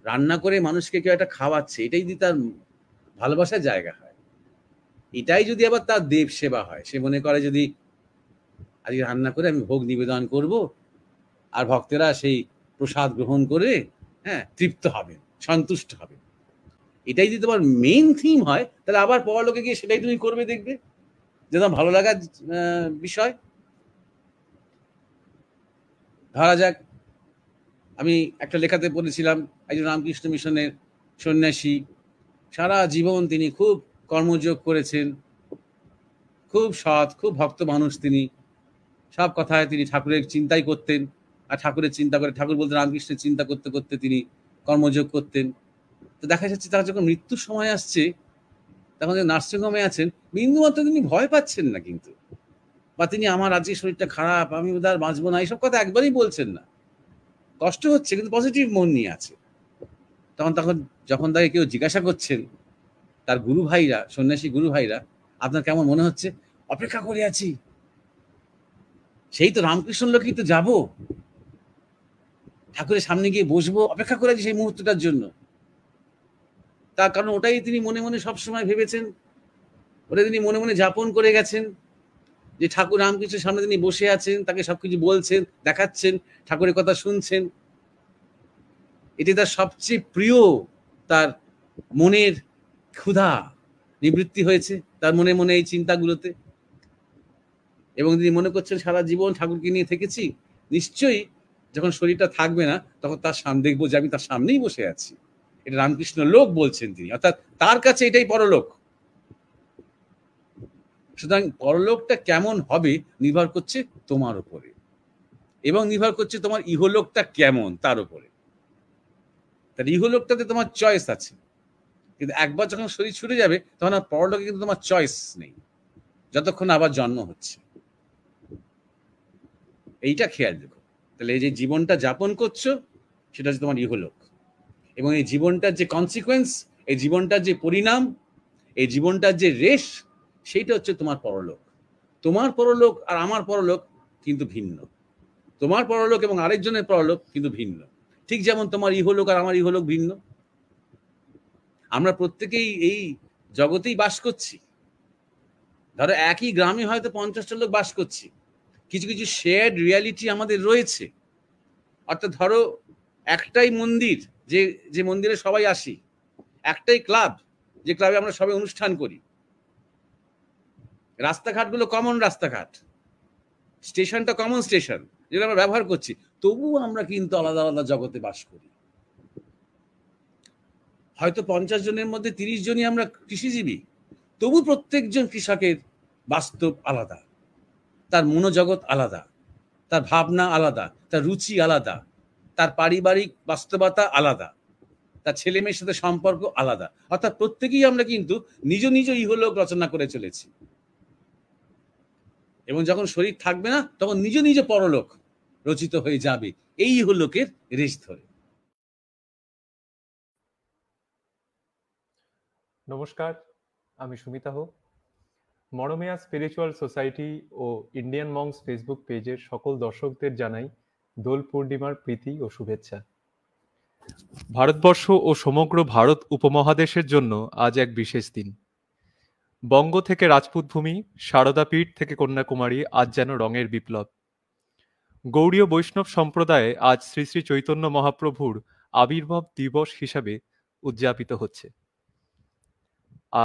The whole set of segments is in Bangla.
রান্না করে মানুষকে কেউ একটা খাওয়াচ্ছে, এটাই যদি তার ভালোবাসার জায়গা হয়, এটাই যদি আবার তার দেব সেবা হয়, সে মনে করে যদি আজকে রান্না করে আমি ভোগ নিবেদন করব, আর ভক্তেরা সেই প্রসাদ গ্রহণ করে তৃপ্ত হবেন, সন্তুষ্ট হবেন, এটাই যদি তোমার মেইন থিম হয়, তাহলে আবার পরলোকে গিয়ে সেটাই তুমি করবে, দেখবে যে তোমার ভালো লাগার বিষয়। ধরা যাক, আমি একটা লেখাতে পড়েছিলাম, একজন রামকৃষ্ণ মিশনের সন্ন্যাসী, সারা জীবন তিনি খুব কর্মযোগ করেছেন, খুব সৎ, খুব ভক্ত মানুষ তিনি, সব কথায় তিনি ঠাকুরের চিন্তাই করতেন, আর ঠাকুরের চিন্তা করে, ঠাকুর বলতে রামকৃষ্ণের চিন্তা করতে করতে তিনি কর্মযোগ করতেন। তো দেখা যাচ্ছে তার যখন মৃত্যুর সময় আসছে, তখন যে নার্সিংহোমে আছেন, বিন্দুমাত্র তিনি ভয় পাচ্ছেন না কিন্তু, বা তিনি আমার আজকে শরীরটা খারাপ, আমি আর বাঁচবো না, এইসব কথা একবারই বলছেন না। কষ্ট হচ্ছে কিন্তু পজিটিভ মন নিয়ে আছে। তখন যখন তাকে কেউ জিজ্ঞাসা করছেন, তার গুরু ভাইরা, সন্ন্যাসী গুরু ভাইরা, আপনার কেমন মনে হচ্ছে? অপেক্ষা করে আছি, সেই তো রামকৃষ্ণ লোকেই তো যাবো, ঠাকুরের সামনে গিয়ে বসবো, অপেক্ষা করে আছি সেই মুহূর্তটার জন্য। তার কারণ ওটাই তিনি মনে মনে সবসময় ভেবেছেন, ওটা তিনি মনে মনে যাপন করে গেছেন, যে ঠাকুর রামকৃষ্ণের সামনে তিনি বসে আছেন, তাকে সবকিছু বলছেন, দেখাচ্ছেন, ঠাকুরের কথা শুনছেন। এটি তার সবচেয়ে প্রিয়, তার মনের ক্ষুধা নিবৃত্তি হয়েছে তার মনে মনে এই চিন্তাগুলোতে। এবং তিনি মনে করছেন সারা জীবন ঠাকুরকে নিয়ে থেকেছি, নিশ্চয়ই যখন শরীরটা থাকবে না, তখন তার সামনে দেখবো যে আমি তার সামনেই বসে আছি। এটা রামকৃষ্ণ লোক বলছেন তিনি, অর্থাৎ তার কাছে এটাই পরলোক। সুতরাং পরলোকটা কেমন হবে নির্ভর করছে তোমার উপরে, এবং নির্ভর করছে তোমার ইহলোকটা কেমন তার উপরে। তার ইহলোকটাতে তোমার চয়েস আছে, কিন্তু একবার যখন শরীর ছুটে যাবে, তখন আর পরলোকে কিন্তু তোমার চয়েস নেই, যতক্ষণ আবার জন্ম হচ্ছে। এইটা খেয়াল রেখো। তাহলে এই যে জীবনটা যাপন করছো, সেটা হচ্ছে তোমার ইহলোক, এবং এই জীবনটার যে কনসিকুয়েন্স, এই জীবনটার যে পরিণাম, এই জীবনটার যে রেশ, সেইটা হচ্ছে তোমার পরলোক। তোমার পরলোক আর আমার পরলোক কিন্তু ভিন্ন, তোমার পরলোক এবং আরেকজনের পরলোক কিন্তু ভিন্ন। ঠিক যেমন তোমার ইহলোক আর আমার ইহলোক ভিন্ন। আমরা প্রত্যেকেই এই জগতেই বাস করছি, ধরো একই গ্রামে হয়তো 50টা লোক বাস করছি, কিছু কিছু শেয়ার্ড রিয়ালিটি আমাদের রয়েছে। অর্থাৎ ধরো একটাই মন্দির, যে মন্দিরে সবাই আসি, একটাই ক্লাব, যে ক্লাবে আমরা সবাই অনুষ্ঠান করি, রাস্তাঘাটগুলো কমন রাস্তাঘাট, স্টেশনটা কমন স্টেশন, যেগুলো আমরা ব্যবহার করছি, তবুও আমরা কিন্তু আলাদা আলাদা জগতে বাস করি। হয়তো 50 জনের মধ্যে 30 জনই আমরা কৃষিজীবী, তবু প্রত্যেকজন কৃষকের বাস্তব আলাদা, তার মনোজগৎ আলাদা, তার ভাবনা আলাদা, তার রুচি আলাদা, তার পারিবারিক বাস্তবতা আলাদা, তার ছেলে মেয়ের সাথে সম্পর্ক আলাদা। অর্থাৎ প্রত্যেকেই আমরা কিন্তু নিজ নিজ ইহলোক রচনা করে চলেছি, এবং যখন শরীর থাকবে না, তখন নিজ নিজ পরলোক রচিত হয়ে যাবে এই ইহলোকের রেশ ধরে। নমস্কার, আমি সুমিতা হোক। মরমিয়া স্পিরিচুয়াল সোসাইটি ও ইন্ডিয়ান মংস ফেসবুক পেজের সকল দর্শকদের জানাই দোল পূর্ণিমার প্রীতি ও শুভেচ্ছা। ভারতবর্ষ ও সমগ্র ভারত উপমহাদেশের জন্য আজ এক বিশেষ দিন। বঙ্গ থেকে রাজপুত ভূমি, সারদাপীঠ থেকে কন্যাকুমারী আজ যেন রঙের বিপ্লব। গৌড়ীয় বৈষ্ণব সম্প্রদায়ে আজ শ্রী শ্রী চৈতন্য মহাপ্রভুর আবির্ভাব দিবস হিসাবে উদযাপিত হচ্ছে।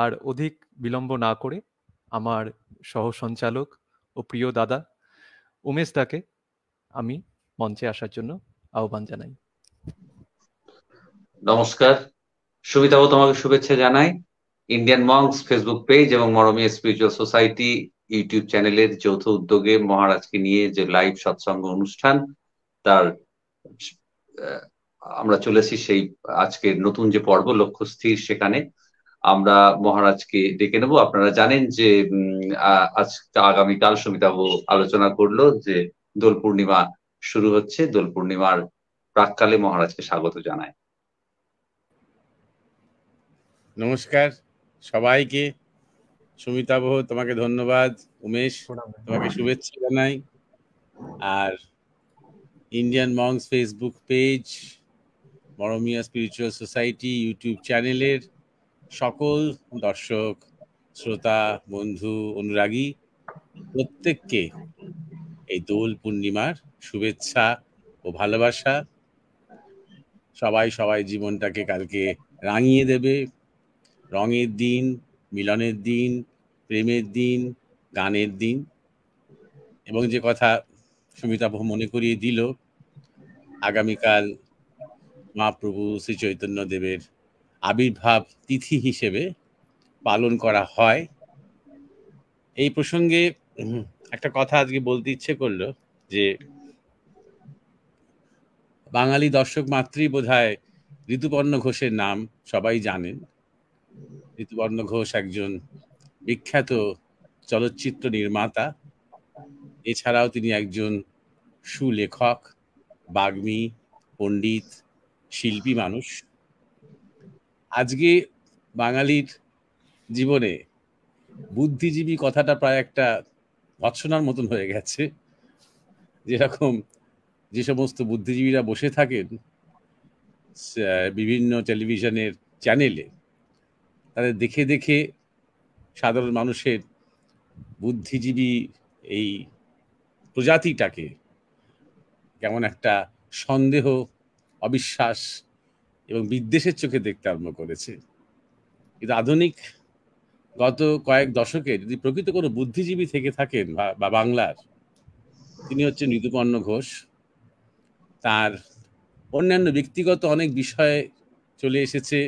আর অধিক বিলম্ব না করে আমার সহসঞ্চালক ও প্রিয় দাদা উমেশ দাকে আমি মঞ্চে আসার জন্য আহ্বান জানাই। নমস্কার সুমিতা, তোমাকে শুভেচ্ছা জানাই। ইন্ডিয়ান মংস ফেসবুক পেজ এবং মরমিয়া স্পিরিচুয়াল সোসাইটি ইউটিউব চ্যানেলের যৌথ উদ্যোগে মহারাজকে নিয়ে যে লাইভ সৎসঙ্গ অনুষ্ঠান, তার আমরা চলেছি সেই আজকের নতুন যে পর্ব লক্ষ্যস্থির, সেখানে আমরা মহারাজকে ডেকে নেব। আপনারা জানেন যে আজ আগামীকাল সুমিতাবু আলোচনা করলো যে দোল পূর্ণিমা শুরু হচ্ছে, দোল পূর্ণিমার প্রাককালে মহারাজকে স্বাগত জানায়। নমস্কার সবাইকে, সুমিতা বহু তোমাকে ধন্যবাদ, উমেশ তোমাকে শুভেচ্ছা জানাই। আর ইন্ডিয়ান মংস Facebook page Marmiya spiritual society YouTube চ্যানেলের সকল দর্শক, শ্রোতা, বন্ধু, অনুরাগী প্রত্যেককে এই দোল পূর্ণিমার শুভেচ্ছা ও ভালোবাসা। সবাই সবাই জীবনটাকে কালকে রাঙিয়ে দেবে। রঙের দিন, মিলনের দিন, প্রেমের দিন, গানের দিন। এবং যে কথা সুমিতা মনে করিয়ে দিল, আগামীকাল মহাপ্রভু শ্রী চৈতন্য দেবের আবির্ভাব তিথি হিসেবে পালন করা হয়। এই প্রসঙ্গে একটা কথা আজকে বলতে ইচ্ছে করলো যে বাঙালি দর্শক মাত্রই বোধহয় ঋতুপর্ণ ঘোষের নাম সবাই জানেন। ঋতুপর্ণ ঘোষ একজন বিখ্যাত চলচ্চিত্র নির্মাতা। এছাড়াও তিনি একজন সুলেখক, বাগ্মী, পণ্ডিত, শিল্পী মানুষ। আজকে বাঙালির জীবনে বুদ্ধিজীবী কথাটা প্রায় একটা ভৎসনার মতন হয়ে গেছে। যেরকম যে সমস্ত বুদ্ধিজীবীরা বসে থাকেন বিভিন্ন টেলিভিশনের চ্যানেলে, তাদের দেখে দেখে সাধারণ মানুষের বুদ্ধিজীবী এই প্রজাতিটাকে কেমন একটা সন্দেহ, অবিশ্বাস এবং বিদ্বেষের চোখে দেখতে আরম্ভ করেছে। কিন্তু আধুনিক গত কয়েক দশকে যদি প্রকৃত কোনো বুদ্ধিজীবী থেকে থাকেন বা বাংলার, তিনি হচ্ছেন ঋতুপর্ণ ঘোষ। তার অন্যান্য ব্যক্তিগত অনেক বিষয়ে চলে এসেছে,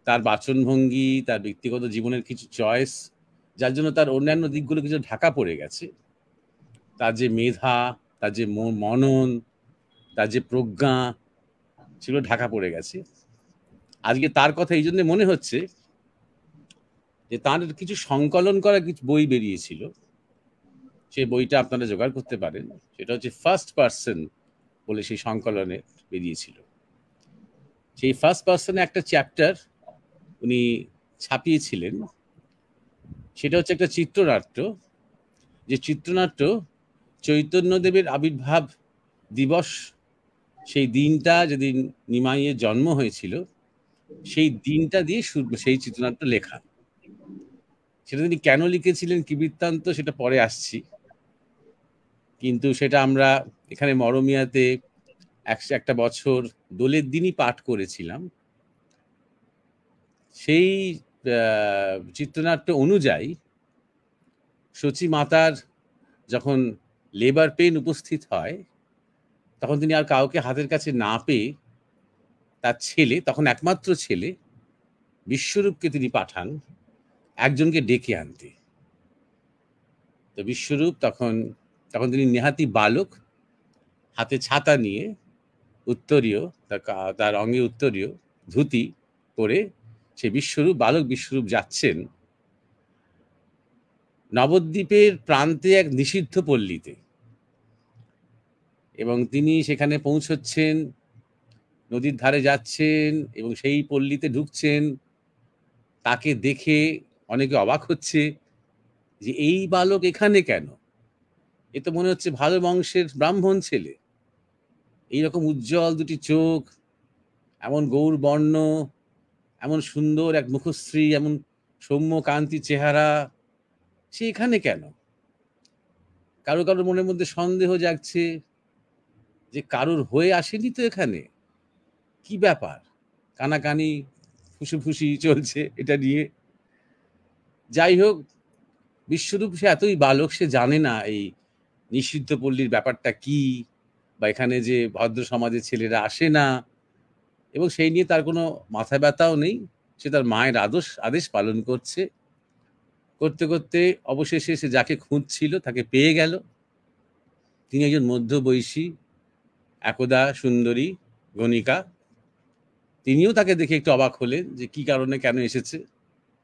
তার বাচনভঙ্গি, তার ব্যক্তিগত জীবনের কিছু চয়েস, যার জন্য তার অন্যান্য দিকগুলো কিছু ঢাকা পড়ে গেছে। তার যে মেধা, তার যে মনন, তার যে প্রজ্ঞা, সেগুলো ঢাকা পড়ে গেছে। আজকে তার কথা এই জন্য মনে হচ্ছে যে তার কিছু সংকলন করা কিছু বই বেরিয়েছিল, সেই বইটা আপনারা জোগাড় করতে পারেন। সেটা হচ্ছে ফার্স্ট পার্সন বলে সেই সংকলনে বেরিয়েছিল। সেই ফার্স্ট পার্সনে একটা চ্যাপ্টার উনি ছাপিয়েছিলেন, সেটা হচ্ছে একটা চিত্রনাট্য। যে চিত্রনাট্য চৈতন্যদেবের আবির্ভাব দিবস, সেই দিনটা যেদিন নিমাইয়ের জন্ম হয়েছিল, সেই দিনটা দিয়ে সেই চিত্রনাট্য লেখা। সেটা তিনি কেন লিখেছিলেন, কি বৃত্তান্ত, সেটা পরে আসছি। কিন্তু সেটা আমরা এখানে মরমিয়াতে একটা বছর দোলের দিনই পাঠ করেছিলাম। সেই চিত্রনাট্য অনুযায়ী সচী মাতার যখন লেবার পেন উপস্থিত হয়, তখন তিনি আর কাউকে হাতের কাছে না পেয়ে তার ছেলে, তখন একমাত্র ছেলে বিশ্বরূপকে তিনি পাঠান একজনকে ডেকে আনতে। তো বিশ্বরূপ তখন তিনি নেহাতি বালক, হাতে ছাতা নিয়ে, উত্তরীয়, তার অঙ্গে উত্তরীয় ধুতি পরে সে বালক বিশ্বরূপ যাচ্ছেন নবদ্বীপের প্রান্তে এক নিষিদ্ধ পল্লীতে। এবং তিনি সেখানে পৌঁছচ্ছেন, নদীর ধারে যাচ্ছেন এবং সেই পল্লীতে ঢুকছেন। তাকে দেখে অনেকে অবাক হচ্ছে যে এই বালক এখানে কেন? এ তো মনে হচ্ছে ভালো বংশের ব্রাহ্মণ ছেলে। এইরকম উজ্জ্বল দুটি চোখ, এমন গৌর বর্ণ, এমন সুন্দর এক মুখশ্রী, এমন সৌম্য কান্তি চেহারা, সে এখানে কেন? কারো কারোর মনের মধ্যে সন্দেহ জাগছে যে কারোর হয়ে আসেনি তো এখানে, কি ব্যাপার? কানাকানি ফুসুফুসি চলছে এটা নিয়ে। যাই হোক, বিশ্বরূপ সে এতই বালক, সে জানে না এই নিষিদ্ধ পল্লীর ব্যাপারটা কি, বা এখানে যে ভদ্র সমাজের ছেলেরা আসে না, এবং সেই নিয়ে তার কোনো মাথা ব্যথাও নেই। সে তার মায়ের আদেশ পালন করছে। করতে করতে অবশেষে সে যাকে খুঁজছিল তাকে পেয়ে গেল। তিনি একজন মধ্যবয়সী, একদা সুন্দরী গণিকা। তিনিও তাকে দেখে একটু অবাক হলেন যে কি কারণে, কেন এসেছে,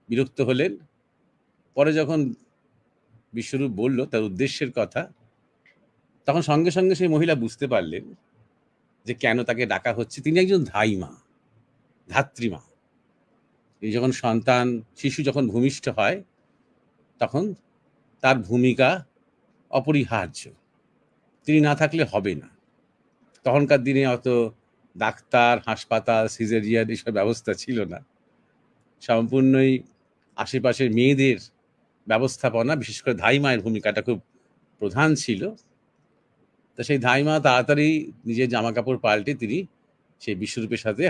বিরক্ত হলেন। পরে যখন বিশ্বরূপ বলল তার উদ্দেশ্যের কথা, তখন সঙ্গে সঙ্গে সেই মহিলা বুঝতে পারলেন যে কেন তাকে ডাকা হচ্ছে। তিনি একজন ধাত্রীমা। এই যখন শিশু যখন ভূমিষ্ঠ হয়, তখন তার ভূমিকা অপরিহার্য, তিনি না থাকলে হবে না। তখনকার দিনে অত ডাক্তার, হাসপাতাল, সিজারিয়ান এসব ব্যবস্থা ছিল না। সম্পূর্ণই আশেপাশের মেয়েদের ব্যবস্থাপনা, বিশেষ করে ধাইমায়ের ভূমিকাটা খুব প্রধান ছিল। তো সেই ধাইমা তাড়াতাড়ি নিজের জামাকাপড় পাল্টে তিনি সেই বিশ্বরূপের সাথে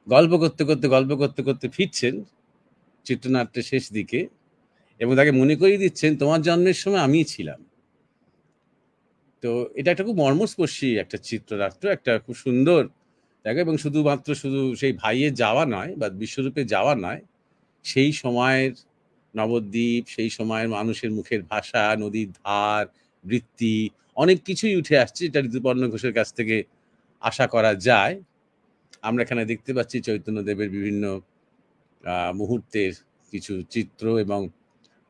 গল্প করতে ফিরছেন চিত্রনাট্যের শেষ দিকে, এবং তাকে মনে করিয়ে দিচ্ছেন তোমার জন্মের সময় আমিই ছিলাম। তো এটা একটা খুব মর্মস্পর্শী একটা চিত্রনাট্য, একটা খুব সুন্দর জায়গা, এবং শুধুমাত্র শুধু সেই ভাইয়ের যাওয়া নয় বা বিশ্বরূপে যাওয়া নয়, সেই সময়ের নবদ্বীপ, সেই সময়ের মানুষের মুখের ভাষা, নদীর ধার, বৃত্তি, অনেক কিছুই উঠে আসছে যেটা ঋতুপর্ণ ঘোষের কাছ থেকে আশা করা যায়। আমরা এখানে দেখতে পাচ্ছি চৈতন্যদেবের বিভিন্ন মুহূর্তের কিছু চিত্র, এবং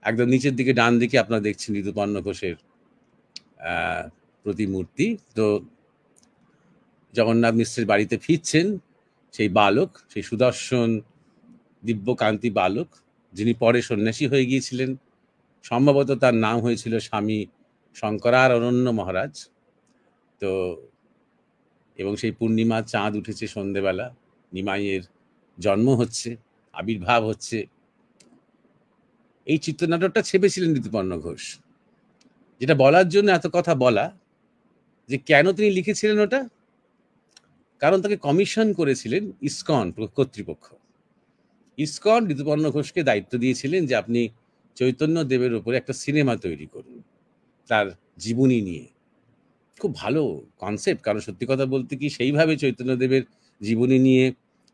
একদম নিচের দিকে ডান দিকে আপনারা দেখছেন ঋতুপর্ণ ঘোষের প্রতিমূর্তি। তো জগন্নাথ মিশ্রের বাড়িতে ফিরছেন সেই বালক, সেই সুদর্শন দিব্যকান্তি বালক, যিনি পরে সন্ন্যাসী হয়ে গিয়েছিলেন। সম্ভবত তার নাম হয়েছিল স্বামী শঙ্করারণ্য মহারাজ। তো এবং সেই পূর্ণিমা চাঁদ উঠেছে সন্ধেবেলা, নিমাইয়ের জন্ম হচ্ছে, আবির্ভাব হচ্ছে। এই চিত্রনাটকটা ছেপেছিলেন ঋতুপর্ণ ঘোষ। যেটা বলার জন্য এত কথা বলা, যে কেন তিনি লিখেছিলেন ওটা, কারণ তাকে কমিশন করেছিলেন ইসকন কর্তৃপক্ষ। ইসকন ঋতুপর্ণ ঘোষকে দায়িত্ব দিয়েছিলেন যে আপনি চৈতন্য দেবের উপরে একটা সিনেমা তৈরি করুন তার জীবনী নিয়ে। খুব ভালো কনসেপ্ট, কারণ সত্যি কথা বলতে কি সেইভাবে চৈতন্যদেবের জীবনী নিয়ে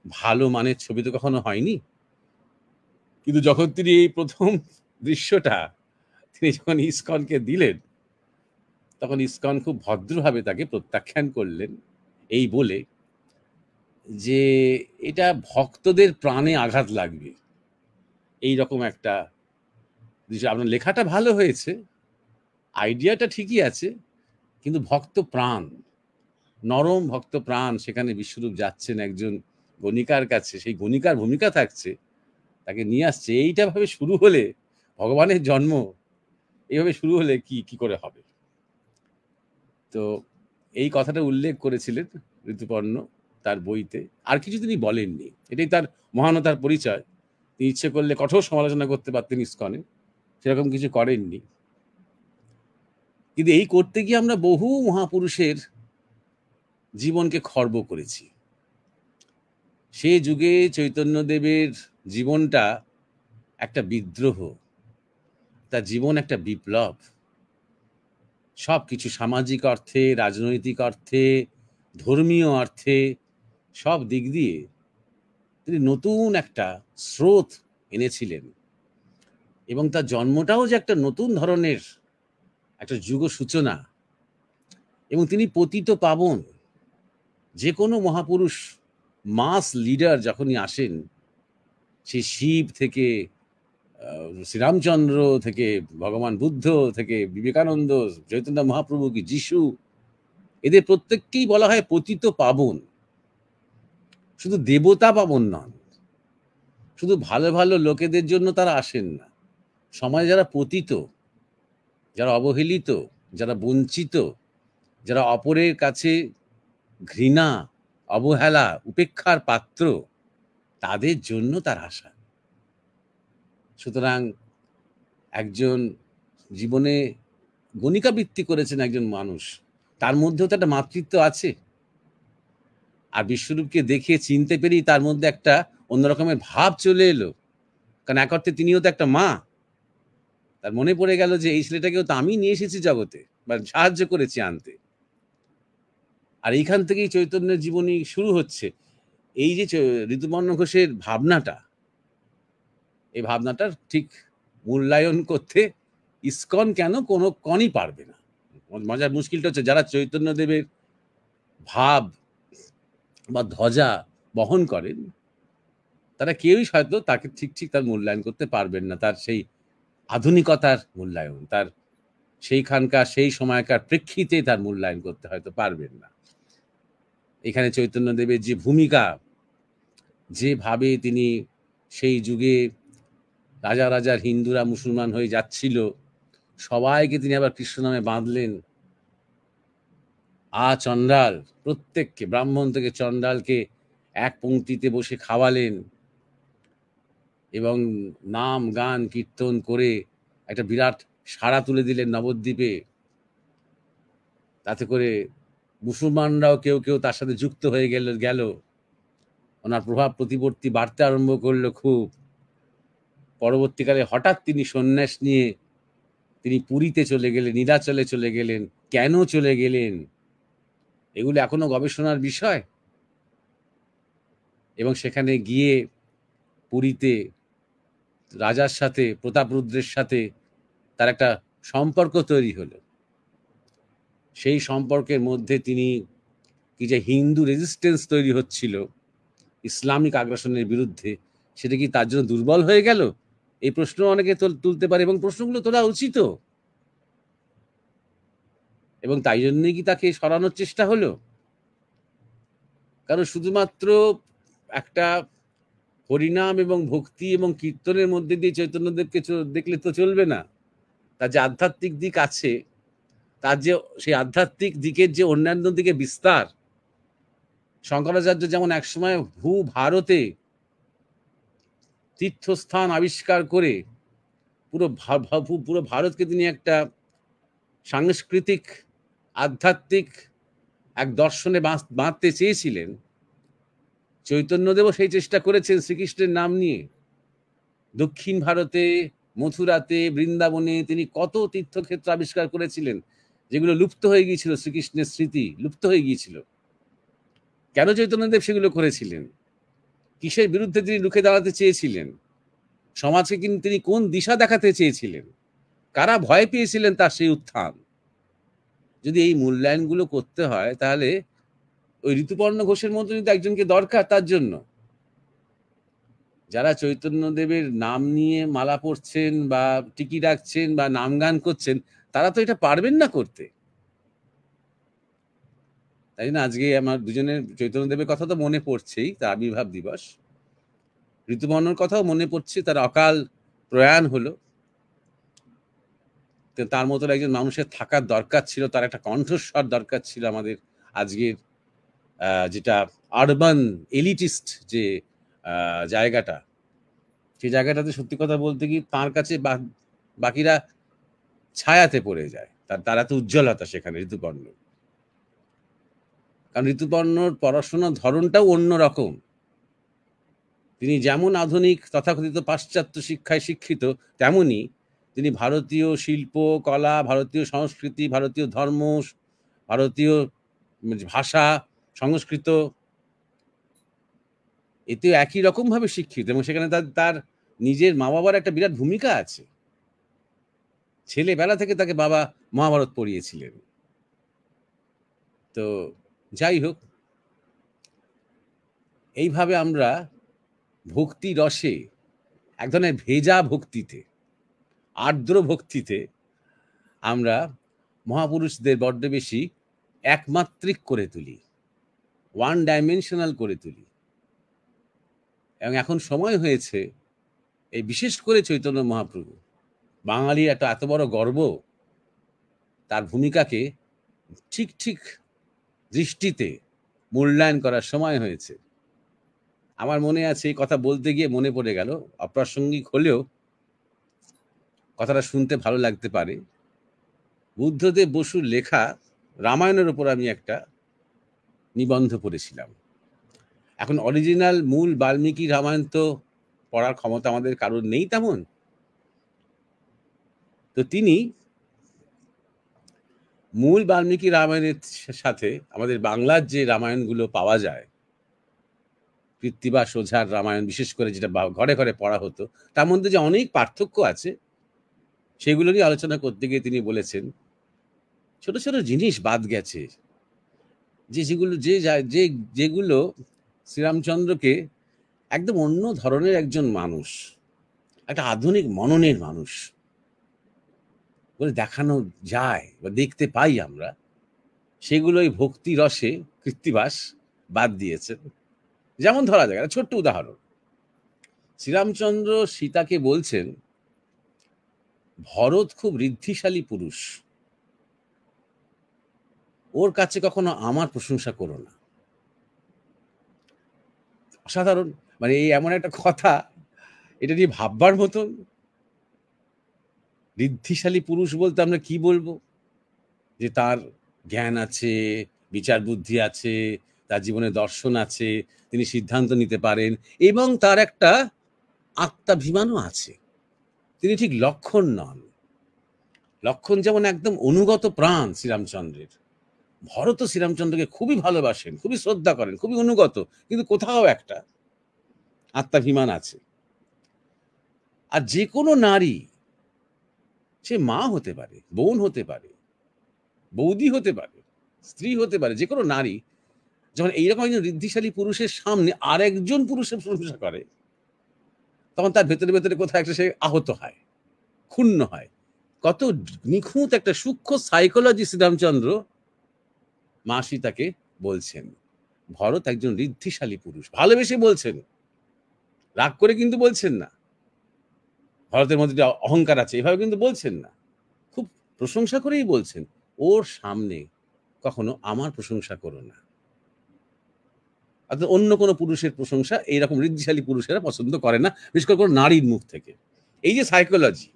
ভালো মানের ছবি তো কখনো হয়নি। কিন্তু যখন তিনি এই প্রথম দৃশ্যটা তিনি যখন ইসকনকে দিলেন, তখন ইসকন খুব ভদ্রভাবে তাকে প্রত্যাখ্যান করলেন, এই বলে যে এটা ভক্তদের প্রাণে আঘাত লাগবে, এই রকম একটা দৃশ্য। আপনার লেখাটা ভালো হয়েছে, আইডিয়াটা ঠিকই আছে, কিন্তু ভক্ত প্রাণ, নরম ভক্ত প্রাণ, সেখানে বিশ্বরূপ যাচ্ছেন একজন গণিকার কাছে, সেই গণিকার ভূমিকা থাকছে, তাকে নিয়ে আসছে। এইটা ভাবে শুরু হলে, ভগবানের জন্ম এইভাবে শুরু হলে কি করে হবে? তো এই কথাটা উল্লেখ করেছিলেন ঋতুপর্ণ তার বইতে। আর কিছু তিনি বলেননি, এটাই তার মহানতার পরিচয়। তিনি ইচ্ছে করলে কঠোর সমালোচনা করতে পারতেন ইসকনে, সেরকম কিছু করেননি। কিন্তু এই করতে গিয়ে আমরা বহু মহাপুরুষের জীবনকে খর্ব করেছি। সে যুগে চৈতন্যদেবের জীবনটা একটা বিদ্রোহ, তার জীবন একটা বিপ্লব। সব কিছু সামাজিক অর্থে, রাজনৈতিক অর্থে, ধর্মীয় অর্থে, সব দিক দিয়ে তিনি নতুন একটা স্রোত এনেছিলেন, এবং তার জন্মটাও যে একটা নতুন ধরনের একটা যুগ সূচনা। এবং তিনি পতিত পাবন। যে কোনো মহাপুরুষ, মাস লিডার যখনই আসেন, সে শিব থেকে শ্রীরামচন্দ্র থেকে ভগবান বুদ্ধ থেকে বিবেকানন্দ, চৈতন্য মহাপ্রভু কি যিশু, এদের প্রত্যেককেই বলা হয় পতিত পাবন। শুধু দেবতা পাবন নন, শুধু ভালো ভালো লোকেদের জন্য তারা আসেন না। সমাজে যারা পতিত, যারা অবহেলিত, যারা বঞ্চিত, যারা অপরের কাছে ঘৃণা, অবহেলা, উপেক্ষার পাত্র, তাদের জন্য তার আসা। সুতরাং একজন জীবনে গণিকাবৃত্তি করেছেন একজন মানুষ, তার মধ্যেও তো একটা মাতৃত্ব আছে। আর বিশ্বরূপকে দেখে চিনতে পেরেই তার মধ্যে একটা অন্যরকমের ভাব চলে এলো, কারণ এক অর্থে তিনিও তো একটা মা। তার মনে পড়ে গেল যে এই ছেলেটাকেও তো আমি নিয়ে এসেছি জগতে, বা সাহায্য করেছি আনতে। আর এইখান থেকেই চৈতন্যের জীবনী শুরু হচ্ছে। এই যে ঋতুপর্ণ ঘোষের ভাবনাটা, এই ভাবনাটার ঠিক মূল্যায়ন করতে ইসকন কেন কোনো কণই পারবে না। মজার মুশকিলটা হচ্ছে যারা চৈতন্যদেবের ভাব বা ধ্বজা বহন করেন, তারা কেউই হয়তো তাকে ঠিক তার মূল্যায়ন করতে পারবেন না, তার সেই আধুনিকতার মূল্যায়ন, তার সেইখানকার সেই সময়কার প্রেক্ষিতে তার মূল্যায়ন করতে হয়তো পারবেন না। এখানে চৈতন্যদেবের যে ভূমিকা, যেভাবে তিনি সেই যুগে রাজার হিন্দুরা মুসলমান হয়ে যাচ্ছিল, সবাইকে তিনি আবার কৃষ্ণ নামে বাঁধলেন, চণ্ডাল, প্রত্যেককে, ব্রাহ্মণ থেকে চণ্ডালকে এক পংক্তিতে বসে খাওয়ালেন এবং নাম গান কীর্তন করে একটা বিরাট সাড়া তুলে দিলেন নবদ্বীপে। তাতে করে মুসলমানরাও কেউ কেউ তার সাথে যুক্ত হয়ে গেল। ওনার প্রভাব প্রতিপত্তি বাড়তে আরম্ভ করলো খুব। পরবর্তীকালে হঠাৎ তিনি সন্ন্যাস নিয়ে তিনি পুরীতে চলে গেলেন, নীলাচলে চলে গেলেন। কেন চলে গেলেন এগুলো এখনো গবেষণার বিষয়। এবং সেখানে গিয়ে পুরীতে রাজার সাথে, প্রতাপরুদ্রের সাথে তার একটা সম্পর্ক তৈরি হলো। সেই সম্পর্কের মধ্যে তিনি কি যে হিন্দু রেজিস্ট্যান্স তৈরি হচ্ছিল ইসলামিক আগ্রাসনের বিরুদ্ধে, সেটা কি তার জন্য দুর্বল হয়ে গেল? এই প্রশ্ন অনেকে তুলতে পারে এবং প্রশ্নগুলো তোলা উচিত। এবং তাই জন্যই কি তাকে সরানোর চেষ্টা হলো? কারণ শুধুমাত্র একটা হরিনাম এবং ভক্তি এবং কীর্তনের মধ্যে দিয়ে চৈতন্যদেবকে দেখলে তো চলবে না। তার যে আধ্যাত্মিক দিক আছে, তার যে সেই আধ্যাত্মিক দিকের যে অন্যান্য দিকে বিস্তার, শঙ্করাচার্য যেমন একসময় ভারতে তীর্থস্থান আবিষ্কার করে পুরো ভারতকে তিনি একটা সাংস্কৃতিক আধ্যাত্মিক এক দর্শনে বাঁধতে চেয়েছিলেন, চৈতন্যদেবও সেই চেষ্টা করেছেন শ্রীকৃষ্ণের নাম নিয়ে। দক্ষিণ ভারতে, মথুরাতে, বৃন্দাবনে তিনি কত তীর্থক্ষেত্র আবিষ্কার করেছিলেন যেগুলো লুপ্ত হয়ে গিয়েছিল, শ্রীকৃষ্ণের স্মৃতি লুপ্ত হয়ে গিয়েছিল। কেন চৈতন্যদেব সেগুলো করেছিলেন? কিসের বিরুদ্ধে তিনি রুখে দাঁড়াতে চেয়েছিলেন? সমাজকে কিন্তু তিনি কোন দিশা দেখাতে চেয়েছিলেন? কারা ভয় পেয়েছিলেন তার সেই উত্থান? যদি এই মূল্যায়নগুলো করতে হয় তাহলে ওই ঋতুপর্ণ ঘোষের মতো কিন্তু একজনকে দরকার তার জন্য। যারা চৈতন্যদেবের নাম নিয়ে মালা পরছেন বা টিকি রাখছেন বা নাম গান করছেন, তারা তো এটা পারবেন না করতে। তাই না, আজকে আমার দুজনের চৈতন্যদেবের কথা তো মনে পড়ছেই, তার আবির্ভাব দিবস। ঋতুপর্ণর কথাও মনে পড়ছে, তার অকাল প্রয়াণ হলো। তার মতো একজন মানুষের থাকার দরকার ছিল, তার একটা কণ্ঠস্বর দরকার ছিল আমাদের আজকের যেটা আরবান এলিটিস্ট যে জায়গাটা, সেই জায়গাটাতে সত্যি কথা বলতে কি তার কাছে বাকিরা ছায়াতে পড়ে যায়। তার এত উজ্জ্বলতা সেখানে ঋতুপর্ণ। কারণ ঋতুপর্ণর পড়াশোনার ধরনটাও অন্যরকম। তিনি যেমন আধুনিক তথাকথিত পাশ্চাত্য শিক্ষায় শিক্ষিত, তেমনি তিনি ভারতীয় শিল্প কলা, ভারতীয় সংস্কৃতি, ভারতীয় ধর্ম, ভারতীয় ভাষা, সংস্কৃত, এতেও একই রকম ভাবে শিক্ষিত। এবং সেখানে তার নিজের মা বাবার একটা বিরাট ভূমিকা আছে। ছেলেবেলা থেকে তাকে বাবা মহাভারত পড়িয়েছিলেন। তো যাই হোক, এইভাবে আমরা ভক্তি রসে, এক ধরনের ভেজা ভক্তিতে, আর্দ্র ভক্তিতে আমরা মহাপুরুষদের বড্ড বেশি একমাত্রিক করে তুলি, ওয়ান ডাইমেনশনাল করে তুলি। এবং এখন সময় হয়েছে এই বিশেষ করে চৈতন্য মহাপ্রভু, বাঙালির একটা এত বড় গর্ব, তার ভূমিকাকে ঠিক ঠিক দৃষ্টিতে মূল্যায়ন করার সময় হয়েছে। আমার মনে আছে, এই কথা বলতে গিয়ে মনে পড়ে গেল, অপ্রাসঙ্গিক হলেও কথাটা শুনতে ভালো লাগতে পারে। বুদ্ধদেব বসুর লেখা রামায়ণের উপর আমি একটা নিবন্ধ পড়েছিলাম। এখন অরিজিনাল মূল বাল্মীকি রামায়ণ তো পড়ার ক্ষমতা আমাদের কারোর নেই তেমন। তো তিনি মূল বাল্মীকি রামায়ণের সাথে আমাদের বাংলার যে রামায়ণগুলো পাওয়া যায়, কৃত্তিবাস ওঝার রামায়ণ বিশেষ করে, যেটা ঘরে ঘরে পড়া হতো, তার মধ্যে যে অনেক পার্থক্য আছে সেগুলো নিয়ে আলোচনা করতে গিয়ে তিনি বলেছেন ছোট ছোট জিনিস বাদ গেছে, যেগুলো শ্রীরামচন্দ্রকে একদম অন্য ধরনের একজন মানুষ, একটা আধুনিক মননের মানুষ বলে দেখানো যায় বা দেখতে পাই আমরা, সেগুলোই ভক্তি রসে কৃত্তিবাস বাদ দিয়েছেন। যেমন ধরা যায়, একটা ছোট্ট উদাহরণ, শ্রীরামচন্দ্র সীতাকে বলছেন ভরত খুব ঋদ্ধিশালী পুরুষ, ওর কাছে কখনো আমার প্রশংসা করো না। অসাধারণ, মানে এই এমন একটা কথা, এটা নিয়ে ভাববার মতন। ঋদ্ধিশালী পুরুষ বলতে আমরা কি বলবো? যে তার জ্ঞান আছে, বিচার বুদ্ধি আছে, তার জীবনে দর্শন আছে, তিনি সিদ্ধান্ত নিতে পারেন এবং তার একটা আত্মাভিমানও আছে। তিনি ঠিক লক্ষণ নন। লক্ষণ যেমন একদম অনুগত প্রাণ শ্রীরামচন্দ্রের। ভরত শ্রীরামচন্দ্রকে খুবই ভালোবাসেন, খুবই শ্রদ্ধা করেন, খুবই অনুগত, কিন্তু কোথাও একটা আত্মাভিমান আছে। আর যে কোনো নারী, সে মা হতে পারে, বোন হতে পারে, বৌদি হতে পারে, স্ত্রী হতে পারে, যে কোনো নারী যখন এইরকম একজন ঋদ্ধিশালী পুরুষের সামনে আরেকজন পুরুষের প্রশংসা করে, তখন তার ভেতরে ভেতরে কোথাও একটা সে আহত হয়, ক্ষুণ্ণ হয়। কত নিখুঁত একটা সূক্ষ্ম সাইকোলজি শ্রীরামচন্দ্র মা সীতাকে বলছেন। ভরত একজন ঋদ্ধিশালী পুরুষ, ভালোবেসে বলছেন, রাগ করে কিন্তু বলছেন না। ভরতের মধ্যে যে অহংকার আছে এভাবে কিন্তু বলছেন না, খুব প্রশংসা করেই বলছেন, ওর সামনে কখনো আমার প্রশংসা করো না। অর্থাৎ অন্য কোনো পুরুষের প্রশংসা এইরকম ঋদ্ধিশালী পুরুষেরা পছন্দ করে না, বিশেষ করে কোনো নারীর মুখ থেকে। এই যে সাইকোলজি,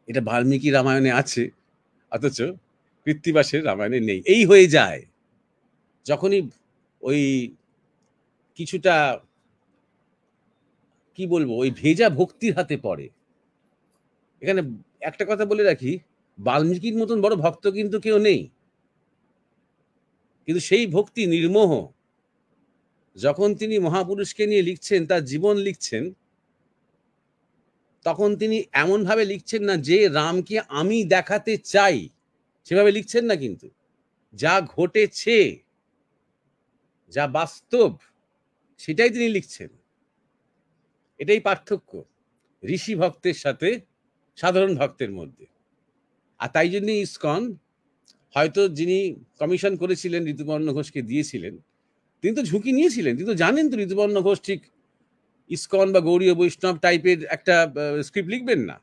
এটা বাল্মীকি রামায়ণে আছে, অথচ কৃত্তিবাসের রামায়ণে নেই। এই হয়ে যায় যখনই ওই কিছুটা কি বলবো, ওই ভেজা ভক্তির হাতে পড়ে। এখানে একটা কথা বলে রাখি, বাল্মীকির মতন বড় ভক্ত কিন্তু কেউ নেই, কিন্তু সেই ভক্তি নির্মোহ। যখন তিনি মহাপুরুষকে নিয়ে লিখছেন, তার জীবন লিখছেন, তখন তিনি এমন ভাবে লিখছেন না যে রামকে আমি দেখাতে চাই, সেভাবে লিখছেন না, কিন্তু যা ঘটেছে, যা বাস্তব, সেটাই তিনি লিখছেন। এটাই পার্থক্য ঋষি ভক্তের সাথে সাধারণ ভক্তের মধ্যে। আর তাই জন্য ইসকন, হয়তো যিনি কমিশন করেছিলেন ঋতুপর্ণ ঘোষকে দিয়েছিলেন, তিনি তো ঝুঁকি নিয়েছিলেন, তিনি তো জানেন তো ঋতুপর্ণ ঘোষ ঠিক ইসকন বা গৌড়ীয় বৈষ্ণব টাইপের একটা স্ক্রিপ্ট লিখবেন না।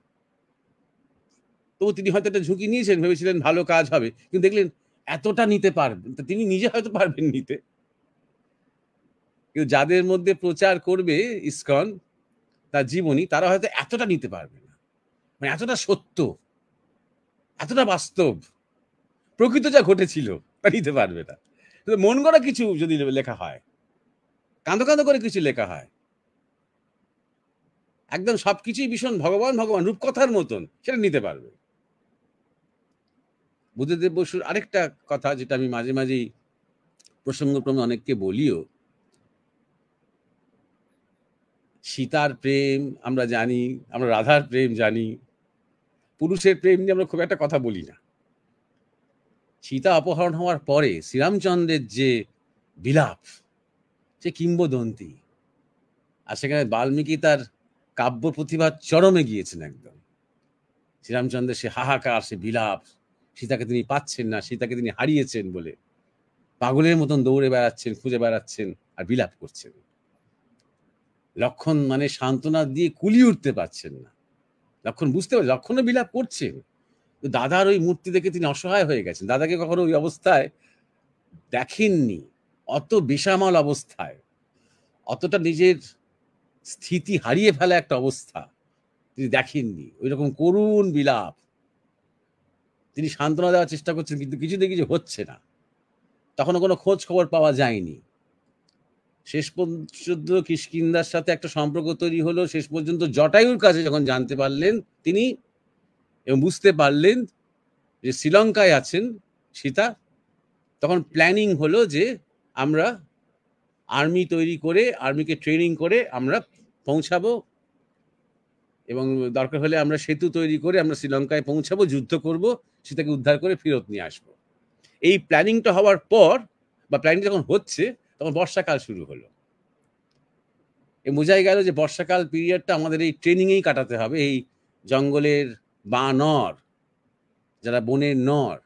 তবু তিনি হয়তো একটা ঝুঁকি নিয়েছেন, ভেবেছিলেন ভালো কাজ হবে, কিন্তু দেখলেন এতটা নিতে পারবেন, তিনি নিজে হয়তো পারবেন নিতে, কিন্তু যাদের মধ্যে প্রচার করবে ইসকন তার জীবনী, তারা হয়তো এতটা নিতে পারবে না। মানে এতটা সত্য, এতটা বাস্তব, প্রকৃত যা ঘটেছিল তা নিতে পারবে না। মন গড়া কিছু যদি লেখা হয়, কাঁদো কাঁদো করে কিছু লেখা হয়, একদম সবকিছুই ভীষণ ভগবান ভগবান রূপকথার মতন, সেটা নিতে পারবে। বুদ্ধদেব বসুর আরেকটা কথা, যেটা আমি মাঝে মাঝেই প্রসঙ্গক্রমে অনেককে বলিও, সীতার প্রেম আমরা জানি, আমরা রাধার প্রেম জানি, পুরুষের প্রেম নিয়ে আমরা খুব একটা কথা বলি না। সীতা অপহরণ হওয়ার পরে শ্রীরামচন্দ্রের যে বিলাপ, সে কিংবদন্তি। আর সেখানে বাল্মীকি তার কাব্য প্রতিভার চরমে গিয়েছেন একদম। শ্রীরামচন্দ্রের সে হাহাকার, সে বিলাপ, সীতাকে তিনি পাচ্ছেন না, সীতাকে তিনি হারিয়েছেন বলে পাগলের মতন দৌড়ে বেড়াচ্ছেন, খুঁজে বেড়াচ্ছেন আর বিলাপ করছেন। লক্ষণ মানে সান্ত্বনা দিয়ে কুলিয়ে উঠতে পারছেন না। লক্ষণ বুঝতে পারছেন, লক্ষণও বিলাপ করছেন, দাদার ওই মূর্তি দেখে তিনি অসহায় হয়ে গেছেন। দাদাকে কখনো ওই অবস্থায় দেখেননি, অত বেসামাল অবস্থায়, অতটা নিজের স্থিতি হারিয়ে ফেলা একটা অবস্থা তিনি দেখেননি। ওই রকম করুণ বিলাপ, তিনি সান্ত্বনা দেওয়ার চেষ্টা করছেন, কিন্তু কিছুতে কিছু হচ্ছে না। তখনও কোনো খোঁজ খবর পাওয়া যায়নি। শেষ পর্যন্ত কিষ্কিন্ধার সাথে একটা সম্পর্ক তৈরি হলো। শেষ পর্যন্ত জটায়ুর কাছে যখন জানতে পারলেন তিনি, এবং বুঝতে পারলেন যে শ্রীলঙ্কায় আছেন সীতা, তখন প্ল্যানিং হলো যে আমরা আর্মি তৈরি করে, আর্মিকে ট্রেনিং করে আমরা পৌঁছাবো, এবং দরকার হলে আমরা সেতু তৈরি করে আমরা শ্রীলঙ্কায় পৌঁছাবো, যুদ্ধ করব, সীতাকে উদ্ধার করে ফেরত নিয়ে আসবো। এই প্ল্যানিংটা হওয়ার পর, বা প্ল্যানিং যখন হচ্ছে, তখন বর্ষাকাল শুরু হলো। বোঝাই গেল যে বর্ষাকাল পিরিয়ডটা আমাদের এই ট্রেনিংয়েই কাটাতে হবে। এই জঙ্গলের বানর, যারা বনের নর,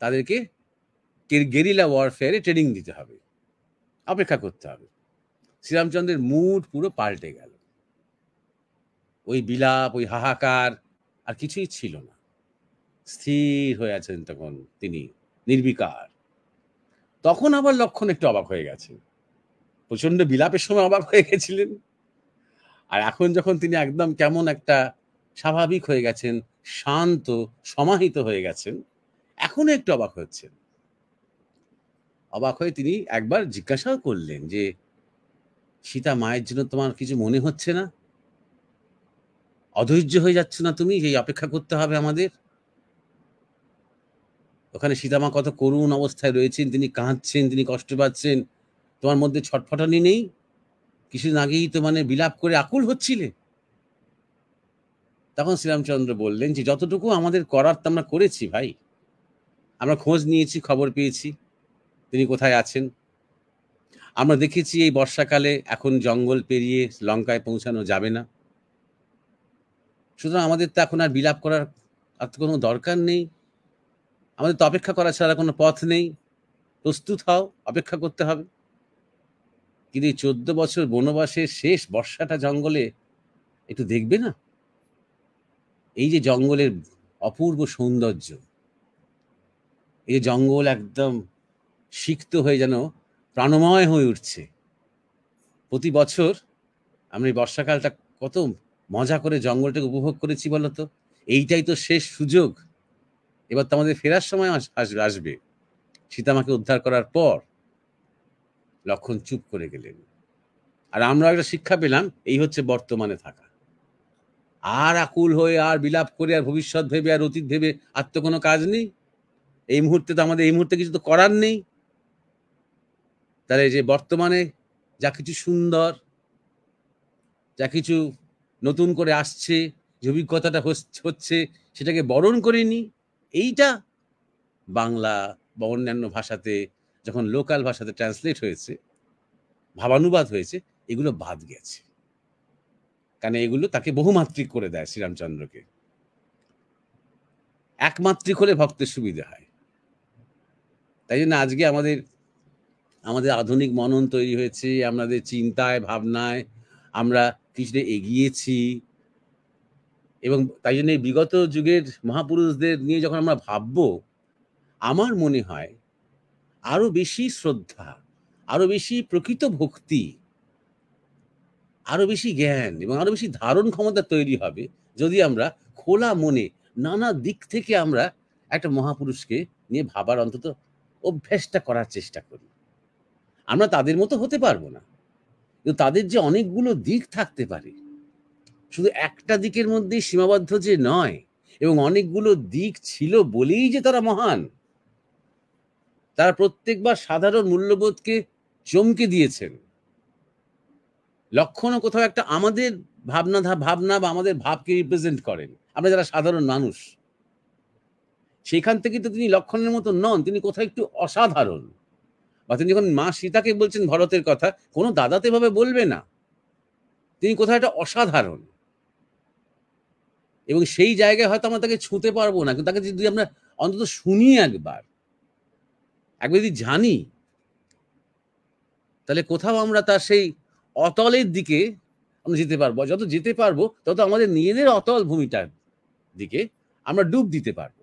তাদেরকে গেরিলা ওয়ারফেয়ারে ট্রেনিং দিতে হবে, অপেক্ষা করতে হবে। শ্রীরামচন্দ্রের মুড পুরো পাল্টে গেল। ওই বিলাপ, ওই হাহাকার আর কিছুই ছিল না। স্থির হয়ে আছেন তখন তিনি নির্বিকার। তখন আবার লক্ষণ একটু অবাক হয়ে গেছেন, প্রচন্ড বিলাপের সময় অবাক হয়ে গেছিলেন, আর এখন যখন তিনি একদম কেমন একটা স্বাভাবিক হয়ে গেছেন, শান্ত সমাহিত হয়ে গেছেন, এখনো একটু অবাক হচ্ছেন। অবাক হয়ে তিনি একবার জিজ্ঞাসাও করলেন যে, সীতা মায়ের জন্য তোমার কিছু মনে হচ্ছে না? অধৈর্য হয়ে যাচ্ছে না তুমি, এই অপেক্ষা করতে হবে আমাদের? ওখানে সীতামা কত করুণ অবস্থায় রয়েছেন, তিনি কাঁদছেন, তিনি কষ্ট পাচ্ছেন, তোমার মধ্যে ছটফটানি নেই? কিছুদিন আগেই তো মানে বিলাপ করে আকুল হচ্ছিলে। তখন শ্রীরামচন্দ্র বললেন যে, যতটুকু আমাদের করার তো আমরা করেছি ভাই, আমরা খোঁজ নিয়েছি, খবর পেয়েছি তিনি কোথায় আছেন। আমরা দেখেছি এই বর্ষাকালে এখন জঙ্গল পেরিয়ে লঙ্কায় পৌঁছানো যাবে না, সুতরাং আমাদের তো এখন আর বিলাপ করার আর তো কোনো দরকার নেই, আমাদের তো অপেক্ষা করা ছাড়া কোনো পথ নেই, প্রস্তুত হও, অপেক্ষা করতে হবে। কিন্তু এই 14 বছর বনবাসের শেষ বর্ষাটা জঙ্গলে একটু দেখবে না? এই যে জঙ্গলের অপূর্ব সৌন্দর্য, এই যে জঙ্গল একদম সিক্ত হয়ে যেন প্রাণময় হয়ে উঠছে। প্রতি বছর আমরা এই বর্ষাকালটা কত মজা করে জঙ্গলটাকে উপভোগ করেছি বলতো। এইটাই তো শেষ সুযোগ, এবার তো আমাদের ফেরার সময় আসবে। সীতামাকে উদ্ধার করার পর লক্ষণ চুপ করে গেলেন, আর আমরা একটা শিক্ষা পেলাম, এই হচ্ছে বর্তমানে থাকা। আর আকুল হয়ে আর বিলাপ করে আর ভবিষ্যৎ ভেবে আর অতীত ভেবে আর তো কোনো কাজ নেই। এই মুহূর্তে তো আমাদের এই মুহূর্তে কিছু তো করার নেই। তাহলে যে বর্তমানে যা কিছু সুন্দর, যা কিছু নতুন করে আসছে, যে অভিজ্ঞতাটা হচ্ছে, সেটাকে বরণ করে নি। এইটা বাংলা বা অন্যান্য ভাষাতে যখন লোকাল ভাষাতে ট্রান্সলেট হয়েছে, ভাবানুবাদ হয়েছে, এগুলো বাদ গেছে, কারণ এগুলো তাকে বহুমাত্রিক করে দেয়। শ্রীরামচন্দ্রকে একমাত্রিক হলে ভক্তের সুবিধা হয়। তাই জন্য আজকে আমাদের আধুনিক মনন তৈরি হয়েছে, আমাদের চিন্তায় ভাবনায় আমরা কিছুটা এগিয়েছি, এবং তাই জন্য এই বিগত যুগের মহাপুরুষদের নিয়ে যখন আমরা ভাববো, আমার মনে হয় আরো বেশি শ্রদ্ধা, আরো বেশি প্রকৃত ভক্তি, আরো বেশি জ্ঞান এবং আরো বেশি ধারণ ক্ষমতা তৈরি হবে যদি আমরা খোলা মনে নানা দিক থেকে আমরা একটা মহাপুরুষকে নিয়ে ভাবার অন্তত অভ্যাসটা করার চেষ্টা করি। আমরা তাদের মতো হতে পারবো না, কিন্তু তাদের যে অনেকগুলো দিক থাকতে পারে, শুধু একটা দিকের মধ্যেই সীমাবদ্ধ যে নয়, এবং অনেকগুলো দিক ছিল বলেই যে তারা মহান। তারা প্রত্যেকবার সাধারণ মূল্যবোধকে চমকে দিয়েছেন। লক্ষণও কোথাও একটা আমাদের ভাবনা বা আমাদের ভাবকে রিপ্রেজেন্ট করেন, আমরা যারা সাধারণ মানুষ। সেখান থেকে তো তিনি লক্ষণের মতো নন, তিনি কোথাও একটু অসাধারণ। বা তিনি যখন মা সীতাকে বলছেন ভরতের কথা, কোনো দাদাতে ভাবে বলবে না, তিনি কোথাও একটা অসাধারণ। এবং সেই জায়গায় হয়তো আমরা তাকে ছুঁতে পারবো না, কিন্তু তাকে যদি আমরা অন্তত শুনি একবার যদি জানি, তাহলে কোথাও আমরা তার সেই অতলের দিকে আমরা যেতে পারবো। যত যেতে পারবো তত আমাদের নিজেদের অতল ভূমিটার দিকে আমরা ডুব দিতে পারবো।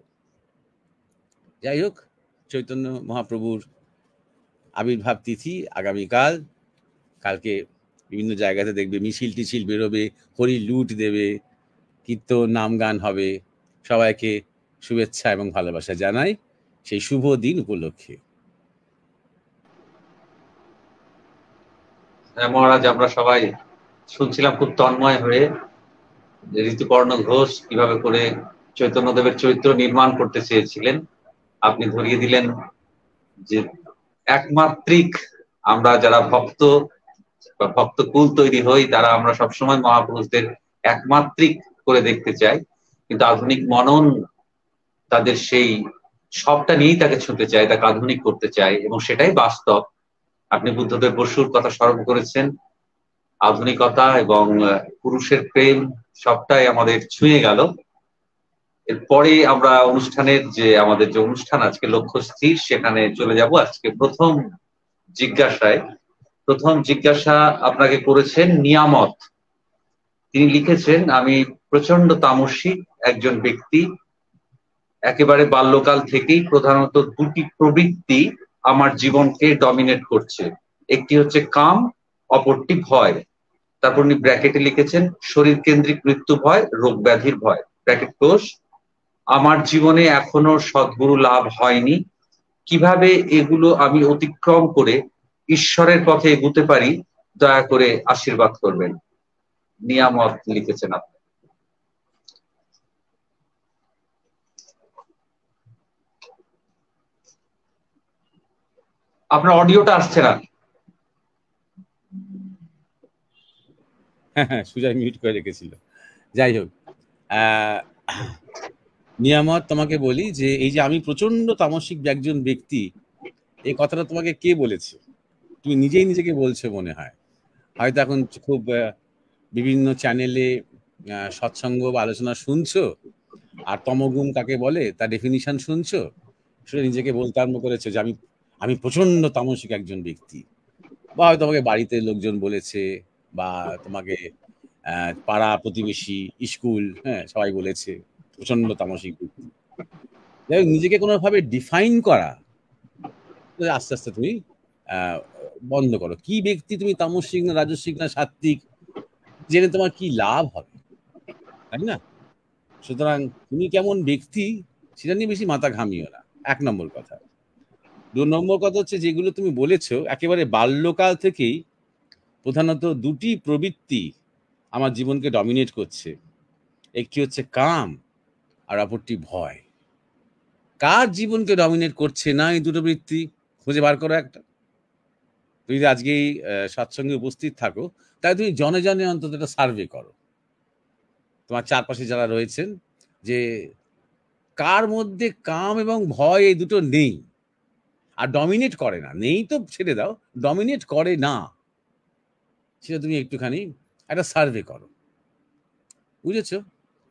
যাই হোক, চৈতন্য মহাপ্রভুর আবির্ভাব তিথি আগামীকাল। কালকে বিভিন্ন জায়গাতে দেখবে মিছিল টিছিল বেরোবে, হরি লুট দেবে, কীর্তন নাম গান হবে। সবাইকে শুভেচ্ছা এবং ভালোবাসা জানাই সেই শুভ দিন উপলক্ষে। মহারাজ, আমরা সবাই শুনছিলাম খুব তন্ময় হয়ে, ঋতুপর্ণ ঘোষ কিভাবে করে চৈতন্যদেবের চরিত্র নির্মাণ করতে চেয়েছিলেন। আপনি ধরিয়ে দিলেন যে একমাত্রিক আমরা যারা ভক্ত বা ভক্তকুল তৈরি হই, তারা আমরা সবসময় মহাপুরুষদের একমাত্রিক করে দেখতে চাই, কিন্তু আধুনিক মনন তাদের সেই সবটা নিয়েই তাকে ছুঁতে চায়, তাকে আধুনিক করতে চায়, এবং সেটাই বাস্তব। আপনি বুদ্ধদেব বসুর কথা স্মরণ করেছেন, আধুনিকতা এবং পুরুষের প্রেম সবটাই আমাদের ছুঁয়ে গেল। এরপরে আমরা অনুষ্ঠানের যে আমাদের যে অনুষ্ঠান আজকে লক্ষ্য স্থির, সেখানে চলে যাব। আজকে প্রথম জিজ্ঞাসা আপনাকে করেছেন নিয়ামত। তিনি লিখেছেন, আমি প্রচন্ড তামসিক একজন ব্যক্তি, একেবারে বাল্যকাল থেকেই প্রধানত দুটি প্রবৃত্তি আমার জীবনকে ডমিনেট করছে, একটি হচ্ছে কাম, অপরটি ভয়। তারপর উনি ব্র্যাকেটে লিখেছেন শরীর কেন্দ্রিক মৃত্যু ভয়, রোগ ব্যাধির ভয়, ব্র্যাকেট ক্লোজ। আমার জীবনে এখনো সদ্গুরু লাভ হয়নি, কিভাবে এগুলো আমি অতিক্রম করে ঈশ্বরের পথে এগুতে পারি, দয়া করে আশীর্বাদ করবেন। নিয়ামত লিখেছেন আপনি। আপনার অডিওটা আসছে না। হ্যাঁ, সুজয় মিউট করে রেখেছিল। যাই হোক, নিয়ামত, তোমাকে বলি যে এই যে আমি প্রচন্ড তামসিক একজন ব্যক্তি, এই কথাটা তোমাকে কে বলেছে? তুমি নিজেই নিজেকে বলছো মনে হয়। হয়তো এখন খুব বিভিন্ন চ্যানেলে সৎসঙ্গ বা আলোচনা শুনছো, আর তমগুণ কাকে বলে তার ডেফিনিশন শুনছো, শুনে নিজেকে বলতে আরম্ভ করেছো যে আমি আমি প্রচন্ড তামসিক একজন ব্যক্তি। বা হয়তো তোমাকে বাড়িতে লোকজন বলেছে, বা তোমাকে পাড়া প্রতিবেশী, স্কুল, হ্যাঁ, সবাই বলেছে প্রচন্ড তামসিক ব্যক্তি। যাই হোক, নিজেকে কোনোভাবে ডিফাইন করা আস্তে আস্তে তুমি বন্ধ করো। কি ব্যক্তি তুমি, তামসিক না রাজস্বিক না সাত্ত্বিক, জেনে তোমার কি লাভ হবে, তাই না? সুতরাং তুমি কেমন ব্যক্তি সেটা নিয়ে বেশি মাথা ঘামিও না, ১ নম্বর কথা। ২ নম্বর কথা হচ্ছে, যেগুলো তুমি বলেছো একেবারে বাল্যকাল থেকেই প্রধানত দুটি প্রবৃত্তি আমার জীবনকে ডমিনেট করছে। একটি হচ্ছে কাম, আর অপরটি ভয়। কার জীবনকে ডমিনেট করছে না এই দুটো বৃত্তি? খুঁজে বার করো একটা। তুমি যদি আজকে এই সৎসঙ্গে উপস্থিত থাকো, তাহলে তুমি জনে জনে অন্তত একটা সার্ভে করো, তোমার চারপাশে যারা রয়েছেন, যে কার মধ্যে কাম এবং ভয় এই দুটো নেই, আর ডমিনেট করে না। নেই তো ছেড়ে দাও, ডমিনেট করে না, সেটা তুমি একটুখানি একটা সার্ভে করো। বুঝেছো?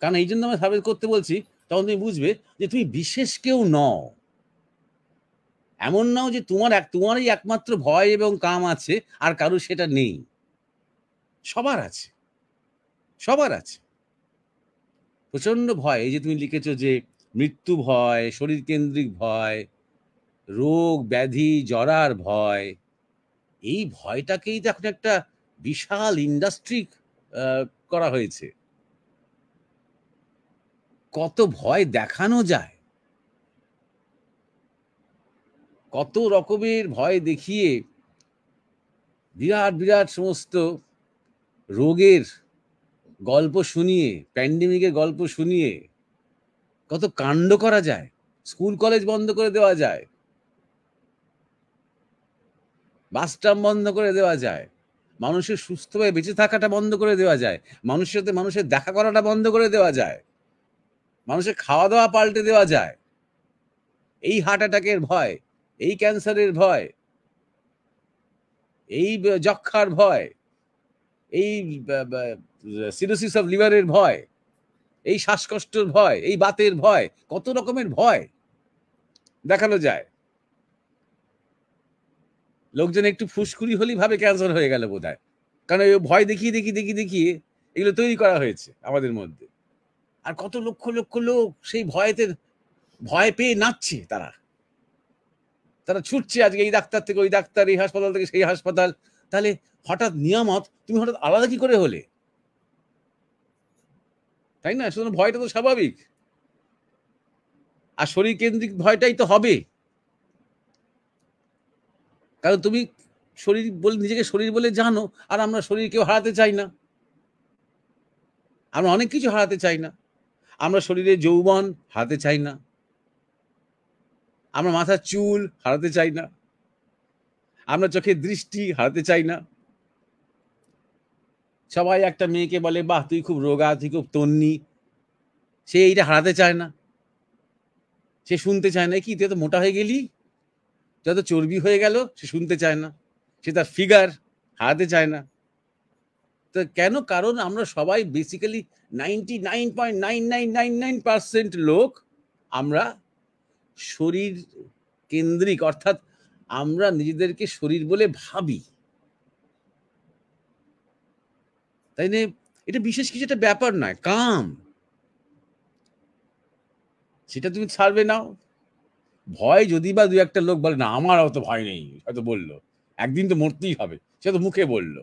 কারণ এই জন্য আমি সার্ভে করতে বলছি, তখন তুমি বুঝবে যে তুমি বিশেষ কেউ নও। এমন নাও যে তোমারই একমাত্র ভয় এবং কাম আছে, আর কারো সেটা নেই। সবার আছে, সবার আছে প্রচন্ড ভয়। এই যে তুমি লিখেছো যে মৃত্যু ভয়, শরীর কেন্দ্রিক ভয়, রোগ ব্যাধি জরার ভয়, এই ভয়টাকেই তো এখন একটা বিশাল ইন্ডাস্ট্রি করা হয়েছে। কত ভয় দেখানো যায়, কত রকমের ভয় দেখিয়ে বিরাট বিরাট সমস্ত রোগের গল্প শুনিয়ে, প্যান্ডেমিকের গল্প শুনিয়ে কত কাণ্ড করা যায়। স্কুল কলেজ বন্ধ করে দেওয়া যায়, বাস ট্রাম বন্ধ করে দেওয়া যায়, মানুষের সুস্থভাবে বেঁচে থাকাটা বন্ধ করে দেওয়া যায়, মানুষের সাথে মানুষের দেখা করাটা বন্ধ করে দেওয়া যায়, মানুষের খাওয়া দাওয়া পাল্টে দেওয়া যায়। এই হার্ট অ্যাটাকের ভয়, এই ক্যান্সারের ভয়, এই যক্ষার ভয়, এই সিরোসিস অফ লিভারের ভয়, এই শ্বাসকষ্টের ভয়, এই বাতের ভয়, কত রকমের ভয় দেখানো যায়। লোকজন একটু ফুসকুড়ি হলেই ভাবে ক্যান্সার হয়ে গেল বোধহয়, কারণ এই ভয় দেখিয়ে দেখিয়ে দেখিয়ে দেখিয়ে এগুলো তৈরি করা হয়েছে আমাদের মধ্যে। আর কত লক্ষ লক্ষ লোক সেই ভয় পেয়ে নাচছে, তারা ছুটছে আজকে এই ডাক্তার থেকে ওই ডাক্তার, এই হাসপাতাল থেকে সেই হাসপাতাল। তাহলে হঠাৎ নিয়ামত, তুমি হঠাৎ আলাদা কি করে হলে? তাই না? সুতরাং ভয়টা তো স্বাভাবিক, আর শরীর কেন্দ্রিক ভয়টাই তো হবে। কারণ তুমি শরীর বলে, নিজেকে শরীর বলে জানো, আর আমরা শরীর কেউ হারাতে চাই না। আমরা অনেক কিছু হারাতে চাই না। আমরা শরীরে যৌবন হারাতে চাই না, আমরা মাথার চুল হারাতে চাই না, আমরা চোখের দৃষ্টি হারাতে চাই না। সবাই একটা মেয়েকে বলে, বাহ তুই খুব রোগা, তুই খুব তন্নি, সে এইটা হারাতে চায় না। সে শুনতে চায় না, কি তুই এত মোটা হয়ে গেলি, যত চর্বি হয়ে গেল, সে শুনতে চায় না। সে তার ফিগার হারাতে চায় না। তো কেন? কারণ আমরা সবাই বেসিক্যালি 99.9999% লোক আমরা শরীর কেন্দ্রিক, অর্থাৎ আমরা নিজেদেরকে শরীর বলে ভাবি। তাই না? এটা বিশেষ কিছু একটা ব্যাপার নয়। কাম, সেটা তুমি ছাড়বে নাও। ভয় যদি বা দু একটা লোক বলে, না আমার অত ভয় নেই, হয়তো বললো একদিন তো মরতেই হবে, সে তো মুখে বললো,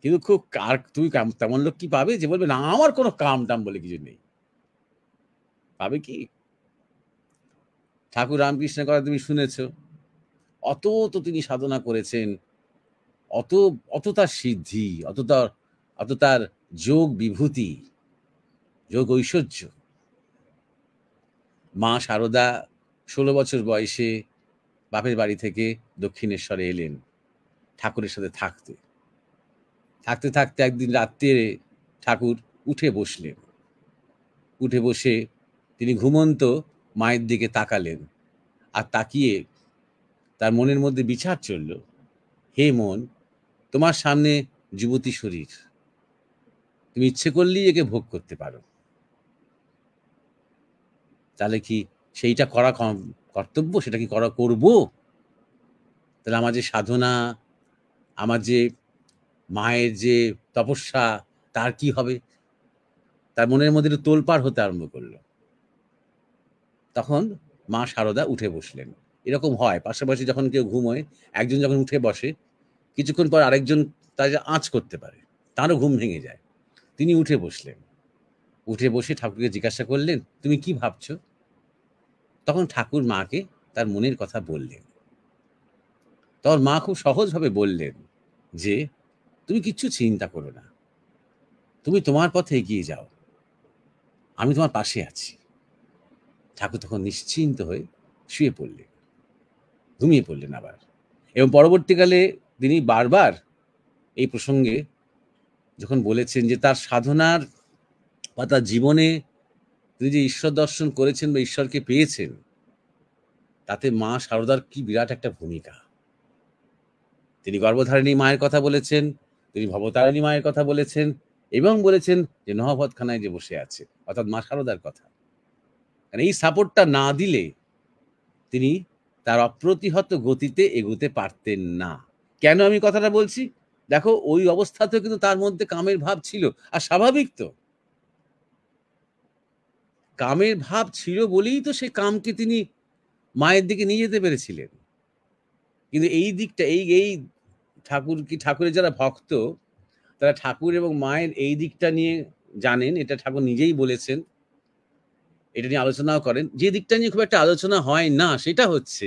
কিন্তু খুব তুমি তেমন লোক কি পাবে যে বলবে না আমার কোনো কাম টাম বলে কিছু নেই? পাবে কি? ঠাকুর রামকৃষ্ণের কথা তুমি শুনেছ, অত তো তিনি সাধনা করেছেন, অত অত তার সিদ্ধি, অত তার যোগ বিভূতি, যোগ ঐশ্বর্য। মা শারদা 16 বছর বয়সে বাপের বাড়ি থেকে দক্ষিণেশ্বরে এলেন ঠাকুরের সাথে থাকতে। থাকতে থাকতে একদিন রাত্রে ঠাকুর উঠে বসলেন। উঠে বসে তিনি ঘুমন্ত মায়ের দিকে তাকালেন, আর তাকিয়ে তার মনের মধ্যে বিচার চলল, হে মন, তোমার সামনে যুবতী শরীর, তুমি ইচ্ছে করলেই একে ভোগ করতে পারো। তাহলে কি সেইটা করা কর্তব্য? সেটা কি করব? তাহলে আমার যে সাধনা, আমার যে মায়ের যে তপস্যা, তার কি হবে? তার মনের মধ্যে একটু তোলপাড় হতে আরম্ভ করলো। তখন মা শারদা উঠে বসলেন। এরকম হয় পাশাপাশি যখন কেউ ঘুমোয়, একজন যখন উঠে বসে, কিছুক্ষণ পর আরেকজন তার আঁচ করতে পারে, তারও ঘুম ভেঙে যায়। তিনি উঠে বসলেন। উঠে বসে ঠাকুরকে জিজ্ঞাসা করলেন, তুমি কি ভাবছো? তখন ঠাকুর মাকে তার মনের কথা বললেন। তখন মা খুব সহজভাবে বললেন যে, তুমি কিচ্ছু চিন্তা করো না, তুমি তোমার পথে এগিয়ে যাও, আমি তোমার পাশে আছি। ঠাকুর তখন নিশ্চিন্ত হয়ে শুয়ে পড়লেন, ঘুমিয়ে পড়লেন আবার। এবং পরবর্তীকালে তিনি বারবার এই প্রসঙ্গে যখন বলেছেন যে তার সাধনার বা তার জীবনে তিনি যে ঈশ্বর দর্শন করেছেন বা ঈশ্বরকে পেয়েছেন, তাতে মা শারদার কি বিরাট একটা ভূমিকা। তিনি গর্ভধারিণী মায়ের কথা বলেছেন, তিনি ভবতারিণী মায়ের কথা বলেছেন, এবং বলেছেন যে নহবতখানায় যে বসে আছে, অর্থাৎ মা শারদার কথা। এই সাপোর্টটা না দিলে তিনি তার অপ্রতিহত গতিতে এগোতে পারতেন না। কেন আমি কথাটা বলছি? দেখো, ওই অবস্থাতেও কিন্তু তার মধ্যে কামের ভাব ছিল, আর স্বাভাবিক তো। কামের ভাব ছিল বলেই তো সে কামকে তিনি মায়ের দিকে নিয়ে যেতে পেরেছিলেন। কিন্তু এই দিকটা, এই ঠাকুরের যারা ভক্ত, তারা ঠাকুর এবং মায়ের এই দিকটা নিয়ে জানেন, এটা ঠাকুর নিজেই বলেছেন, এটা নিয়ে আলোচনাও করেন। যে দিকটা নিয়ে খুব একটা আলোচনা হয় না, সেটা হচ্ছে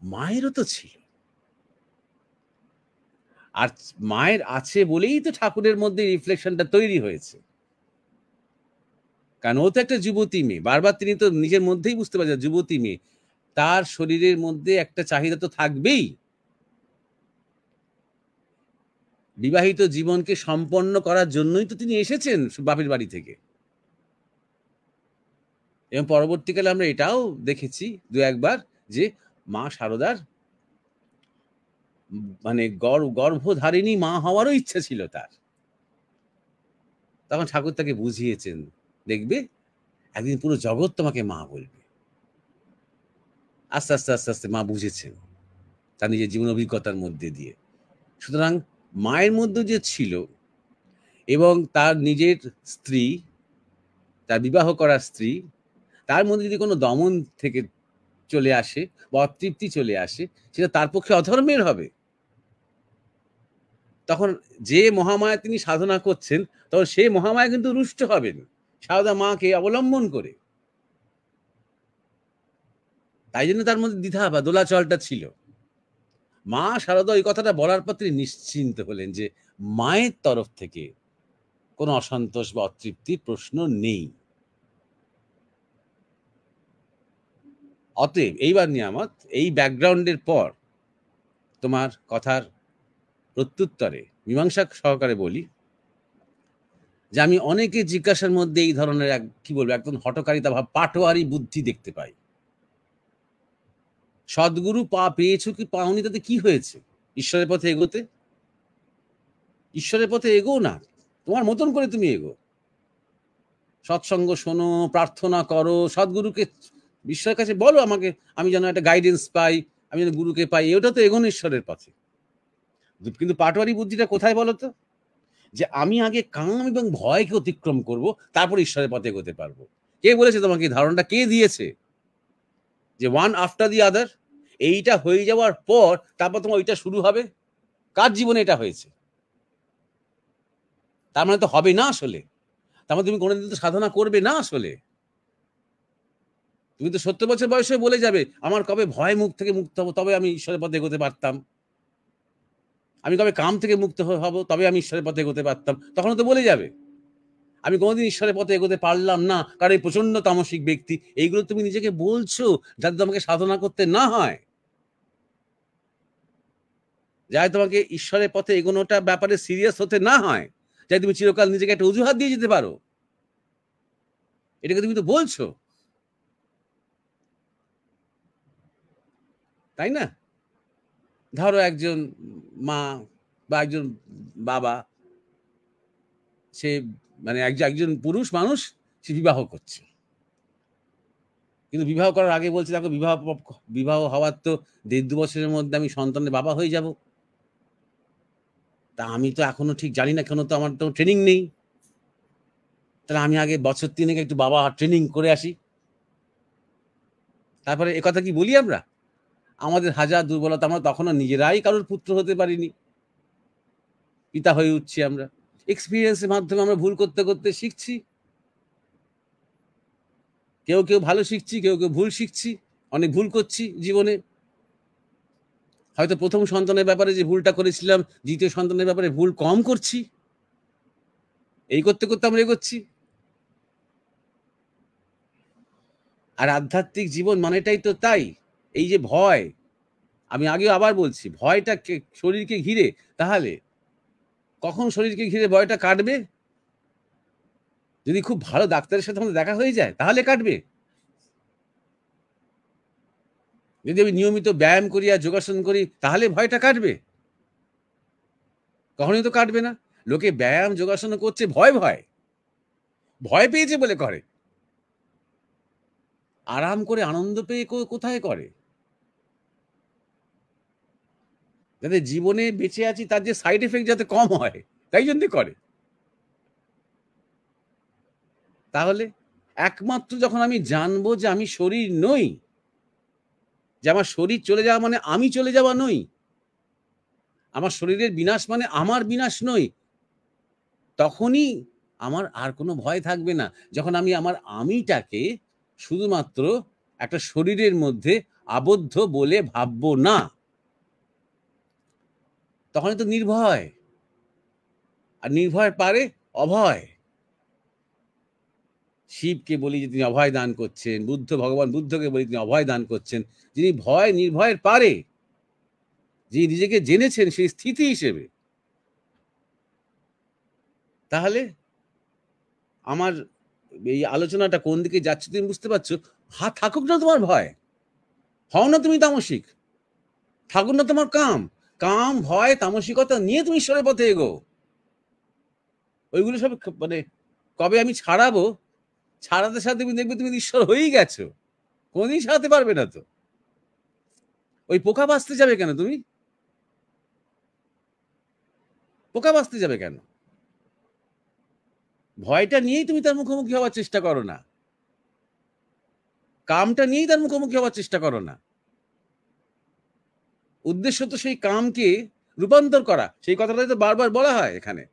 মায়েরও তো ছিল, আর মায়ের আছে বলেই তো ঠাকুরের মধ্যে রিফ্লেকশনটা তৈরি হয়েছে। কারণ ও তো একটা যুবতী মেয়ে, বারবার তিনি তো নিজের মধ্যেই বুঝতে পারছেন যুবতী মেয়ে, তার শরীরের মধ্যে একটা চাহিদা তো থাকবেই। বিবাহিত জীবনকে সম্পন্ন করার জন্যই তো তিনি এসেছেন বাপের বাড়ি থেকে। এবং পরবর্তীকালে আমরা এটাও দেখেছি দু একবার যে মা শারদার মানে গর্ভধারিণী মা হওয়ারও ইচ্ছা ছিল তার। তখন ঠাকুর তাকে বুঝিয়েছেন, দেখবে একদিন পুরো জগৎ তোমাকে মা বলবে। আস্তে আস্তে আস্তে আস্তে মা বুঝেছেন তার নিজের জীবন অভিজ্ঞতার মধ্যে দিয়ে। সুতরাং মায়ের মধ্যে যে ছিল, এবং তার নিজের স্ত্রী, তার বিবাহ করা স্ত্রী, তার মধ্যে যদি কোনো দমন থেকে চলে আসে বা অতৃপ্তি চলে আসে, সেটা তার পক্ষে অধর্মের হবে। তখন যে মহামায়া তিনি সাধনা করছেন, তখন সেই মহামায়া কিন্তু রুষ্ট হবেন সারদা মাকে অবলম্বন করে। তাই জন্য তার মধ্যে দ্বিধা বা দোলাচলটা ছিল। মা শারদা ওই কথাটা বলার পর তিনি নিশ্চিন্ত হলেন যে মায়ের তরফ থেকে কোনো অসন্তোষ বা অতৃপ্তির প্রশ্ন নেই। অতএব এইবার নিয়ামত, এই ব্যাকগ্রাউন্ডের পর তোমার কথার প্রত্যুত্তরে মীমাংসা সহকারে বলি যে আমি অনেকে জিজ্ঞাসার মধ্যে এই ধরনের কি বলবো, একদম হঠকারিতা ভাব, পাটোয়ারি বুদ্ধি দেখতে পাই। সদ্গুরু পেয়েছো কি পাওনি, তাতে কি হয়েছে? ঈশ্বরের পথে এগোতে, ঈশ্বরের পথে এগো না, তোমার মতন করে তুমি এগো, সৎসঙ্গ শোনো, প্রার্থনা করো, সদ্গুরুকে ঈশ্বরের কাছে বলো, আমাকে আমি যেন একটা গাইডেন্স পাই, আমি যেন গুরুকে পাই, ওটা তো এগোনো ঈশ্বরের পথে। কিন্তু পাটোয়ারি বুদ্ধিটা কোথায় বলো তো? যে আমি আগে কাম এবং ভয়কে অতিক্রম করব, তারপর ঈশ্বরের পথে এগোতে পারবো। কে বলেছে তোমাকে এই ধারণাটা? কে দিয়েছে যে ওয়ান আফটার দি আদার? এইটা হয়ে যাওয়ার পর তারপর তোমার ওইটা শুরু হবে? কার জীবনে এটা হয়েছে? তার মানে তো হবে না আসলে। তার মানে তুমি কোনোদিন তো সাধনা করবে না আসলে। তুমি তো ৭০ বছর বয়সে বলে যাবে আমার কবে ভয় মুখ থেকে মুক্ত হবো, তবে আমি ঈশ্বরের পথে এগোতে পারতাম। আমি কবে কাম থেকে মুক্ত হব, তবে আমি ঈশ্বরের পথে এগোতে পারতাম। তখন তো বলে যাবে আমি কোনোদিন ঈশ্বরের পথে এগোতে পারলাম না, কারণ এই প্রচন্ড তামসিক ব্যক্তি। এইগুলো তুমি নিজেকে বলছো যাতে তোমাকে সাধনা করতে না হয়, যাতে তোমাকে ঈশ্বরের পথে এগোনোটা ব্যাপারে সিরিয়াস হতে না হয়, যাতে তুমি চিরকাল নিজেকে একটা অজুহাত দিয়ে যেতে পারো। এটাকে তুমি তো বলছো, তাই না? ধরো একজন মা বা একজন বাবা, সে মানে একজন পুরুষ মানুষ, সে বিবাহ করছে, কিন্তু বিবাহ করার আগে বলছে দেখো বিবাহ হওয়ার তো ১.৫-২ বছরের মধ্যে আমি সন্তানের বাবা হয়ে যাব। তা আমি তো এখনো ঠিক জানি না, কেন তো আমার তো ট্রেনিং নেই। তাহলে আমি আগে বছর ৩ একটু বাবা ট্রেনিং করে আসি, তারপরে একথা কি বলি আমরা? আমাদের হাজার দুর্বলতা, আমরা তখনও নিজেরাই কারোর পুত্র হতে পারিনি, পিতা হয়ে উঠছি আমরা। এক্সপিরিয়েন্সের মাধ্যমে আমরা ভুল করতে করতে শিখছি। কেউ কেউ ভালো শিখছি, কেউ কেউ ভুল শিখছি, অনেক ভুল করছি জীবনে। হয়তো প্রথম সন্তানের ব্যাপারে যে ভুলটা করেছিলাম, দ্বিতীয় সন্তানের ব্যাপারে ভুল কম করছি। এই করতে করতে আমরা এগোচ্ছি। আর আধ্যাত্মিক জীবন মানেটাই তো তাই। এই যে ভয়, আমি আগেও আবার বলছি, ভয়টা শরীরকে ঘিরে, তাহলে কখন শরীরকে ঘিরে ভয়টা কাটবে? যদি খুব ভালো ডাক্তারের সাথে আমাদের দেখা হয়ে যায় তাহলে কাটবে। যদি আমি নিয়মিত ব্যায়াম করি আর যোগাসন করি তাহলে ভয়টা কাটবে? কখনোই তো কাটবে না। লোকে ব্যায়াম যোগাসন করছে ভয় ভয় ভয় পেয়েছে বলে করে, আরাম করে আনন্দ পেয়ে কোথায় করে? যাতে জীবনে বেঁচে আছি তার যে সাইড এফেক্ট যাতে কম হয়, তাই জন্য করে। তাহলে একমাত্র যখন আমি জানবো যে আমি শরীর নই, যে আমার শরীর চলে যাওয়া মানে আমি চলে যাওয়া নই, আমার শরীরের বিনাশ মানে আমার বিনাশ নই, তখনই আমার আর কোনো ভয় থাকবে না। যখন আমি আমার আমিটাকে শুধুমাত্র একটা শরীরের মধ্যে আবদ্ধ বলে ভাববো না, তখনই তো নির্ভয়। আর নির্ভয় পারে অভয়। শিবকে বলি যে তিনি অভয় দান করছেন, ভগবান বুদ্ধকে বলি তিনি অভয় দান করছেন। যিনি ভয় নির্ভয়ের পারে, যিনি নিজেকে জেনেছেন সেই স্থিতি হিসেবে, তাহলে আমার এই আলোচনাটা কোন দিকে যাচ্ছে তুমি বুঝতে পারছো? থাকুক না তোমার ভয়, হও না তুমি তামসিক, থাকুক না তোমার কাম, কাম ভয় তামসিকতা নিয়ে তুমি ঈশ্বরের পথে এগো। ওইগুলো সব মানে কবে আমি ছাড়াবো, ছাড়াতে সাথে তুমি দেখবে তুমি ঈশ্বর হয়েই গেছো। কোনদিন ছাড়াতে পারবে না তো। ওই পোকা বাঁচতে যাবে কেন? তুমি পোকা বাঁচতে যাবে কেন? ভয়টা নিয়েই তুমি তার মুখোমুখি হওয়ার চেষ্টা করো না, কামটা নিয়েই তার মুখোমুখি হওয়ার চেষ্টা করো না। উদ্দেশ্য তো সেই কামকে রূপান্তর করা। সেই কথাটাই তো বারবার বলা হয় এখানে।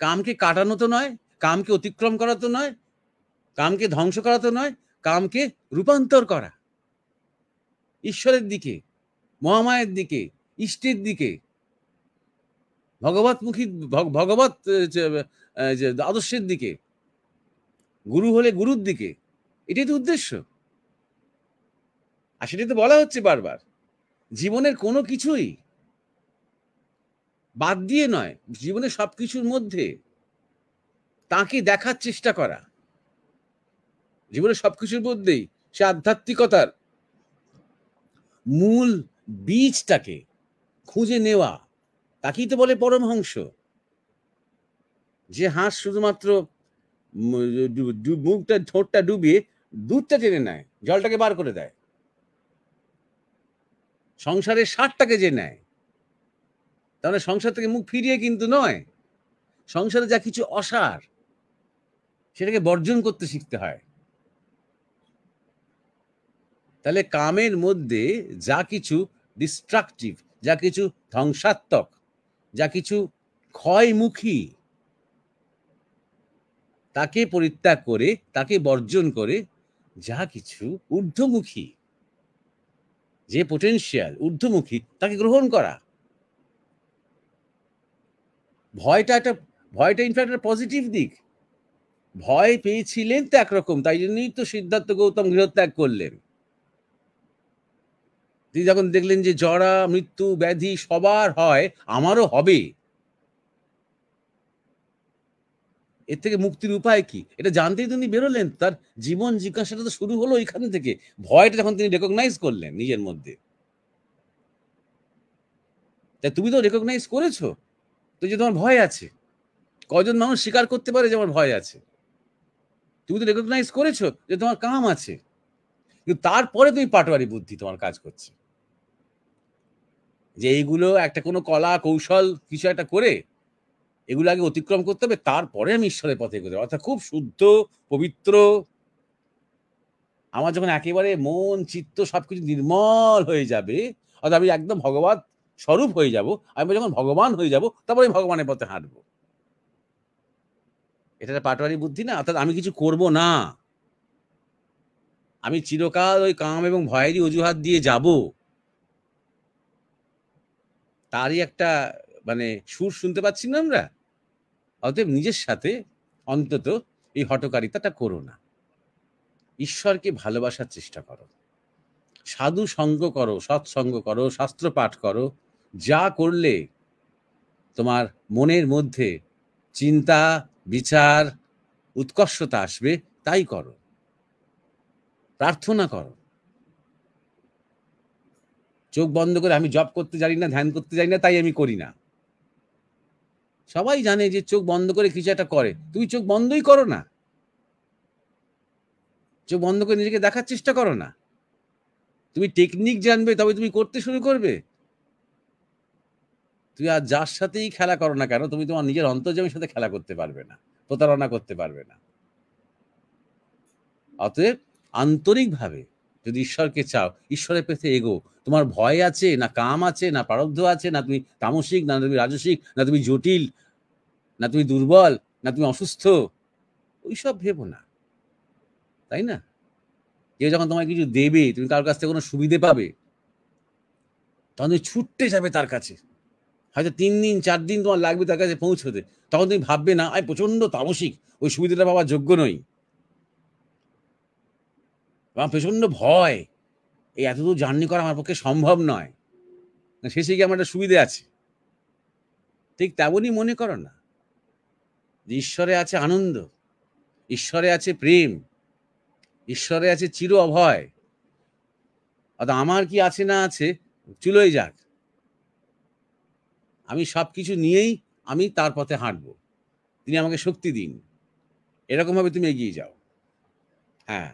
কামকে কাটানো তো নয়, কামকে অতিক্রম করা তো নয়, কামকে ধ্বংস করা তো নয়, কামকে রূপান্তর করা ঈশ্বরের দিকে, মহামায়ের দিকে, ইষ্টের দিকে, ভগবতমুখী ভগবত আদর্শের দিকে, গুরু হলে গুরুর দিকে। এটাই তো উদ্দেশ্য। আর সেটাই তো বলা হচ্ছে বারবার, জীবনের কোনো কিছুই বাদ দিয়ে নয়, জীবনের সবকিছুর মধ্যে তাকে দেখার চেষ্টা করা। জীবনের সবকিছুর মধ্যেই সে আধ্যাত্মিকতার মূল বীজটাকে খুঁজে নেওয়া, তাকেই তো বলে পরমহংস। যে হাঁস শুধুমাত্র মুখটা ঠোঁটটা ডুবিয়ে দুধটা টেনে নেয়, জলটাকে বার করে দেয়, সংসারের সারটাকে যে নেয়, তাহলে সংসার থেকে মুখ ফিরিয়ে কিন্তু নয়, সংসারে যা কিছু অসার সেটাকে বর্জন করতে শিখতে হয়। তাহলে কামের মধ্যে যা কিছু ডিস্ট্রাকটিভ, যা কিছু ধ্বংসাত্মক, যা কিছু ক্ষয়মুখী, তাকে পরিত্যাগ করে, তাকে বর্জন করে যা কিছু ঊর্ধ্বমুখী, যে পোটেনশিয়াল ঊর্ধ্বমুখী, তাকে গ্রহণ করা। ভয়টা ইনফ্যাক্ট একটা পজিটিভ দিক। ভয় পেয়েছিলেন তো একরকম, তাই জন্যই তো সিদ্ধার্থ গৌতম গৃহত্যাগ করলেন। তিনি যখন দেখলেন যে জরা, মৃত্যু, ব্যাধি সবার হয়, আমারও হবে, এর থেকে মুক্তির উপায় কি এটা জানতেই তিনি বেরোলেন। তার জীবন জিজ্ঞাসাটা তো শুরু হলো এখান থেকে, ভয়টা যখন তিনি রেকগনাইজ করলেন নিজের মধ্যে। তাই তুমি তো রেকগনাইজ করেছো তো যে তোমার ভয় আছে। কজন মানুষ স্বীকার করতে পারে যে আমার ভয় আছে? তুমি তো রেকগনাইজ করেছো যে তোমার কাম আছে, কিন্তু তারপরে তুমি পাটোয়ারি বুদ্ধি তোমার কাজ করছে, যে এইগুলো একটা কোনো কলা কৌশল কিছু একটা করে এগুলো আগে অতিক্রম করতে হবে, তারপরে আমি ঈশ্বরের পথে এগোতে হবে। অর্থাৎ খুব শুদ্ধ, পবিত্র। আমার যখন একেবারে মন চিত্ত সবকিছু নির্মল হয়ে যাবে, অর্থাৎ আমি একদম ভগবত স্বরূপ হয়ে যাব, আমি যখন ভগবান হয়ে যাব, তারপরে আমি ভগবানের পথে হাঁটবো। এটা একটা পাটোয়ারি বুদ্ধি না? অর্থাৎ আমি কিছু করব না, আমি চিরকাল ওই কাম এবং ভয়েরই অজুহাত দিয়ে যাব, তারই একটা মানে সুর শুনতে পাচ্ছি না আমরা। অতএব নিজের সাথে অন্তত এই হঠকারিতাটা করো না, ঈশ্বরকে ভালোবাসার চেষ্টা করো, সাধু সঙ্গ করো, সৎসঙ্গ করো, শাস্ত্র পাঠ করো। যা করলে তোমার মনের মধ্যে চিন্তা, বিচার, উৎকর্ষতা আসবে, তাই করো। প্রার্থনা করো। চোখ বন্ধ করে আমি জপ করতে জানি না, ধ্যান করতে জানি না, তাই আমি করি না। সবাই জানে যে চোখ বন্ধ করে কিছু একটা করে, তুমি চোখ বন্ধই করো না, চোখ বন্ধ করে নিজেকে দেখার চেষ্টা করো না। তুমি টেকনিক জানবে, তবে তুমি করতে শুরু করবে। তুমি আর যার সাথেই খেলা করো না কেন, তুমি তোমার নিজের অন্তর্যামীর সাথে খেলা করতে পারবে না, প্রতারণা করতে পারবে না। অতএব আন্তরিকভাবে যদি ঈশ্বরকে চাও, ঈশ্বরের পথে এগো। তোমার ভয় আছে না, কাম আছে না, প্রারব্ধ আছে না, তুমি তামসিক না, তুমি রাজসিক না, তুমি জটিল না, তুমি দুর্বল না, তুমি অসুস্থ, ওইসব ভেবো না, তাই না? কেউ যখন তোমায় কিছু দেবে, তুমি কারোর কাছ থেকে কোনো সুবিধে পাবে, তখন তুমি ছুটতে যাবে তার কাছে। হয়তো 3 দিন 4 দিন তোমার লাগবে তার কাছে পৌঁছতে, তখন তুমি ভাববে না আমি প্রচন্ড তামসিক, ওই সুবিধাটা পাওয়ার যোগ্য নই, আমার প্রচন্ড ভয়, এই এতদূর জার্নি করা আমার পক্ষে সম্ভব নয়, শেষে গিয়ে আমার একটা সুবিধে আছে। ঠিক তেমনই মনে করো না যে ঈশ্বরে আছে আনন্দ, ঈশ্বরে আছে প্রেম, ঈশ্বরে আছে চির অভয়। অর্থাৎ আমার কি আছে না আছে চুলোই যাক, আমি সবকিছু নিয়েই আমি তার পথে হাঁটবো, তিনি আমাকে শক্তি দিন, এরকম ভাবে তুমি এগিয়ে যাও। হ্যাঁ,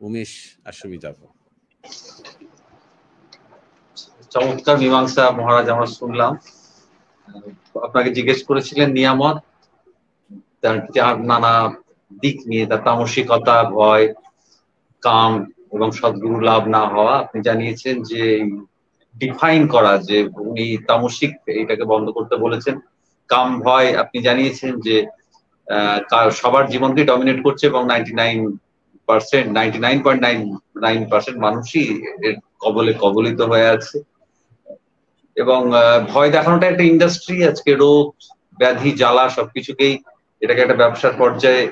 উমেশ আর সুমিতা। চমৎকার মীমাংসা মহারাজ আমরা শুনলাম। আপনাকে জিজ্ঞেস করেছিলেন নিয়ামত, তার নানা দিক নিয়ে, তার তামসিকতা, ভয়, কাম এবং সদ্গুরু লাভ না হওয়া। আপনি জানিয়েছেন যে ডিফাইন করা, যে উনি তামসিক এটাকে বন্ধ করতে বলেছেন। কাম, ভয় আপনি জানিয়েছেন যে সবার জীবনকে ডমিনেট করছে এবং 99.99% মানুষই এর কবলিত হয়ে আছে। এবং ভয় দেখানোটা একটা ইন্ডাস্ট্রি আজকে, রোগ ব্যাধি জ্বালা সবকিছুকেই এটাকে একটা ব্যবসার পর্যায়ে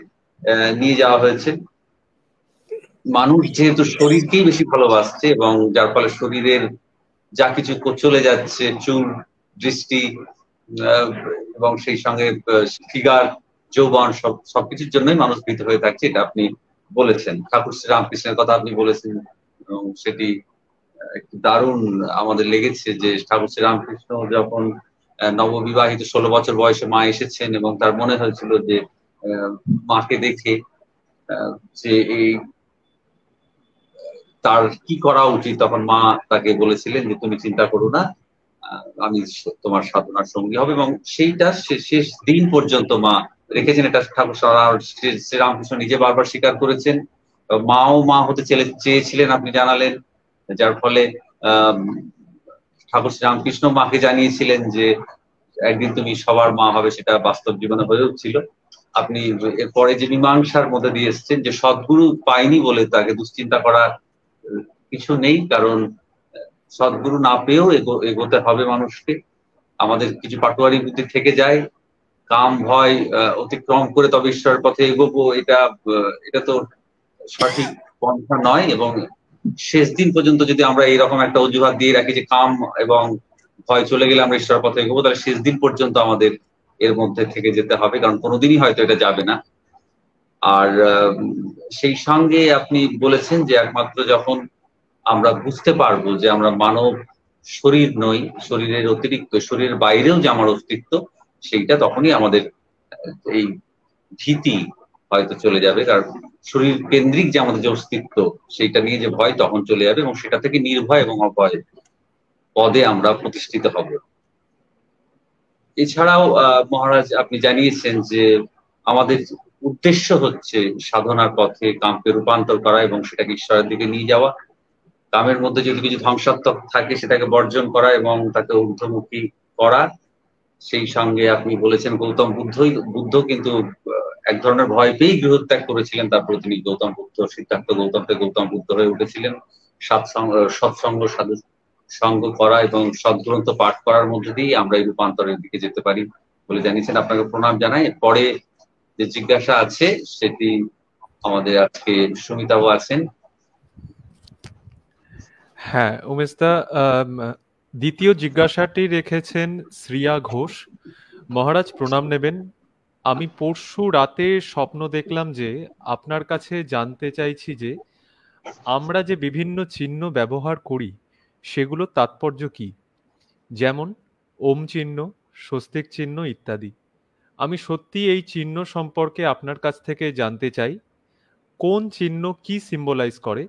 নিয়ে যাওয়া হয়েছে। মানুষ যেহেতু শরীরকেই বেশি ভালোবাসছে এবং যার ফলে শরীরের যা কিছু চলে যাচ্ছে, চুল, দৃষ্টি এবং সেই সঙ্গে ফিগার, যৌবন, সবকিছুর জন্যই মানুষ ভীত হয়ে থাকছে, এটা আপনি বলেছেন। ঠাকুর শ্রী রামকৃষ্ণের কথা আপনি বলেছেন এবং সেটি একটু দারুণ আমাদের লেগেছে যে ঠাকুর শ্রী রামকৃষ্ণ যখন নববিবাহিত 16 বছর বয়সে মা এসেছেন এবং তার মনে হয়েছিল যে মাকে দেখে যে এই তার কি করা উচিত, তখন মা তাকে বলেছিলেন যে তুমি চিন্তা করো না, আমি তোমার সাধনার সঙ্গী হবে, এবং সেইটা শেষ দিন পর্যন্ত মা রেখেছেন। এটা ঠাকুর শ্রীরামকৃষ্ণ নিজে বারবার স্বীকার করেছেন। মাও মা হতে চেয়েছিলেন, আপনি জানালেন, যার ফলে আহ ঠাকুর শ্রীরামকৃষ্ণ মাকে জানিয়েছিলেন যে একদিন তুমি সবার মা হবে, সেটা বাস্তব জীবনে হয়ে উঠছিল। আপনি এরপরে যে মীমাংসার মধ্যে দিয়ে এসছেন, যে সদ্গুরু পাইনি বলে তাকে দুশ্চিন্তা করার কিছু নেই, কারণ সদ্গুরু না পেয়েও এগোতে হবে মানুষকে। আমাদের কিছু পাটোয়ারি বুদ্ধি থেকে যায়, কাম ভয় অতিক্রম করে তবে ঈশ্বরের পথে এগোবো, এটা তো সঠিক পন্থা নয়। এবং শেষ দিন পর্যন্ত যদি আমরা এইরকম একটা অজুহাত দিয়ে রাখি যে কাম এবং ভয় চলে গেলে আমরা ঈশ্বরের পথে এগোবো, তাহলে শেষ দিন পর্যন্ত আমাদের এর মধ্যে থেকে যেতে হবে, কারণ কোনোদিনই হয়তো এটা যাবে না। আর সেই সঙ্গে আপনি বলেছেন যে একমাত্র যখন আমরা বুঝতে পারবো যে আমরা মানব শরীর নই, শরীরের অতিরিক্ত, শরীরের বাইরেও যে আমার অস্তিত্ব, সেইটা তখনই আমাদের এই ভীতি হয়তো চলে যাবে। কারণ শরীর কেন্দ্রিক যে আমাদের যে অস্তিত্ব, সেইটা নিয়ে যে ভয় তখন চলে যাবে, এবং সেটা থেকে নির্ভয় এবং অভয় পদে আমরা প্রতিষ্ঠিত হব। এছাড়াও মহারাজ আপনি জানিয়েছেন যে আমাদের উদ্দেশ্য হচ্ছে সাধনার পথে কামকে রূপান্তর করা এবং সেটাকে ঈশ্বরের দিকে নিয়ে যাওয়া। কামের মধ্যে যদি কিছু ধ্বংসাত্মক থাকে সেটাকে বর্জন করা এবং তাকে ঊর্ধ্বমুখী করা। সেই সঙ্গে আপনি বলেছেন বুদ্ধ কিন্তু এক ধরনের ভয় পেয়েই গৃহত্যাগ করেছিলেন, তারপরে তিনি গৌতম বুদ্ধ, সিদ্ধার্থ গৌতম থেকে গৌতম বুদ্ধ হয়ে উঠেছিলেন। সৎসঙ্গ, সাধু সঙ্গ করা এবং সদ্গ্রন্থ পাঠ করার মধ্যে দিয়ে আমরা এই রূপান্তরের দিকে যেতে পারি বলে জানিয়েছেন। আপনাকে প্রণাম জানাই। পরে যে জিজ্ঞাসা আছে সেটি আমাদের আজকে সুমিতাও আছেন। হ্যাঁ, উমেশদা, দ্বিতীয় জিজ্ঞাসাটি রেখেছেন শ্রিয়া ঘোষ। মহারাজ প্রণাম নেবেন। আমি পরশু রাতে স্বপ্ন দেখলাম যে আপনার কাছে জানতে চাইছি যে আমরা যে বিভিন্ন চিহ্ন ব্যবহার করি সেগুলোর তাৎপর্য কি, যেমন ওম চিহ্ন, স্বস্তিক চিহ্ন ইত্যাদি। আমি সত্যি এই চিহ্ন সম্পর্কে আপনার কাছ থেকে জানতে চাই, কোন চিহ্ন কি সিম্বলাইজ করে,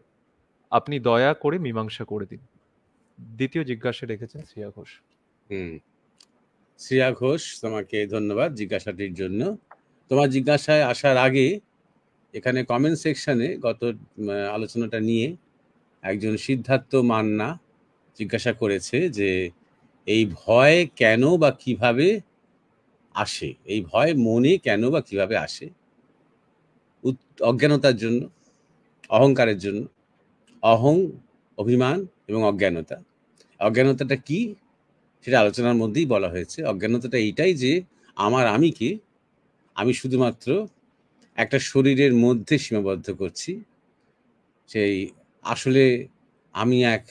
আপনি দয়া করে মীমাংসা করে দিন। দ্বিতীয় জিজ্ঞাসা রেখেছেন শ্রিয়া ঘোষ। শ্রিয়া ঘোষ, তোমাকে ধন্যবাদ জিজ্ঞাসাটির জন্য। তোমার জিজ্ঞাসায় আসার আগে এখানে কমেন্ট সেকশনে গত আলোচনাটা নিয়ে একজন সিদ্ধার্থ মান্না জিজ্ঞাসা করেছে যে এই ভয় কেন বা কিভাবে আসে, এই ভয় মনে কেন বা কিভাবে আসে? অজ্ঞানতার জন্য, অহংকারের জন্য। অহং, অভিমান এবং অজ্ঞানতা। অজ্ঞানতাটা কি সেটা আলোচনার মধ্যেই বলা হয়েছে। অজ্ঞানতাটা এইটাই যে আমিকে আমি শুধুমাত্র একটা শরীরের মধ্যে সীমাবদ্ধ করছি। সেই আসলে আমি এক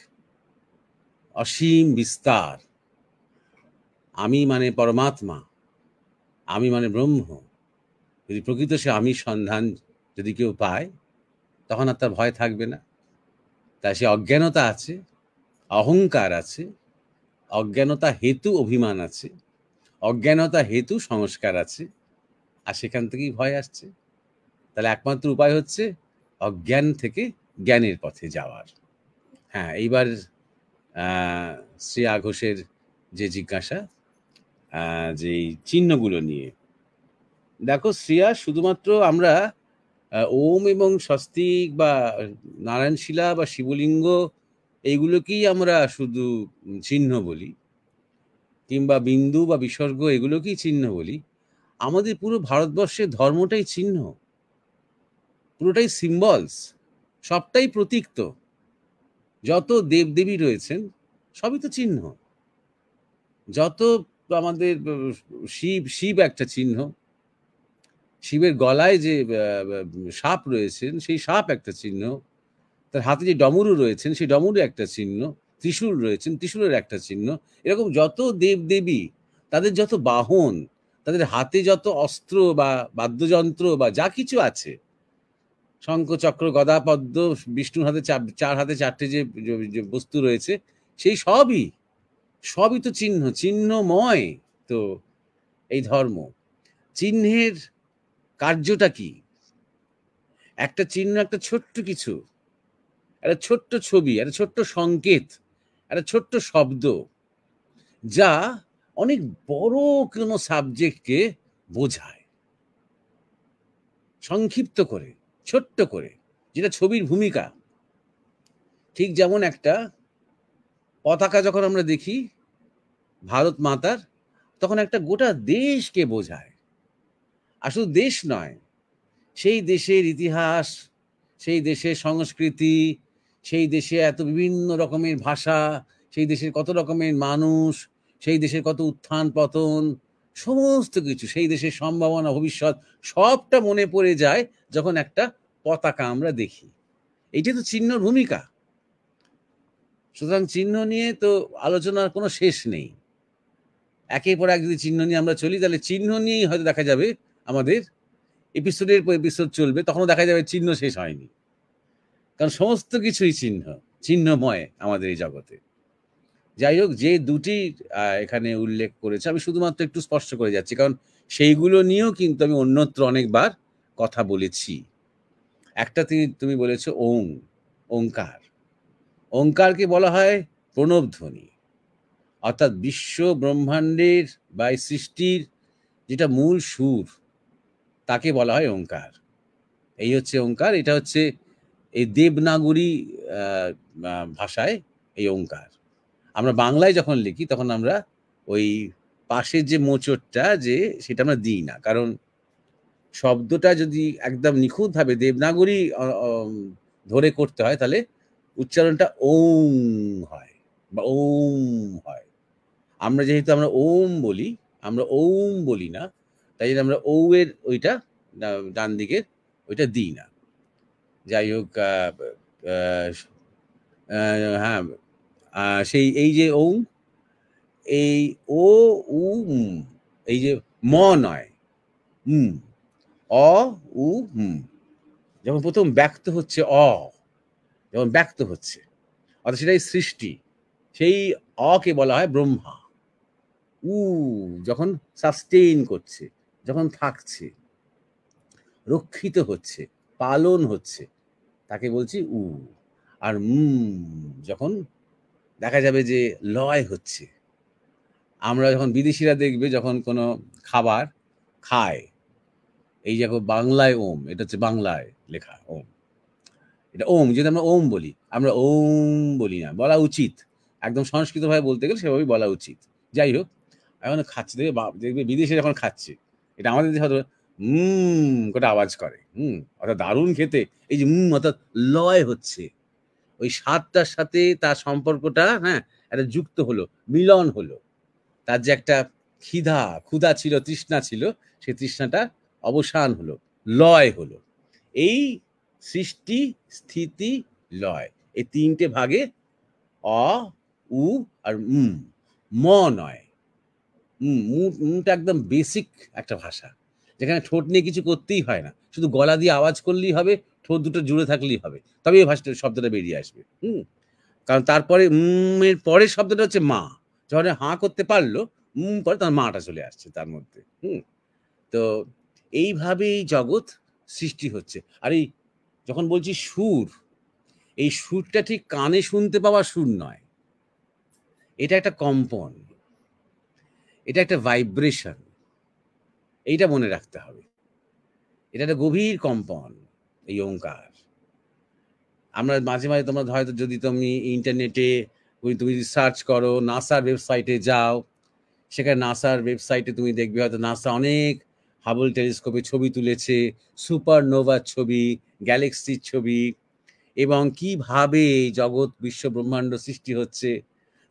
অসীম বিস্তার, আমি মানে পরমাত্মা, আমি মানে ব্রহ্ম। যদি প্রকৃত সে আমি সন্ধান যদি কেউ পায়, তখন আর তার ভয় থাকবে না। তাই সে অজ্ঞানতা আছে, অহংকার আছে, অজ্ঞানতা হেতু অভিমান আছে, অজ্ঞানতা হেতু সংস্কার আছে, আর সেখান থেকেই ভয় আসছে। তাহলে একমাত্র উপায় হচ্ছে অজ্ঞান থেকে জ্ঞানের পথে যাওয়ার। হ্যাঁ, এইবার শ্রেয়া ঘোষের যে জিজ্ঞাসা যে চিহ্নগুলো নিয়ে, দেখো শ্রেয়া, শুধুমাত্র আমরা ওম এবং স্বস্তিক বা নারায়ণ শিলা বা শিবলিঙ্গ এইগুলোকেই আমরা শুধু চিহ্ন বলি, কিংবা বিন্দু বা বিসর্গ এগুলোকেই চিহ্ন বলি। আমাদের পুরো ভারতবর্ষের ধর্মটাই চিহ্ন, পুরোটাই সিম্বলস, সবটাই প্রতীক। তো যত দেবদেবী রয়েছেন সবই তো চিহ্ন। যত আমাদের শিব একটা চিহ্ন, শিবের গলায় যে সাপ রয়েছেন সেই সাপ একটা চিহ্ন, তার হাতে যে ডমরু রয়েছেন সেই ডমরু একটা চিহ্ন, ত্রিশূল রয়েছেন ত্রিশূলের একটা চিহ্ন। এরকম যত দেবদেবী, তাদের যত বাহন, তাদের হাতে যত অস্ত্র বা বাদ্যযন্ত্র বা যা কিছু আছে, শঙ্খ চক্র গদা পদ্ম, বিষ্ণুর হাতে চার হাতে চারটে যে বস্তু রয়েছে, সেই সবই তো চিহ্ন, চিহ্নময়। তো এই ধর্ম, চিহ্নের কার্যটা কি? একটা চিহ্ন একটা ছোট্ট কিছু, একটা ছোট্ট ছবি, একটা ছোট্ট সংকেত, একটা ছোট্ট শব্দ, যা অনেক বড় কোনো সাবজেক্টকে বোঝায় সংক্ষিপ্ত করে, ছোট্ট করে, যেটা ছবির ভূমিকা। ঠিক যেমন একটা পতাকা যখন আমরা দেখি ভারত মাতার, তখন একটা গোটা দেশকে বোঝায়। আর শুধু দেশ নয়, সেই দেশের ইতিহাস, সেই দেশের সংস্কৃতি, সেই দেশে এত বিভিন্ন রকমের ভাষা, সেই দেশের কত রকমের মানুষ, সেই দেশের কত উত্থান পতন, সমস্ত কিছু, সেই দেশের সম্ভাবনা, ভবিষ্যৎ, সবটা মনে পড়ে যায় যখন একটা পতাকা আমরা দেখি। এইটাই তো চিহ্নর ভূমিকা। সুতরাং চিহ্ন নিয়ে তো আলোচনার কোনো শেষ নেই। একের পর এক যদি চিহ্ন নিয়ে আমরা চলি, তাহলে চিহ্ন নিয়েই হয়তো দেখা যাবে আমাদের এপিসোডের পর এপিসোড চলবে, তখনও দেখা যাবে চিহ্ন শেষ হয়নি। কারণ সমস্ত কিছুই চিহ্ন, চিহ্নময় আমাদের এই জগতে। যাই হোক, যে দুটি এখানে উল্লেখ করেছে, আমি শুধুমাত্র একটু স্পষ্ট করে যাচ্ছি, কারণ সেইগুলো নিয়েও কিন্তু আমি অন্যত্র অনেকবার কথা বলেছি। একটা তুমি বলেছো ওং, ওঙ্কার। ওঙ্কারকে বলা হয় প্রণব ধ্বনি, অর্থাৎ বিশ্ব ব্রহ্মাণ্ডের বা এই সৃষ্টির যেটা মূল সুর, তাকে বলা হয় ওঙ্কার। এই হচ্ছে ওঙ্কার। এটা হচ্ছে এই দেবনাগরী ভাষায় এই ওঙ্কার। আমরা বাংলায় যখন লিখি তখন আমরা ওই পাশের যে মোচড়টা, যে সেটা আমরা দিই না, কারণ শব্দটা যদি একদম নিখুঁতভাবে দেবনাগরী ধরে করতে হয়, তাহলে উচ্চারণটা ওং হয় বা ওম হয়। আমরা যেহেতু আমরা ওম বলি, আমরা ওম বলি না, তাই জন্য আমরা ও এর ওইটা ডান দিকের ওইটা দিই না। যাই হোক, হ্যাঁ, সেই এই যে ওম, এই ও উ উম, এই যে ম নয়, অ উ যখন প্রথম ব্যক্ত হচ্ছে, যখন ব্যক্ত হচ্ছে, অর্থাৎ সেটাই সৃষ্টি, সেই অকে বলা হয় ব্রহ্মা। উ যখন সাস্টেইন করছে, যখন থাকছে, রক্ষিত হচ্ছে, পালন হচ্ছে, তাকে বলছি উ। আর যখন দেখা যাবে যে লয় হচ্ছে, আমরা যখন বিদেশিরা দেখবে যখন কোনো খাবার খায়, এই যে বাংলায় ওম, এটা হচ্ছে বাংলায় লেখা ওম, এটা ওম। যদি আমরা ওম বলি, আমরা ওম বলি না, বলা উচিত একদম সংস্কৃতভাবে বলতে গেলে সেভাবেই বলা উচিত। যাই হোক, এখন খাচ্ছে, দেখবে বিদেশে যখন খাচ্ছে, এটা আমাদের দেশে হয়তো করে আওয়াজ করে, অর্থাৎ দারুণ খেতে, এই যে অর্থাৎ লয় হচ্ছে, ওই স্বাদটার সাথে তার সম্পর্কটা, হ্যাঁ, একটা যুক্ত হলো, মিলন হলো। তার যে একটা ক্ষুধা ছিল, তৃষ্ণা ছিল, সেই তৃষ্ণাটা অবসান হলো, লয় হলো। এই সৃষ্টি, স্থিতি, লয়, এই তিনটে ভাগে অ, উ আর ম নয়। মুটা একদম বেসিক একটা ভাষা, যেখানে ঠোঁট নিয়ে কিছু করতেই হয় না, শুধু গলা দিয়ে আওয়াজ করলেই হবে, ঠোঁট দুটো জুড়ে থাকলেই হবে, তবে এই ভাষাটা, শব্দটা বেরিয়ে আসবে। কারণ তারপরে এর পরের শব্দটা হচ্ছে মা। যখন হাঁ করতে পারলো, পরে তার মাটা চলে আসছে তার মধ্যে। তো এইভাবেই জগৎ সৃষ্টি হচ্ছে। আর এই যখন বলছি সুর, এই সুরটা ঠিক কানে শুনতে পাওয়া সুর নয়, এটা একটা কম্পন, এটা একটা ভাইব্রেশন, এইটা মনে রাখতে হবে। এটা একটা গভীর কম্পন, এই ওঙ্কার। আমরা মাঝে মাঝে, তোমরা হয়তো যদি তুমি ইন্টারনেটে তুমি সার্চ করো, নাসার ওয়েবসাইটে যাও, সেখানে নাসার ওয়েবসাইটে তুমি দেখবে হয়তো নাসা অনেক হাবল টেলিস্কোপে ছবি তুলেছে, সুপারনোভার ছবি, গ্যালাক্সির ছবি, এবং কিভাবে জগৎ, বিশ্ব ব্রহ্মাণ্ড সৃষ্টি হচ্ছে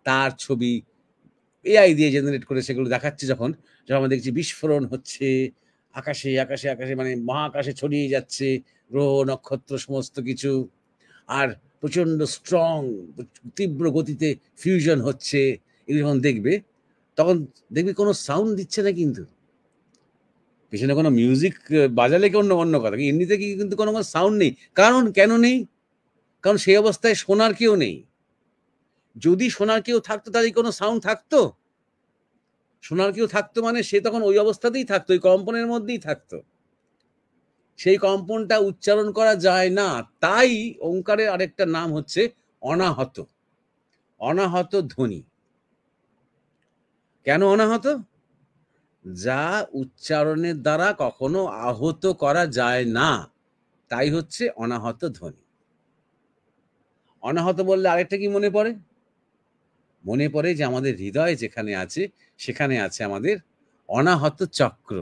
তার ছবি এআই দিয়ে জেনারেট করে সেগুলো দেখাচ্ছে। যখন আমরা দেখছি বিস্ফোরণ হচ্ছে, আকাশে আকাশে আকাশে, মানে মহাকাশে ছড়িয়ে যাচ্ছে গ্রহ নক্ষত্র সমস্ত কিছু, আর প্রচণ্ড স্ট্রং, তীব্র গতিতে ফিউশন হচ্ছে, এগুলো যখন দেখবে, তখন দেখবি কোনো সাউন্ড দিচ্ছে না, কিন্তু পেছনে কোনো মিউজিক বাজালে কি অন্য কথা, এমনিতে কিন্তু কোনো সাউন্ড নেই। কারণ কেন নেই? কারণ সেই অবস্থায় শোনার কেউ নেই। যদি শোনার কেউ থাকতো, তাহলে কোনো সাউন্ড থাকতো? শোনার কেউ থাকতো মানে সে তখন ওই অবস্থাতেই থাকতো, ওই কম্পনের মধ্যেই থাকতো। সেই কম্পনটা উচ্চারণ করা যায় না, তাই ওঙ্কারের আরেকটা নাম হচ্ছে অনাহত, অনাহত ধ্বনি। কেন অনাহত? যা উচ্চারণের দ্বারা কখনো আহত করা যায় না, তাই হচ্ছে অনাহত ধ্বনি। অনাহত বললে আরেকটা কি মনে পড়ে? মনে পড়ে যে আমাদের হৃদয় যেখানে আছে সেখানে আছে আমাদের অনাহত চক্র।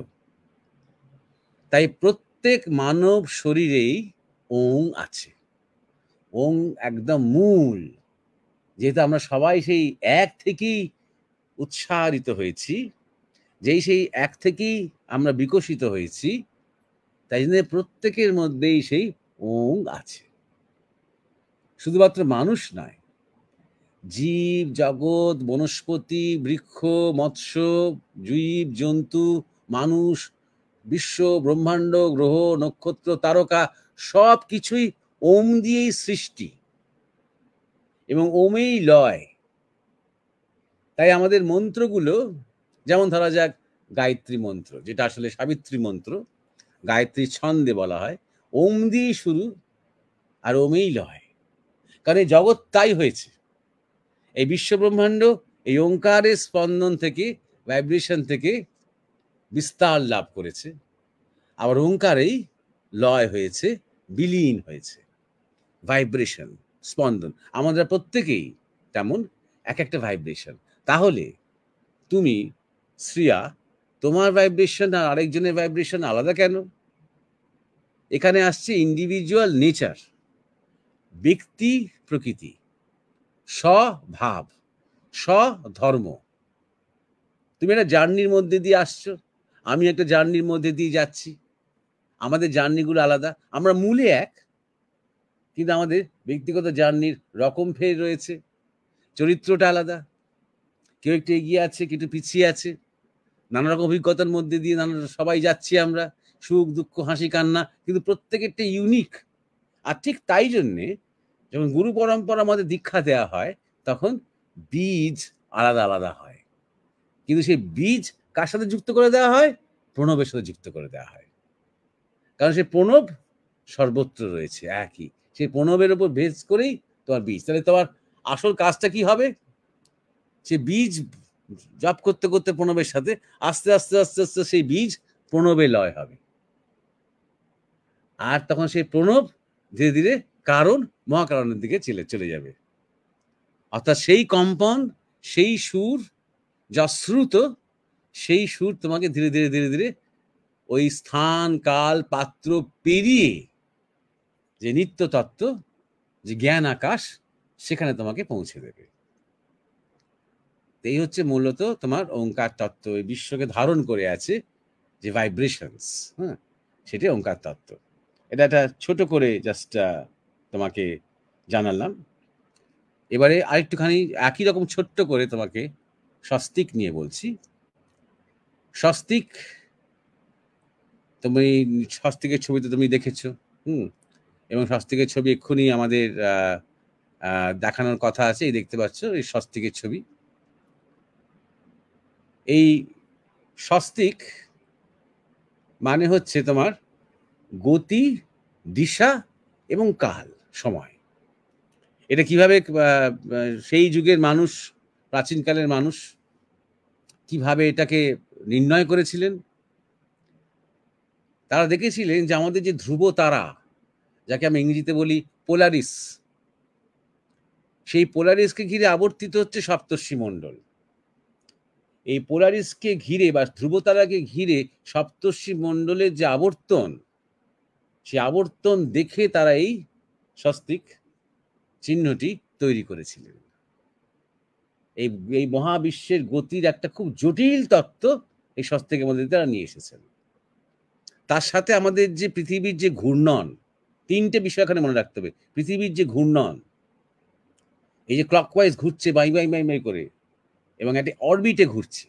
তাই প্রত্যেক মানব শরীরেই ওং আছে। ওং একদম মূল। যেহেতু আমরা সবাই সেই এক থেকেই উৎসারিত হয়েছি, সেই এক থেকেই আমরা বিকশিত হয়েছি, তাই জন্য প্রত্যেকের মধ্যেই সেই ওং আছে। শুধুমাত্র মানুষ নয়, জীব জগৎ, বনস্পতি, বৃক্ষ, মৎস্য, জীব জন্তু, মানুষ, বিশ্ব ব্রহ্মাণ্ড, গ্রহ নক্ষত্র, তারকা সব কিছুই ওম দিয়েই সৃষ্টি এবং ওমেই লয়। তাই আমাদের মন্ত্রগুলো, যেমন ধরা যাক গায়ত্রী মন্ত্র, যেটা আসলে সাবিত্রী মন্ত্র, গায়ত্রী ছন্দে বলা হয়, ওম দিয়েই শুরু আর ওমেই লয়। কারণ এই জগৎ তাই হয়েছে। এই বিশ্ব ব্রহ্মাণ্ড এই ওঙ্কারের স্পন্দন থেকে, ভাইব্রেশন থেকে বিস্তার লাভ করেছে। আবার ওঙ্কারেই লয় হয়েছে, বিলীন হয়েছে। ভাইব্রেশন, স্পন্দন, আমরা প্রত্যেকেই তেমন এক একটা ভাইব্রেশন। তাহলে তুমি শ্রিয়া, তোমার ভাইব্রেশন আর আরেকজনের ভাইব্রেশন আলাদা কেন? এখানে আসছে ইন্ডিভিজুয়াল নেচার, ব্যক্তি প্রকৃতি, স্বভাব, স্বধর্ম। তুমি একটা জার্নির মধ্যে দিয়ে আসছো, আমি একটা জার্নির মধ্যে দিয়ে যাচ্ছি। আমাদের জার্নিগুলো আলাদা, আমরা মূলে এক, কিন্তু আমাদের ব্যক্তিগত জার্নির রকম ফের রয়েছে, চরিত্রটা আলাদা। কেউ একটু এগিয়ে আছে, কেউ একটু পিছিয়ে আছে, নানা রকম অভিজ্ঞতার মধ্যে দিয়ে সবাই যাচ্ছি আমরা, সুখ দুঃখ হাসি কান্না, কিন্তু প্রত্যেকেরটা ইউনিক। আর ঠিক তাই জন্যে যখন গুরু পরম্পরা আমাদের দীক্ষা দেওয়া হয়, তখন বীজ আলাদা আলাদা হয়, কিন্তু সেই বীজ কার সাথে যুক্ত করে দেওয়া হয়? প্রণবের সাথে যুক্ত করে দেওয়া হয়। কারণ সেই প্রণব সর্বত্র রয়েছে একই, সেই প্রণবের উপর বেস করেই তোমার বীজ। তাহলে তোমার আসল কাজটা কি হবে? সে বীজ জপ করতে করতে প্রণবের সাথে আস্তে আস্তে আস্তে আস্তে সেই বীজ প্রণবে লয় হবে। আর তখন সেই প্রণব ধীরে ধীরে কারণ, মহাকারণের দিকে চলে যাবে। অর্থাৎ সেই কম্পন, সেই সুর যা শ্রুত, সেই সুর তোমাকে ধীরে ধীরে ধীরে ধীরে ওই স্থান কাল পাত্র পেরিয়ে যে নিত্য তত্ত্ব, যে জ্ঞান আকাশ, সেখানে তোমাকে পৌঁছে দেবে। এই হচ্ছে মূলত তোমার ওঙ্কার তত্ত্ব। এই বিশ্বকে ধারণ করে আছে যে ভাইব্রেশনস, হ্যাঁ, সেটাই ওঙ্কার তত্ত্ব। এটা একটা ছোট করে জাস্ট তোমাকে জানালাম। এবারে আরেকটুখানি একই রকম ছোট্ট করে তোমাকে স্বস্তিক নিয়ে বলছি। স্বস্তিক, তুমি স্বস্তিকের ছবি তো তুমি দেখেছো, এবং স্বস্তিকের ছবি এক্ষুনি আমাদের দেখানোর কথা আছে। এই দেখতে পাচ্ছ এই স্বস্তিকের ছবি। এই স্বস্তিক মানে হচ্ছে তোমার গতি, দিশা এবং কাল, সময়। এটা কিভাবে সেই যুগের মানুষ, প্রাচীনকালের মানুষ কিভাবে এটাকে নির্ণয় করেছিলেন? তারা দেখেছিলেন যে আমাদের যে ধ্রুব তারা, যাকে আমরা ইংরেজিতে বলি পোলারিস, সেই পোলারিসকে ঘিরে আবর্তিত হচ্ছে সপ্তর্ষি মণ্ডল। এই পোলারিসকে ঘিরে বা ধ্রুবতারাকে ঘিরে সপ্তর্ষি মণ্ডলের যে আবর্তন, সেই আবর্তন দেখে তারা এই স্বস্তিক চিহ্নটি তৈরি করেছিলেন। এই মহাবিশ্বের গতির একটা খুব জটিল তত্ত্ব এই স্বস্তিকের মধ্যে তারা নিয়ে এসেছেন। তার সাথে আমাদের যে পৃথিবীর যে ঘূর্ণন, তিনটে বিষয় এখানে মনে রাখতে হবে। পৃথিবীর যে ঘূর্ণন, এই যে ক্লকওয়াইজ ঘুরছে বাই বাই বাই বাই করে, এবং একটা অরবিটে ঘুরছে।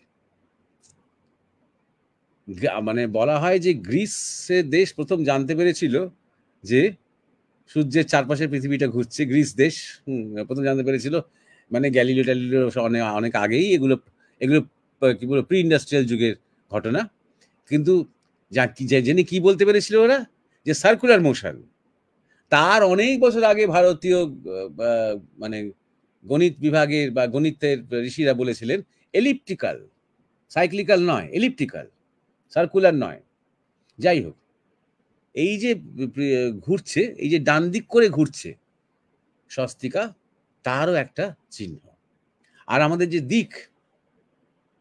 মানে বলা হয় যে গ্রিসের দেশ প্রথম জানতে পেরেছিল যে সূর্যের চারপাশে পৃথিবীটা ঘুরছে। গ্রিস দেশ প্রথম জানতে পেরেছিল, মানে গ্যালিলিও ট্যালিলিও অনেক আগেই এগুলো কি বলবো প্রি ইন্ডাস্ট্রিয়াল যুগের ঘটনা। কিন্তু জেনে কি বলতে পেরেছিল ওরা? যে সার্কুলার মোশন। তার অনেক বছর আগে ভারতীয় মানে গণিত বিভাগের বা গণিতের ঋষিরা বলেছিলেন এলিপ্টিক্যাল সাইক্লিক্যাল নয়, এলিপ্টিক্যাল, সার্কুলার নয়। যাই হোক, এই যে ঘুরছে, এই যে ডান দিক করে ঘুরছে স্বস্তিকা, তারও একটা চিহ্ন। আর আমাদের যে দিক,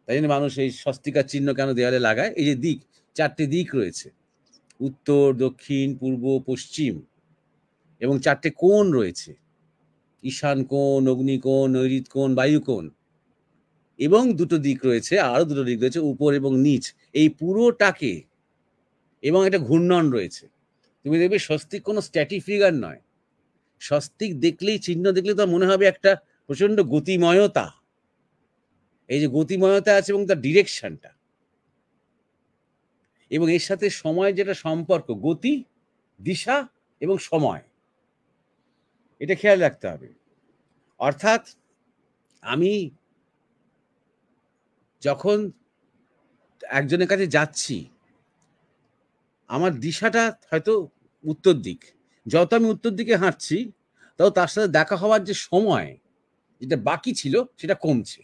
তাই জন্য মানুষ এই স্বস্তিকার চিহ্ন কেন দেওয়ালে লাগায়, এই যে দিক, 4টে দিক রয়েছে, উত্তর, দক্ষিণ, পূর্ব, পশ্চিম, এবং 4টে কোণ রয়েছে, ঈশান কোণ, অগ্নিকোণ, নৈঋত কোণ, বায়ু কোণ, এবং 2টো দিক রয়েছে, আরো 2টো দিক রয়েছে, উপর এবং নিচ, এই পুরোটাকে, এবং একটা ঘূর্ণন রয়েছে। তুমি দেখবে স্বস্তিক কোনো স্ট্যাটিক ফিগার নয়। স্বস্তিক দেখলেই, চিহ্ন দেখলেই তো মনে হবে একটা প্রচন্ড গতিময়তা। এই যে গতিময়তা আছে এবং তার ডিরেকশনটা, এবং এর সাথে সময় যেটা সম্পর্ক, গতি, দিশা এবং সময়, এটা খেয়াল রাখতে হবে। অর্থাৎ আমি যখন একজনের কাছে যাচ্ছি, আমার দিশাটা হয়তো উত্তর দিক, যত আমি উত্তর দিকে হাঁটছি তত তার সাথে দেখা হওয়ার যে সময় যেটা বাকি ছিল সেটা কমছে।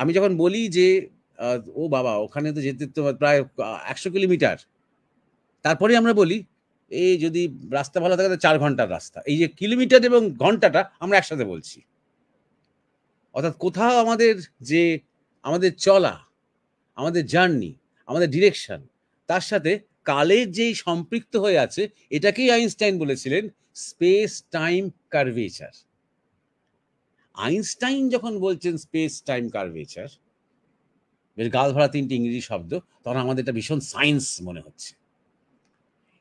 আমি যখন বলি যে ও বাবা, ওখানে তো যেতে তো প্রায় 100 কিলোমিটার, তারপরে আমরা বলি এই যদি রাস্তা ভালো থাকে তো 4 ঘন্টার রাস্তা। এই যে কিলোমিটার এবং ঘন্টাটা আমরা একসাথে বলছি। অর্থাৎ কোথাও আমাদের যে আমাদের চলা, আমাদের জার্নি, আমাদের ডিরেকশন, তার সাথে কালের যেই সম্পৃক্ত হয়ে আছে, এটাকেই আইনস্টাইন বলেছিলেন স্পেস টাইম কার্ভেচার। আইনস্টাইন যখন বলছেন স্পেস টাইম কার্ভেচার, বেশ গাল ভরা 3টে ইংরেজি শব্দ, তখন আমাদের এটা ভীষণ সায়েন্স মনে হচ্ছে।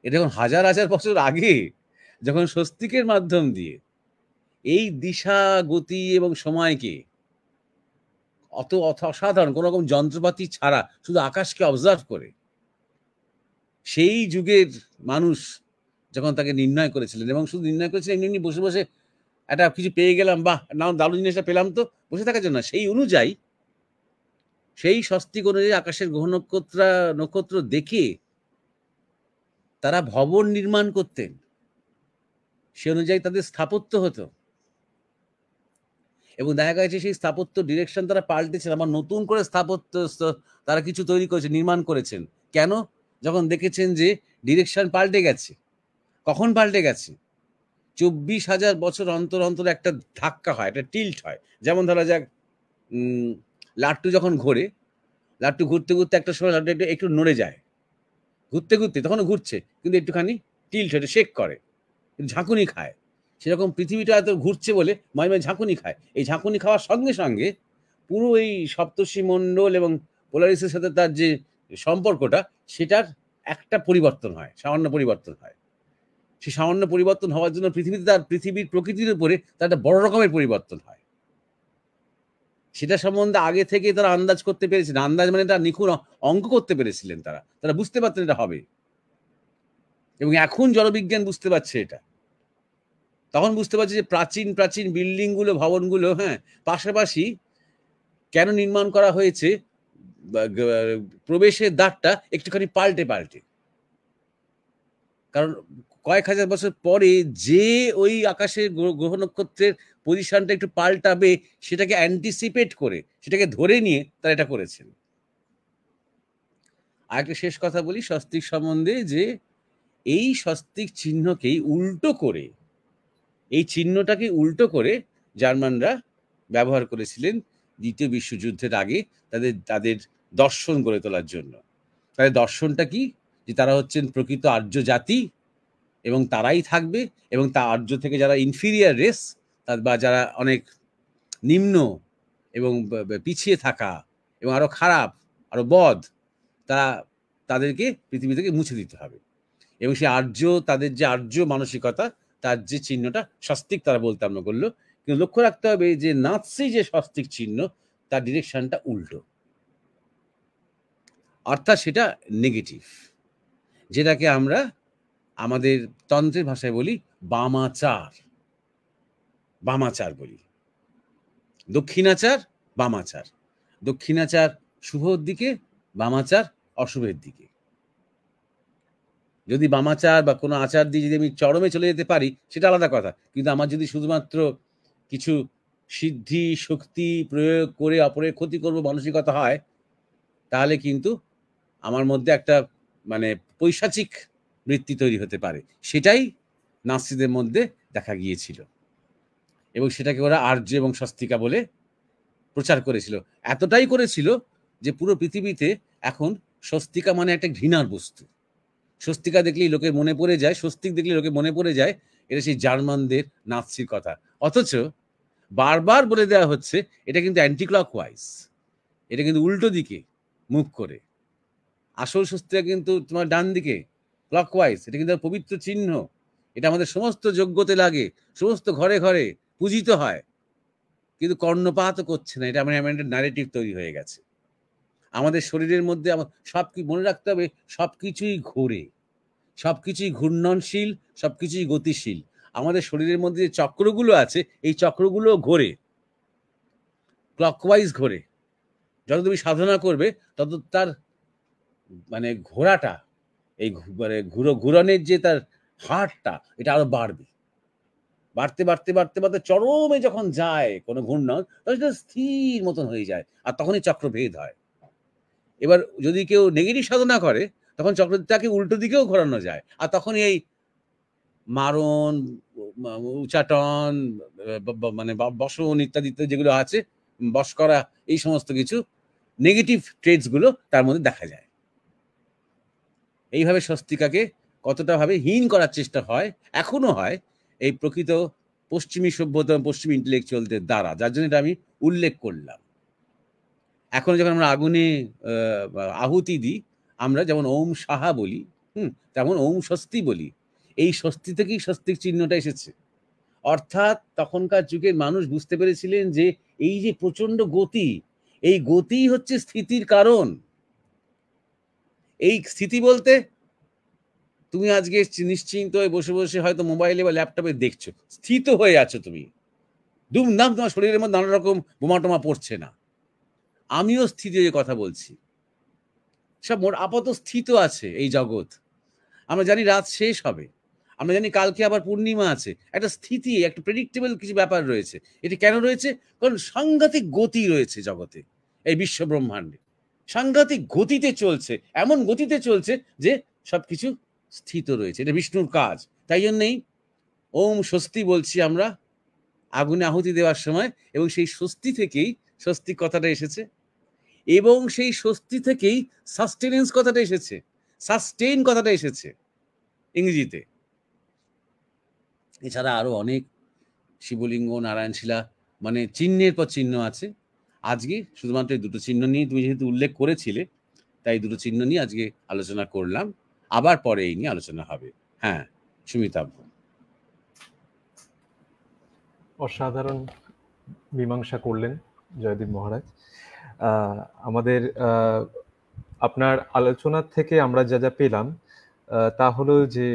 এটা যখন হাজার হাজার বছর আগে, যখন স্বস্তিকের মাধ্যম দিয়ে এই দিশা, গতি এবং সময়কে অত অসাধারণ কোনো রকম যন্ত্রপাতি ছাড়া শুধু আকাশকে অবজার্ভ করে সেই যুগের মানুষ যখন তাকে নির্ণয় করেছিলেন, এবং শুধু নির্ণয় করেছিলেন এমনি এমনি বসে বসে একটা কিছু পেয়ে গেলাম, বাহ না দারুণ জিনিসটা পেলাম, তো বসে থাকার জন্য, সেই অনুযায়ী, সেই স্বস্তিক অনুযায়ী আকাশের গ্রহ নক্ষত্র দেখে তারা ভবন নির্মাণ করতেন, সে অনুযায়ী তাদের স্থাপত্য হতো, এবং দেখা গেছে সেই স্থাপত্য ডিরেকশন তারা পাল্টেছেন, আবার নতুন করে স্থাপত্য তারা কিছু তৈরি করেছে, নির্মাণ করেছেন। কেন? যখন দেখেছেন যে ডিরেকশন পাল্টে গেছে। কখন পাল্টে গেছে? 24,000 বছর অন্তর অন্তর একটা ধাক্কা হয়, একটা টিল্ট হয়। যেমন ধরা যাক, লাট্টু যখন ঘোরে, লাট্টু ঘুরতে ঘুরতে একটা সময় লাট্টু একটু নড়ে যায়, ঘুরতে ঘুরতে তখনও ঘুরছে কিন্তু একটুখানি টিল্ট হয়ে শেক করে, ঝাঁকুনি খায়। সেরকম পৃথিবীটা এত ঘুরছে বলে মাঝে মাঝে ঝাঁকুনি খায়। এই ঝাঁকুনি খাওয়ার সঙ্গে সঙ্গে পুরো এই সপ্তর্ষি মণ্ডল এবং পোলারিসের সাথে তার যে সম্পর্কটা, সেটার একটা পরিবর্তন হয়, সামান্য পরিবর্তন হয়। সেই সামান্য পরিবর্তন হওয়ার জন্য পৃথিবীর প্রকৃতির উপরে তার একটা বড় রকমের পরিবর্তন হয়। সেটা সম্বন্ধে আগে থেকে তারা আন্দাজ করতে পেরেছিলেন। আন্দাজ মানে তারা নিখুঁত অঙ্ক করতে পেরেছিলেন, তারা বুঝতে পারতেন এটা হবে। এবং এখন জড়বিজ্ঞান বুঝতে পারছে এটা। তখন বুঝতে পারছে যে প্রাচীন প্রাচীন বিল্ডিংগুলো, ভবনগুলো, হ্যাঁ, পাশাপাশি কেন নির্মাণ করা হয়েছে, প্রবেশের দ্বারটা একটুখানি পাল্টে পাল্টে। কারণ কয়েক হাজার বছর পরে যে ওই আকাশের গ্রহ নক্ষত্রের পজিশনটা একটু পাল্টাবে, সেটাকে অ্যান্টিসিপেট করে, সেটাকে ধরে নিয়ে তারা এটা করেছেন। আর একটা শেষ কথা বলি স্বস্তিক সম্বন্ধে, যে এই স্বস্তিক চিহ্নকেই উল্টো করে, এই চিহ্নটাকে উল্টো করে জার্মানরা ব্যবহার করেছিলেন দ্বিতীয় বিশ্বযুদ্ধের আগে তাদের দর্শন গড়ে তোলার জন্য। তাদের দর্শনটা কি? যে তারা হচ্ছেন প্রকৃত আর্য জাতি, এবং তারাই থাকবে, এবং তা আর্য থেকে যারা ইনফিরিয়ার রেস, বা যারা অনেক নিম্ন এবং পিছিয়ে থাকা এবং আরো খারাপ, আরো বদ, তাদেরকে পৃথিবী থেকে মুছে দিতে হবে। এবং সেই তাদের যে আর্য মানসিকতা, তার যে চিহ্নটা স্বস্তিক তারা বলতে আরম্ভ করলো। কিন্তু লক্ষ্য রাখতে হবে যে নাৎসি যে স্বস্তিক চিহ্ন, তার ডিরেকশনটা উল্টো, অর্থাৎ সেটা নেগেটিভ, যেটাকে আমরা আমাদের তন্ত্রের ভাষায় বলি বামাচার। বামাচার বলি, দক্ষিণাচার, বামাচার। দক্ষিণাচার শুভর দিকে, বামাচার অশুভের দিকে। যদি বামাচার বা কোনো আচার দিয়ে যদি আমি চরমে চলে যেতে পারি, সেটা আলাদা কথা। কিন্তু আমার যদি শুধুমাত্র কিছু সিদ্ধি শক্তি প্রয়োগ করে অপরের ক্ষতি করব মানসিকতা হয়, তাহলে কিন্তু আমার মধ্যে একটা মানে পৈশাচিক বৃত্তি তৈরি হতে পারে। সেটাই নাৎসিদের মধ্যে দেখা গিয়েছিল এবং সেটাকে ওরা আর্য এবং স্বস্তিকা বলে প্রচার করেছিল। এতটাই করেছিল যে পুরো পৃথিবীতে এখন স্বস্তিকা মানে একটা ঘৃণার বস্তু। স্বস্তিকা দেখলেই লোকের মনে পড়ে যায়, স্বস্তিক দেখলে লোকে মনে পড়ে যায় এটা সেই জার্মানদের নাৎসির কথা। অথচ বারবার বলে দেওয়া হচ্ছে এটা কিন্তু অ্যান্টি ক্লকওয়াইজ, এটা কিন্তু উল্টো দিকে মুখ করে। আসল স্বস্তিকা কিন্তু তোমার ডান দিকে ক্লকওয়াইজ, এটা কিন্তু পবিত্র চিহ্ন, এটা আমাদের সমস্ত যোগ্যতে লাগে, সমস্ত ঘরে ঘরে পূজিত হয়, কিন্তু কর্ণপাত করছে না। এটা আমার একটা ন্যারেটিভ তৈরি হয়ে গেছে আমাদের শরীরের মধ্যে। সব কি মনে রাখতে হবে, সবকিছুই ঘোরে, সবকিছুই ঘূর্ণনশীল, সবকিছুই গতিশীল। আমাদের শরীরের মধ্যে যে চক্রগুলো আছে এই চক্রগুলো ঘোরে, ক্লকওয়াইজ ঘোরে। যত তুমি সাধনা করবে তত তার মানে ঘোরাটা, এই মানে ঘুরনের যে তার হারটা, এটা আরো বাড়বে। বাড়তে বাড়তে বাড়তে বাড়তে চরমে যখন যায় কোনো ঘূর্ণন, তখন সেটা স্থির মতন হয়ে যায়, আর তখনই চক্রভেদ হয়। এবার যদি কেউ নেগেটিভ সাধনা করে তখন চক্রটাকে উল্টো দিকেও ঘোরানো যায়, আর তখন এই মারণ, উচাটন, মানে বসন ইত্যাদি ইত্যাদি যেগুলো আছে, বশ করা, এই সমস্ত কিছু নেগেটিভ ট্রেডস গুলো তার মধ্যে দেখা যায়। এইভাবে স্বস্তিকাকে কতটা ভাবে হীন করার চেষ্টা হয়, এখনো হয়, এই প্রকৃত পশ্চিমী সভ্যতা, পশ্চিমী ইন্টেলেকচুয়ালদের দ্বারা, যার জন্য এটা আমি উল্লেখ করলাম। এখন যখন আমরা আগুনে আহুতি দিই, আমরা যেমন ওম সাহা বলি, তেমন ওম স্বস্তি বলি। এই স্বস্তি থেকেই স্বস্তিক চিহ্নটা এসেছে। অর্থাৎ তখনকার যুগের মানুষ বুঝতে পেরেছিলেন যে এই যে প্রচন্ড গতি, এই গতি হচ্ছে স্থিতির কারণ। এই স্থিতি বলতে তুমি আজকে নিশ্চিন্ত হয়ে বসে বসে হয়তো মোবাইলে বা ল্যাপটপে দেখছো, স্থিত হয়ে আছো তুমি, দুমদাম তোমার শরীরের মধ্যে নানা রকম বোমা টোমা পড়ছে না। আমিও স্থিত হয়ে কথা বলছি, সব মোট আপাতত স্থিত আছে এই জগৎ। আমরা জানি রাত শেষ হবে, আমরা জানি কালকে আবার পূর্ণিমা আছে, একটা স্থিতি, একটা প্রেডিক্টেবল কিছু ব্যাপার রয়েছে। এটি কেন রয়েছে? কারণ সাংঘাতিক গতি রয়েছে জগতে, এই বিশ্ব ব্রহ্মাণ্ডে সাংঘাতিক গতিতে চলছে, এমন গতিতে চলছে যে সবকিছু স্থিত রয়েছে। এটা বিষ্ণুর কাজ। তাই জন্যই ওম স্বস্তি বলছি আমরা আগুনে আহুতি দেওয়ার সময়, এবং সেই স্বস্তি থেকেই স্বস্তিক কথাটা এসেছে, এবং সেই স্বস্তি থেকেই সাস্টেনেন্স কথাটা এসেছে, সাস্টেইন কথাটা এসেছে ইংরেজিতে। এছাড়া আরো অনেক শিবলিঙ্গ, নারায়ণশিলা, মানে চিহ্নের পর চিহ্ন আছে। আজকে শুধুমাত্র এই দুটো চিহ্ন নিয়ে তুমি যেহেতু উল্লেখ করেছিলে, তাই দুটো চিহ্ন নিয়ে আজকে আলোচনা করলাম। আবার পরে এই নিয়ে আলোচনা হবে। হ্যাঁ, সুমিতাভ। অসাধারণ মীমাংসা করলেন জয়দীপ মহারাজ। আমাদের আপনার আলোচনার থেকে আমরা যা যা পেলাম তা হলো যে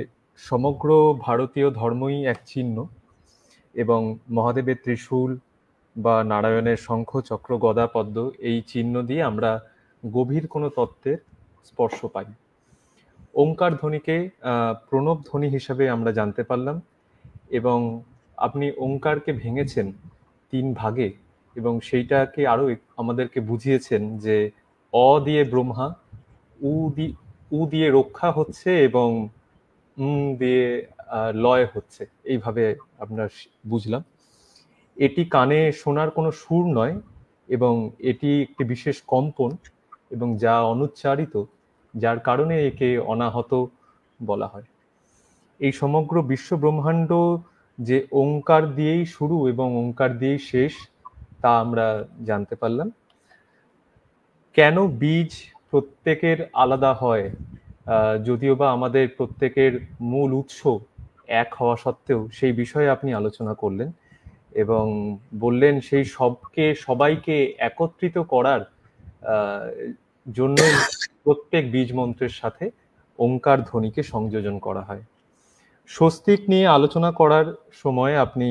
সমগ্র ভারতীয় ধর্মই এক চিহ্ন, এবং মহাদেবের ত্রিশূল বা নারায়ণের শঙ্খ চক্র গদা পদ্ম, এই চিহ্ন দিয়ে আমরা গভীর কোনো তত্ত্বের স্পর্শ পাই। ওঙ্কার ধ্বনিকে প্রণব ধ্বনি হিসাবে আমরা জানতে পারলাম, এবং আপনি ওঙ্কারকে ভেঙেছেন 3 ভাগে, এবং সেইটাকে আরো আমাদেরকে বুঝিয়েছেন যে অ দিয়ে ব্রহ্মা, উ দিয়ে রক্ষা হচ্ছে, এবং দিয়ে লয় হচ্ছে। এইভাবে আমরা বুঝলাম। এটি কানে শোনার কোনো সুর নয়, এবং এটি একটি বিশেষ কম্পন, এবং যা অনুচ্চারিত, যার কারণে একে অনাহত বলা হয়। এই সমগ্র বিশ্ব ব্রহ্মাণ্ড যে ওঙ্কার দিয়েই শুরু এবং ওঙ্কার দিয়েই শেষ, তা আমরা জানতে পারলাম। কেন বীজ প্রত্যেকের আলাদা হয়, যদিও বা আমাদের প্রত্যেকের মূল উৎস এক হওয়া সত্ত্বেও, সেই বিষয়ে আপনি আলোচনা করলেন এবং বললেন সেই সবাইকে একত্রিত করার জন্য প্রত্যেক বীজ মন্ত্রের সাথে ওঙ্কার ধ্বনিকে সংযোজন করা হয়। স্বস্তিক নিয়ে আলোচনা করার সময় আপনি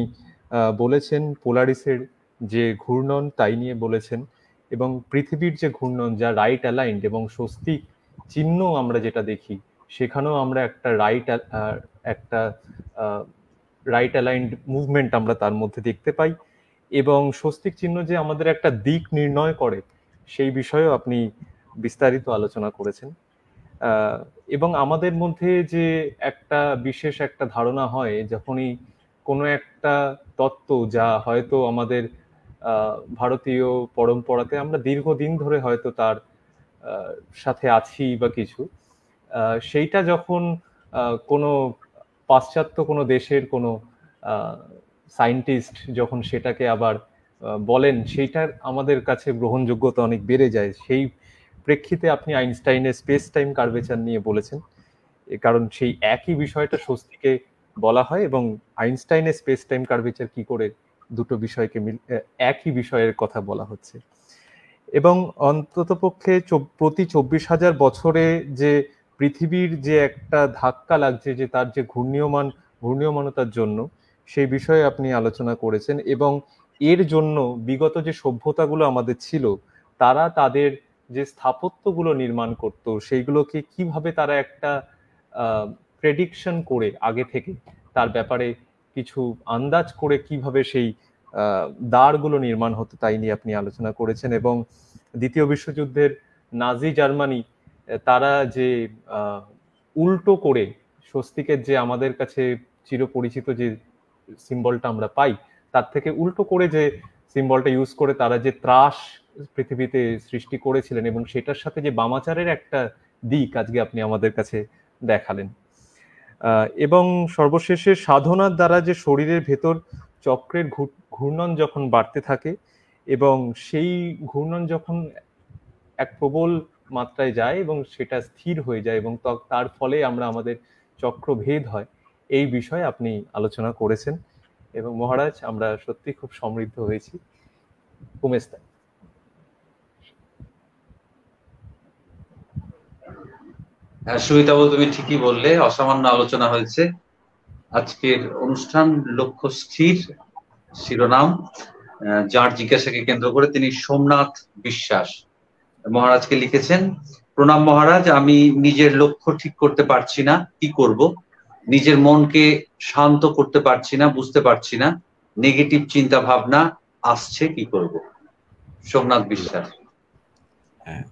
বলেছেন পোলারিসের যে ঘূর্ণন তাই নিয়ে বলেছেন, এবং পৃথিবীর যে ঘূর্ণন যা রাইট অ্যালাইন্ড, এবং স্বস্তিক চিহ্ন আমরা যেটা দেখি সেখানেও আমরা একটা রাইট অ্যালাইন্ড মুভমেন্ট আমরা তার মধ্যে দেখতে পাই। এবং স্বস্তিক চিহ্ন যে আমাদের একটা দিক নির্ণয় করে সেই বিষয়েও আপনি বিস্তারিত আলোচনা করেছেন। এবং আমাদের মধ্যে যে একটা বিশেষ একটা ধারণা হয় যখনই কোনো একটা তত্ত্ব যা হয়তো আমাদের ভারতীয় পরম্পরাতে আমরা দীর্ঘদিন ধরে হয়তো তার সাথে আছি বা কিছু, সেইটা যখন কোনো পাশ্চাত্য কোনো দেশের কোনো সায়েন্টিস্ট যখন সেটাকে আবার বলেন, সেইটার আমাদের কাছে গ্রহণযোগ্যতা অনেক বেড়ে যায়। সেই প্রেক্ষিতে আপনি আইনস্টাইনের স্পেস টাইম কার্ভেচার নিয়ে বলেছেন, কারণ সেই একই বিষয়টা স্বস্তিকে বলা হয় এবং আইনস্টাইনের স্পেস টাইম কার্ভেচার কি করে দুটো বিষয়কে একই বিষয়ের কথা বলা হচ্ছে। এবং অন্ততপক্ষে প্রতি 24,000 বছরে যে পৃথিবীর যে একটা ধাক্কা লাগছে, যে তার যে ঘূর্ণীয়মানতার জন্য, সেই বিষয়ে আপনি আলোচনা করেছেন। এবং এর জন্য বিগত যে সভ্যতাগুলো আমাদের ছিল, তারা তাদের যে স্থাপত্যগুলো নির্মাণ করতো সেইগুলোকে কিভাবে তারা একটা প্রেডিকশন করে আগে থেকে তার ব্যাপারে কিছু আন্দাজ করে কিভাবে সেই দ্বারগুলো নির্মাণ হতো তাই নিয়ে আপনি আলোচনা করেছেন। এবং দ্বিতীয় বিশ্বযুদ্ধের নাজি জার্মানি তারা যে উল্টো করে স্বস্তিকের যে আমাদের কাছে চিরপরিচিত যে সিম্বলটা আমরা পাই, তার থেকে উল্টো করে যে সিম্বলটা ইউজ করে তারা যে ত্রাস পৃথিবীতে সৃষ্টি করেছিলেন এবং সেটার সাথে যে বামাচারের একটা দিক আজকে আপনি আমাদের কাছে দেখালেন। এবং সর্বশেষে সাধনার দ্বারা যে শরীরের ভেতর চক্রের ঘূর্ণন যখন বাড়তে থাকে এবং সেই ঘূর্ণন যখন এক প্রবল মাত্রায় যায় এবং সেটা স্থির হয়ে যায় এবং তার ফলে আমরা আমাদের চক্রভেদ হয়, এই বিষয়ে আপনি আলোচনা করেছেন। এবং মহারাজ, আমরা সত্যি খুব সমৃদ্ধ হয়েছি। উমেশদা। হ্যাঁ সুমিতাবু, তুমি ঠিকই বললে, অসামান্য আলোচনা হয়েছে। আজকের অনুষ্ঠান লক্ষ্য স্থির শিরোনাম, যার জিজ্ঞাসাকে কেন্দ্র করে তিনি সোমনাথ বিশ্বাস মহারাজকে লিখেছেন। প্রণাম মহারাজ, আমি নিজের লক্ষ্য ঠিক করতে পারছি না, কি করব? নিজের মনকে শান্ত করতে পারছি না, বুঝতে পারছি না, নেগেটিভ চিন্তা ভাবনা আসছে, কি করব? সোমনাথ বিশ্বাস। হ্যাঁ,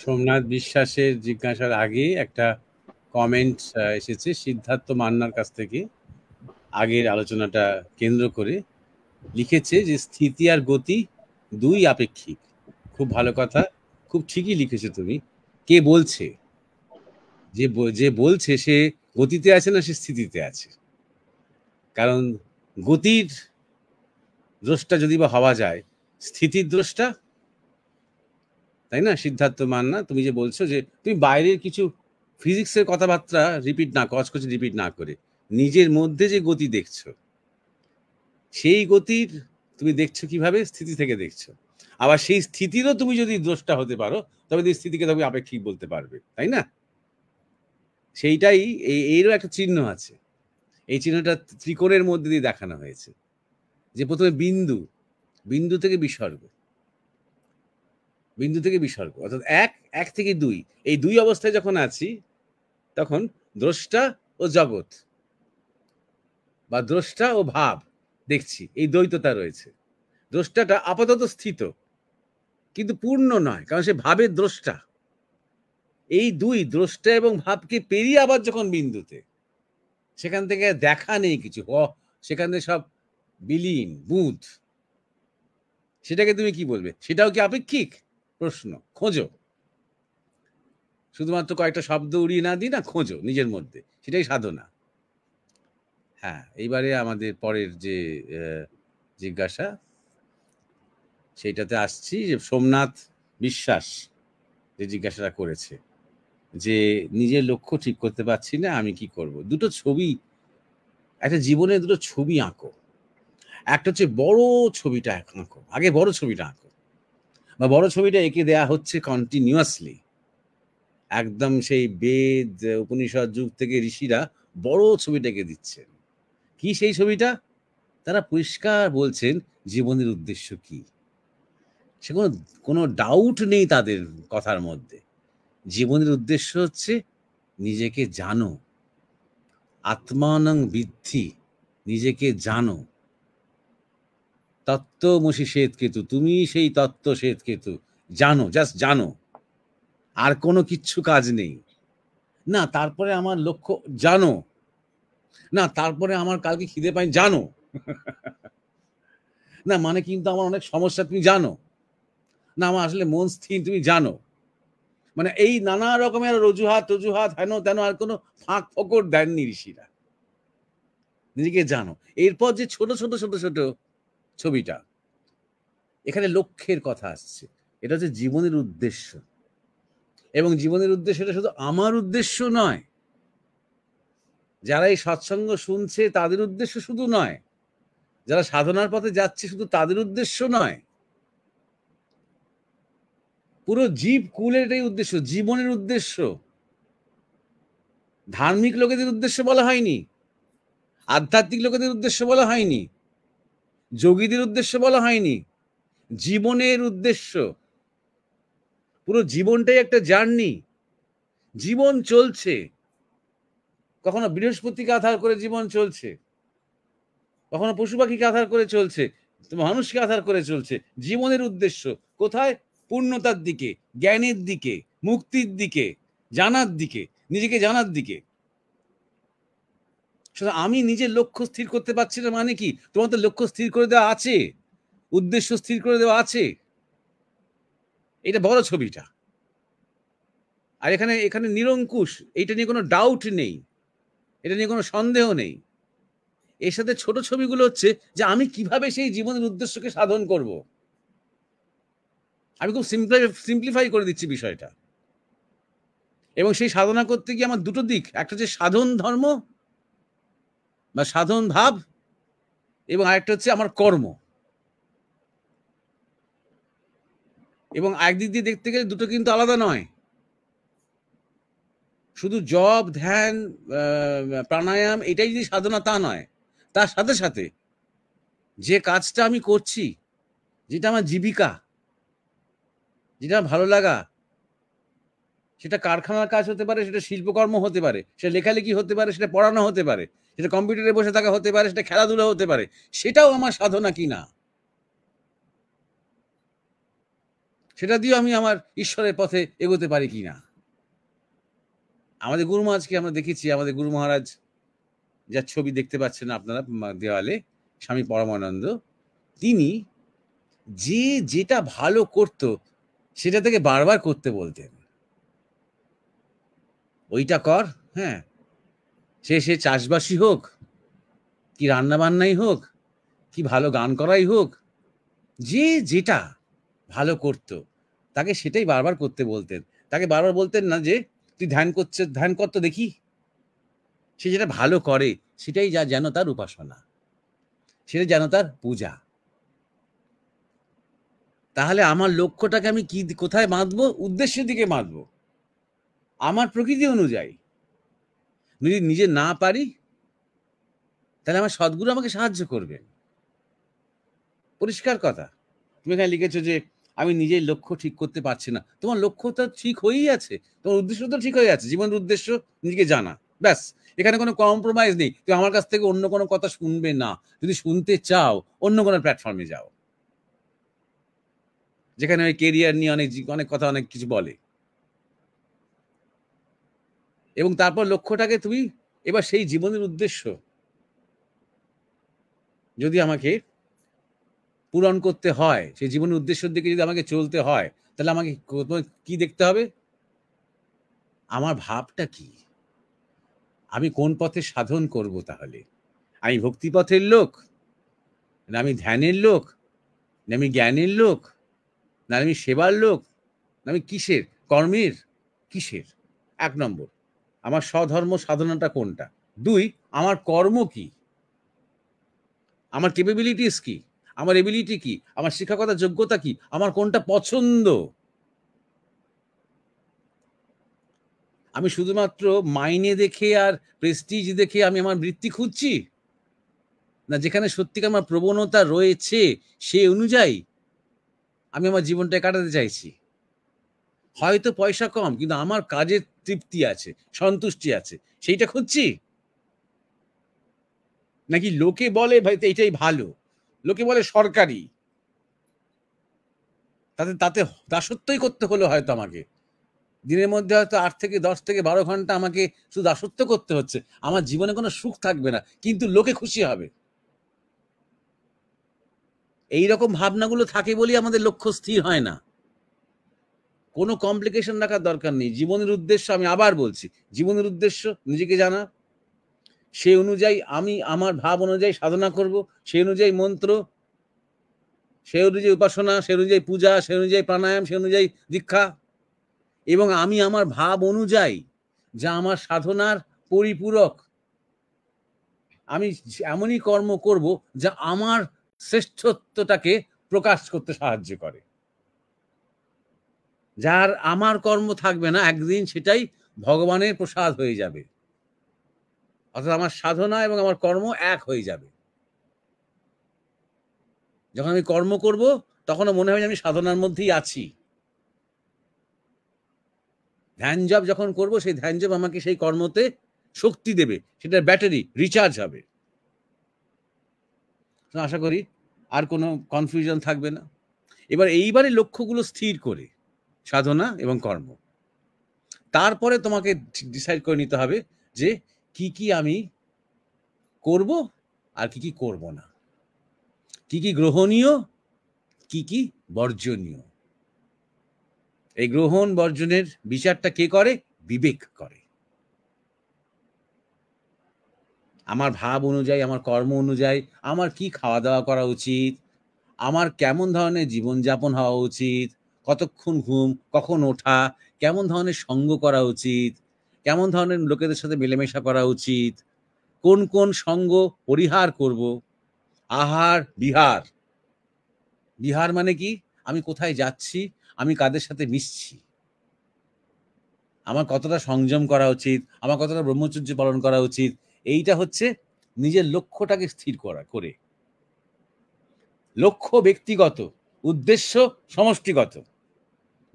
সোমনাথ বিশ্বাসের জিজ্ঞাসার আগে একটা কমেন্ট এসেছে সিদ্ধার্থ মান্নার কাছ থেকে। আগের আলোচনাটা কেন্দ্র করে লিখেছে যে স্থিতি আর গতি দুই আপেক্ষিক। খুব ভালো কথা, খুব ঠিকই লিখেছো তুমি। কে বলছে? যে বলছে সে গতিতে আছে না সে স্থিতিতে আছে? কারণ গতির দ্রষ্টা যদি বা হওয়া যায়, স্থিতির দ্রষ্টা, তাই না? সিদ্ধার্থ মান্না, তুমি যে বলছো যে তুমি বাইরের কিছু ফিজিক্সের কথাবার্তা রিপিট না, কচকচে রিপিট না করে নিজের মধ্যে যে গতি দেখছো, সেই গতির তুমি দেখছো কিভাবে? স্থিতি থেকে দেখছো। আবার সেই স্থিতিরও তুমি যদি দ্রষ্টা হতে পারো, তবে তুমি স্থিতিকে তুমি আপেক্ষিক বলতে পারবে, তাই না? সেইটাই, এরও একটা চিহ্ন আছে। এই চিহ্নটা ত্রিকোণের মধ্যে দিয়ে দেখানো হয়েছে, যে প্রথমে বিন্দু, বিন্দু থেকে বিসর্গ, বিন্দু থেকে বিসর্গ, অর্থাৎ এক থেকে দুই, এই দুই অবস্থায় যখন আছি তখন দ্রষ্টা ও জগৎ বা দ্রষ্টা ও ভাব দেখছি, এই দ্বৈততা রয়েছে। দ্রষ্টাটা আপাতত স্থিত কিন্তু পূর্ণ নয়, কারণ সে ভাবের দ্রষ্টা। এই দুই দ্রষ্টা এবং ভাবকে পেরিয়ে আবার যখন বিন্দুতে, সেখান থেকে দেখা নেই কিছু, সেখান থেকে সব বিলীন, বুঁদ, সেটাকে তুমি কি বলবে? সেটাও কি আপেক্ষিক? প্রশ্ন, খোঁজো। শুধুমাত্র কয়েকটা শব্দ উড়িয়ে না দিই না, খোঁজো নিজের মধ্যে, সেটাই সাধনা। হ্যাঁ, এইবারে আমাদের পরের যে জিজ্ঞাসা, সেইটাতে আসছি। যে সোমনাথ বিশ্বাস যে জিজ্ঞাসাটা করেছে, যে নিজের লক্ষ্য ঠিক করতে পারছি না, আমি কি করব? দুটো ছবি, একটা জীবনে দুটো ছবি আঁকো। একটা হচ্ছে বড় ছবিটা আঁকো, আগে বড় ছবিটা আঁকো, বা বড় ছবিটা এঁকে দেয়া হচ্ছে কন্টিনিউয়াসলি, একদম সেই বেদ উপনিষদ যুগ থেকে ঋষিরা বড় ছবিটা এঁকে দিচ্ছেন। কি সেই ছবিটা? তারা পরিষ্কার বলছেন জীবনের উদ্দেশ্য কি। সে কোনো ডাউট নেই তাদের কথার মধ্যে। জীবনের উদ্দেশ্য হচ্ছে নিজেকে জানো, আত্মানং বিদ্ধি, নিজেকে জানো। তত্ত্বমসি শ্বেতকেতু, তুমি সেই তত্ত্ব শ্বেতকেতু, জানো, জাস্ট জানো, আর কোনো কিচ্ছু কাজ নেই। না তারপরে আমার লক্ষ্য জানো, না তারপরে আমার কালকে খিদে পাই জানো, না মানে কিন্তু আমার অনেক সমস্যা তুমি জানো, না আমার আসলে মন স্থির তুমি জানো। মানে এই নানা রকমের অজুহাত হেন তেন, আর কোনো ফাঁক ফোকর দেননি ঋষিরা, নিজেকে জানো। এরপর যে ছোট ছোট ছোট ছোট ছবিটা, এখানে লক্ষ্যের কথা আসছে, এটা হচ্ছে জীবনের উদ্দেশ্য। এবং জীবনের উদ্দেশ্যটা শুধু আমার উদ্দেশ্য নয়, যারা এই সৎসঙ্গ শুনছে তাদের উদ্দেশ্য শুধু নয়, যারা সাধনার পথে যাচ্ছে শুধু তাদের উদ্দেশ্য নয়, পুরো জীব কুলের এটাই উদ্দেশ্য, জীবনের উদ্দেশ্য। ধার্মিক লোকেদের উদ্দেশ্য বলা হয়নি, আধ্যাত্মিক লোকেদের উদ্দেশ্য বলা হয়নি, যোগীদের উদ্দেশ্য বলা হয়নি, জীবনের উদ্দেশ্য। পুরো জীবনটাই একটা জার্নি, জীবন চলছে। কখনো বৃহস্পতিকে আধার করে জীবন চলছে, কখনো পশু পাখিকে আধার করে চলছে, মানুষকে আধার করে চলছে। জীবনের উদ্দেশ্য কোথায়? পূর্ণতার দিকে, জ্ঞানের দিকে, মুক্তির দিকে, জানার দিকে, নিজেকে জানার দিকে। আমি নিজের লক্ষ্য স্থির করতে পারছি না মানে কি? তোমার তো লক্ষ্য স্থির করে দেওয়া আছে, উদ্দেশ্য স্থির করে দেওয়া আছে। এটা বড় ছবিটা। আর এখানে এখানে নিরঙ্কুশ, এইটা নিয়ে কোনো ডাউট নেই, এটা নিয়ে কোনো সন্দেহ নেই। এর সাথে ছোট ছবিগুলো হচ্ছে যে আমি কিভাবে সেই জীবনের উদ্দেশ্যকে সাধন করব। আমি খুব সিম্পলিফাই করে দিচ্ছি বিষয়টা। এবং সেই সাধনা করতে গিয়ে আমার দুটো দিক, একটা হচ্ছে সাধন ধর্ম বা সাধন ভাব, এবং আরেকটা হচ্ছে আমার কর্ম। এবং একদিক দিয়ে দেখতে গেলে দুটো কিন্তু আলাদা নয়। শুধু জপ, ধ্যান, প্রাণায়াম এটাই যদি সাধনা তা নয়, তার সাথে সাথে যে কাজটা আমি করছি, যেটা আমার জীবিকা, যেটা ভালো লাগা, সেটা কারখানার কাজ হতে পারে, সেটা শিল্পকর্ম হতে পারে, সেটা লেখালেখি হতে পারে, সেটা পড়ানো হতে পারে, সেটা কম্পিউটারে বসে থাকা হতে পারে, সেটা খেলাধুলা হতে পারে, সেটাও আমার সাধনা কিনা, সেটা দিয়েও আমি আমার ঈশ্বরের পথে এগোতে পারি কিনা। আমাদের গুরু মহারাজকে আমরা দেখেছি, আমাদের গুরু মহারাজ যার ছবি দেখতে পাচ্ছেন আপনারা দেওয়ালে, স্বামী পরমানন্দ, তিনি যে যেটা ভালো করত সেটা থেকে বারবার করতে বলতেন। ওইটা কর, হ্যাঁ, সে চাষবাসই হোক, কি রান্না বান্নাই হোক, কি ভালো গান করাই হোক, যে যেটা ভালো করত তাকে সেটাই বারবার করতে বলতেন। তাকে বারবার বলতেন না যে তুই ধ্যান করছিস, ধ্যান কর তো দেখি। সে যেটা ভালো করে সেটাই যেন তার উপাসনা, সেটা যেন তার পূজা। তাহলে আমার লক্ষ্যটাকে আমি কি কোথায় বাঁধবো? উদ্দেশ্যের দিকে বাঁধবো, আমার প্রকৃতি অনুযায়ী। যদি নিজে না পারি তাহলে আমার সদ্গুরু আমাকে সাহায্য করবেন। পরিষ্কার কথা। তুমি এখানে লিখেছো যে আমি নিজের লক্ষ্য ঠিক করতে পারছি না। তোমার লক্ষ্য তো ঠিক হয়েই আছে, তোমার উদ্দেশ্য তো ঠিক হয়ে আছে। জীবনের উদ্দেশ্য নিজেকে জানা, ব্যাস। এখানে কোনো কম্প্রোমাইজ নেই। তুমি আমার কাছ থেকে অন্য কোনো কথা শুনবে না। যদি শুনতে চাও অন্য কোনো প্ল্যাটফর্মে যাও, যেখানে ওই কেরিয়ার নিয়ে অনেক কথা, অনেক কিছু বলে। এবং তারপর লক্ষ্যটাকে তুমি এবার সেই জীবনের উদ্দেশ্য যদি আমাকে পূরণ করতে হয়, সেই জীবনের উদ্দেশ্যের দিকে যদি আমাকে চলতে হয়, তাহলে আমাকে কি দেখতে হবে? আমার ভাবটা কি, আমি কোন পথে সাধন করব? তাহলে আমি ভক্তি পথের লোক, না আমি ধ্যানের লোক, না আমি জ্ঞানের লোক, না আমি সেবার লোক, না আমি কিসের, কর্মের, কিসের? 1 নম্বর, আমার স্বধর্ম সাধনাটা কোনটা? 2, আমার কর্ম কি, আমার ক্যাপাবিলিটিস কি, আমার এবিলিটি কি, আমার শিক্ষকতা যোগ্যতা কি, আমার কোনটা পছন্দ। আমি শুধুমাত্র মাইনে দেখে আর প্রেস্টিজ দেখে আমি আমার বৃত্তি খুঁজছি, না যেখানে সত্যিকার আমার প্রবণতা রয়েছে সে অনুযায়ী আমি আমার জীবনটা কাটাতে চাইছি। হয়তো পয়সা কম, কিন্তু আমার কাজের তৃপ্তি আছে, সন্তুষ্টি আছে, সেইটা খুঁজছি। নাকি লোকে বলে ভাই এটাই ভালো, লোকে বলে সরকারি, তাতে তাতে দাসত্বই করতে হলো হয়তো আমাকে। দিনের মধ্যে হয়তো 8 থেকে 10 থেকে 12 ঘন্টা আমাকে শুধু দাসত্ব করতে হচ্ছে। আমার জীবনে কোনো সুখ থাকবে না, কিন্তু লোকে খুশি হবে। এইরকম ভাবনাগুলো থাকে বলেই আমাদের লক্ষ্য স্থির হয় না। কোনো কমপ্লিকেশন রাখার দরকার নেই। জীবনের উদ্দেশ্য, আমি আবার বলছি, জীবনের উদ্দেশ্য নিজেকে জানা, সেই অনুযায়ী আমি আমার ভাব অনুযায়ী সাধনা করব, সেই অনুযায়ী মন্ত্র, সেই অনুযায়ী উপাসনা, সেই অনুযায়ী পূজা, সেই অনুযায়ী প্রাণায়াম, সেই অনুযায়ী দীক্ষা, এবং আমি আমার ভাব অনুযায়ী যা আমার সাধনার পরিপূরক, আমি এমনই কর্ম করব যা আমার শ্রেষ্ঠত্বটাকে প্রকাশ করতে সাহায্য করে। যার আমার কর্ম থাকবে না, একদিন সেটাই ভগবানের প্রসাদ হয়ে যাবে, অর্থাৎ আমার সাধনা এবং আমার কর্ম এক হয়ে যাবে। যখন আমি কর্ম করব তখনও মনে হবে আমি সাধনার মধ্যেই আছি। ধ্যান জপ যখন করব, সেই ধ্যান জপ আমাকে সেই কর্মতে শক্তি দেবে, সেটার ব্যাটারি রিচার্জ হবে। আশা করি আর কোনো কনফিউশন থাকবে না। এইবারে লক্ষ্যগুলো স্থির করে সাধনা এবং কর্ম, তারপরে তোমাকে ডিসাইড করে নিতে হবে যে কি কি আমি করব আর কি কি করব না, কি কি গ্রহণীয়, কি কি বর্জনীয়। এই গ্রহণ বর্জনের বিচারটা কে করে? বিবেক করে। আমার ভাব অনুযায়ী, আমার কর্ম অনুযায়ী আমার কি খাওয়া দাওয়া করা উচিত, আমার কেমন ধরনের জীবনযাপন হওয়া উচিত, কতক্ষণ ঘুম, কখন ওঠা, কেমন ধরনের সঙ্গ করা উচিত, কেমন ধরনের লোকেদের সাথে মেলামেশা করা উচিত, কোন কোন সঙ্গ পরিহার করব। আহার বিহার, বিহার মানে কি? আমি কোথায় যাচ্ছি, আমি কাদের সাথে মিশছি, আমার কতটা সংযম করা উচিত, আমার কতটা ব্রহ্মচর্য পালন করা উচিত। এইটা হচ্ছে নিজের লক্ষ্যটাকে স্থির করে। লক্ষ্য ব্যক্তিগত, উদ্দেশ্য সমষ্টিগত।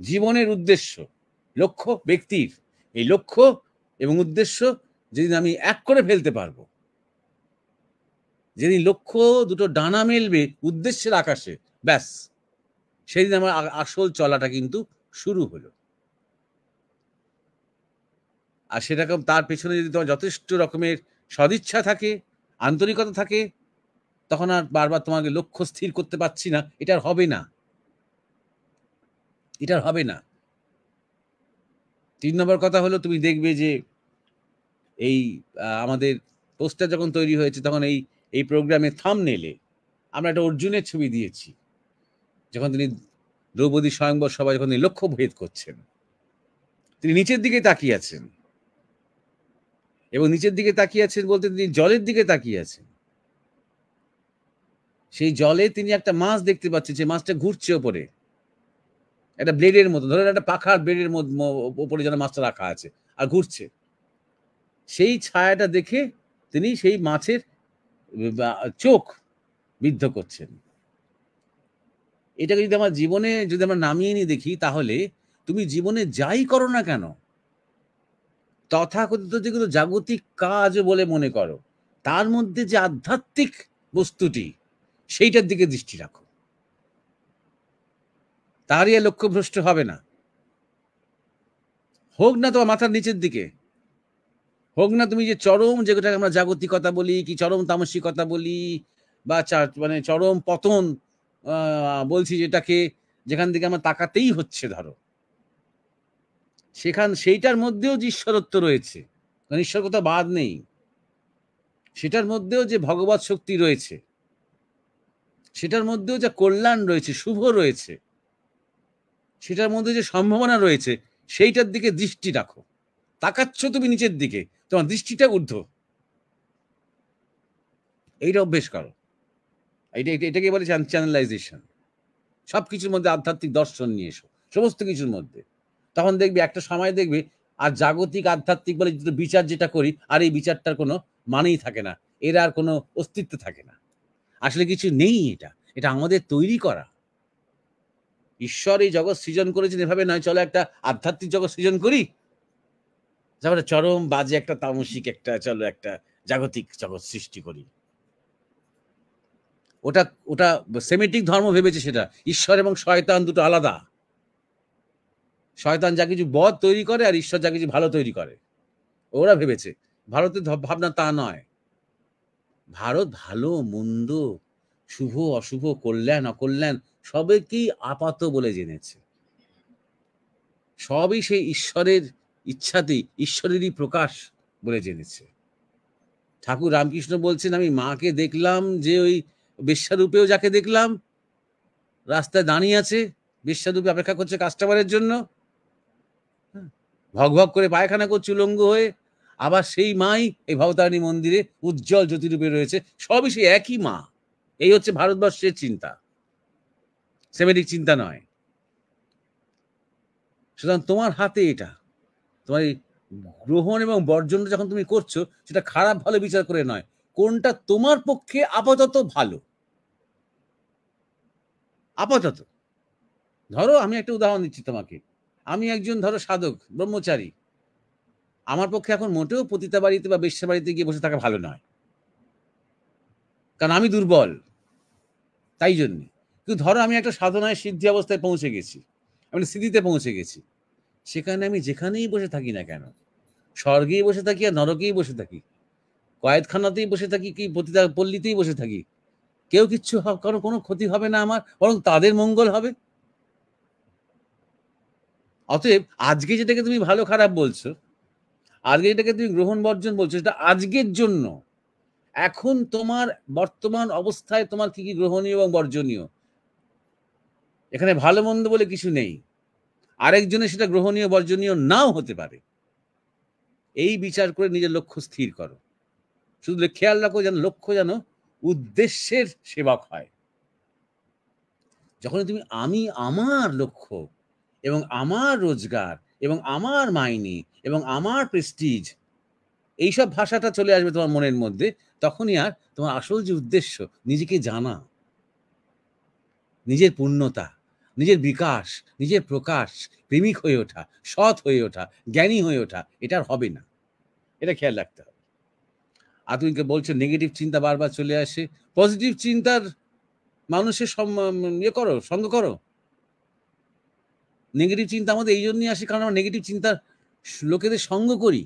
জীবনের উদ্দেশ্য, লক্ষ্য ব্যক্তির। এই লক্ষ্য এবং উদ্দেশ্য যেদিন আমি এক করে ফেলতে পারবো, যেদিন লক্ষ্য দুটো ডানা মেলবে উদ্দেশ্যের আকাশে, ব্যাস সেদিন আমার আসল চলাটা কিন্তু শুরু হলো। আর সেরকম তার পেছনে যদি তোমার যথেষ্ট রকমের সদিচ্ছা থাকে, আন্তরিকতা থাকে, তখন আর বারবার তোমাকে লক্ষ্য স্থির করতে পারছি না, এটার হবে না, এটার হবে না। 3 নম্বর কথা হলো, তুমি দেখবে যে এই আমাদের পোস্টার যখন তৈরি হয়েছে, তখন এই প্রোগ্রামে থাম্বনেইলে আমরা একটা অর্জুনের ছবি দিয়েছি, যখন তিনি দ্রৌপদী স্বয়ংবর সভায় যখন তিনি লক্ষ্য ভেদ করছেন, তিনি নিচের দিকে তাকিয়ে আছেন, এবং নিচের দিকে তাকিয়ে আছেন বলতে তিনি জলের দিকে তাকিয়ে আছেন। সেই জলে তিনি একটা মাছ দেখতে পাচ্ছেন, যে মাছটা ঘুরছে ওপরে, একটা ব্লেডের মতো, ধরেন একটা পাখার ব্লেডের ওপরে যেন মাছটা রাখা আছে আর ঘুরছে। সেই ছায়াটা দেখে তিনি সেই মাছের চোখ বিদ্ধ করছেন। এটাকে যদি আমার জীবনে যদি আমরা নামিয়ে নিয়ে দেখি, তাহলে তুমি জীবনে যাই করো না কেন, তথাকথিত যেগুলো জাগতিক কাজ বলে মনে করো, তার মধ্যে যে আধ্যাত্মিক বস্তুটি, সেইটার দিকে দৃষ্টি রাখো, তারই লক্ষ্যভ্রষ্ট হবে না। হোক না তোমার মাথার নিচের দিকে, হোক না তুমি যে চরম, যেটাকে আমরা জাগতিকতা বলি, কি চরম তামসিকতা বলি, বা মানে চরম পতন বলছি, যেটাকে যেখান থেকে আমার তাকাতেই হচ্ছে, ধরো সেইটার মধ্যেও যে ঈশ্বরত্ব রয়েছে, কারণ ঈশ্বর কোথাও বাদ নেই, সেটার মধ্যেও যে ভগবত শক্তি রয়েছে, সেটার মধ্যেও যে কল্যাণ রয়েছে, শুভ রয়েছে, সেটার মধ্যে যে সম্ভাবনা রয়েছে, সেইটার দিকে দৃষ্টি রাখো। তাকাচ্ছ তুমি নিচের দিকে, তোমার দৃষ্টিটা ঊর্ধ্ব, এইটা অভ্যেস করো। এটাকে বলে চ্যানেলাইজেশন। সবকিছুর মধ্যে আধ্যাত্মিক দর্শন নিয়ে এসো, সমস্ত কিছুর মধ্যে। তখন দেখবে একটা সময় দেখবে আর জাগতিক আধ্যাত্মিক বলে বিচার যেটা করি, আর এই বিচারটার কোনো মানেই থাকে না, এর আর কোনো অস্তিত্ব থাকে না। আসলে কিছু নেই, এটা আমাদের তৈরি করা। ঈশ্বর এই জগৎ সৃজন করেছেন এভাবে নয়, চলো একটা আধ্যাত্মিক জগৎ সৃজন করি, তারপরে চরম বাজে একটা তামসিক একটা, চলো একটা জাগতিক জগৎ সৃষ্টি করি। ওটা ওটা সেমিটিক ধর্ম ভেবেছে সেটা ঈশ্বর এবং শয়তান দুটো আলাদা। শয়তান যা কিছু বদ তৈরি করে আর ঈশ্বর যা কিছু ভালো তৈরি করে, ওরা ভেবেছে। ভারতের ভাবনা তা নয়। ভারত ভালো মন্দ, শুভ অশুভ, কল্যাণ অকল্যাণ সবকেই আপাত বলে জেনেছে। সবই সেই ঈশ্বরের ইচ্ছাতেই, ঈশ্বরেরই প্রকাশ বলে জেনেছে। ঠাকুর রামকৃষ্ণ বলছেন, আমি মাকে দেখলাম যে ওই বেশ্যারূপেও যাকে দেখলাম রাস্তায় দাঁড়িয়ে আছে, বেশ্যারূপে অপেক্ষা করছে কাস্টমারের জন্য, ভগ ভগ করে পায়খানা করছে উলঙ্গ হয়ে, আবার সেই মাই এই ভবতারিণী মন্দিরে উজ্জ্বল জ্যোতিরূপে রয়েছে। সবই সেই একই মা। এই হচ্ছে ভারতবর্ষের চিন্তা, সেমেটিক চিন্তা নয়। সুতরাং তোমার হাতে এটা, তোমার এই গ্রহণ এবং বর্জনটা যখন তুমি করছো, সেটা খারাপ ভালো বিচার করে নয়, কোনটা তোমার পক্ষে আপাতত ভালো। আপাতত ধরো, আমি একটা উদাহরণ দিচ্ছি তোমাকে, আমি একজন ধরো সাধক ব্রহ্মচারী, আমার পক্ষে এখন মোটেও পতিতা বাড়িতে বা বেশ্যা বাড়িতে গিয়ে বসে থাকা ভালো নয়, কারণ আমি দুর্বল। তাই জন্যে কিন্তু ধরো আমি একটা সাধনায় সিদ্ধি অবস্থায় পৌঁছে গেছি, আমি স্থিতিতে পৌঁছে গেছি, সেখানে আমি যেখানেই বসে থাকি না কেন, স্বর্গেই বসে থাকি আর নরকেই বসে থাকি, কয়েদখানাতেই বসে থাকি কি পতিতা পল্লীতেই বসে থাকি, কেউ কিচ্ছু কারণ কোনো ক্ষতি হবে না আমার, বরং তাদের মঙ্গল হবে। অতএব আজকে যেটাকে তুমি ভালো খারাপ বলছো, আজকে যেটাকে তুমি গ্রহণ বর্জন বলছো, সেটা আজকের জন্য। এখন তোমার বর্তমান অবস্থায় তোমার কি কি গ্রহণীয় এবং বর্জনীয়, এখানে ভালো মন্দ বলে কিছু নেই। আরেকজনের সেটা গ্রহণীয় বর্জনীয় নাও হতে পারে। এই বিচার করে নিজের লক্ষ্য স্থির করো। শুধু খেয়াল রাখো যেন লক্ষ্য যেন উদ্দেশ্যের সেবক হয়। যখন তুমি আমি আমার লক্ষ্য এবং আমার রোজগার এবং আমার মাইনে এবং আমার প্রেস্টিজ, এইসব ভাষাটা চলে আসবে তোমার মনের মধ্যে, তখনই আর তোমার আসল যে উদ্দেশ্য, নিজেকে জানা, নিজের পূর্ণতা, নিজের বিকাশ, নিজের প্রকাশ, প্রেমিক হয়ে ওঠা, সৎ হয়ে ওঠা, জ্ঞানী হয়ে ওঠা, এটা আর হবে না। এটা খেয়াল রাখতে হবে। আর তুমি বলছো নেগেটিভ চিন্তা বারবার চলে আসে, পজিটিভ চিন্তার মানুষের ইয়ে করো, সঙ্গ করো। নেগেটিভ চিন্তা আমাদের এই জন্যই আসে কারণ আমরা নেগেটিভ চিন্তার লোকেদের সঙ্গ করি।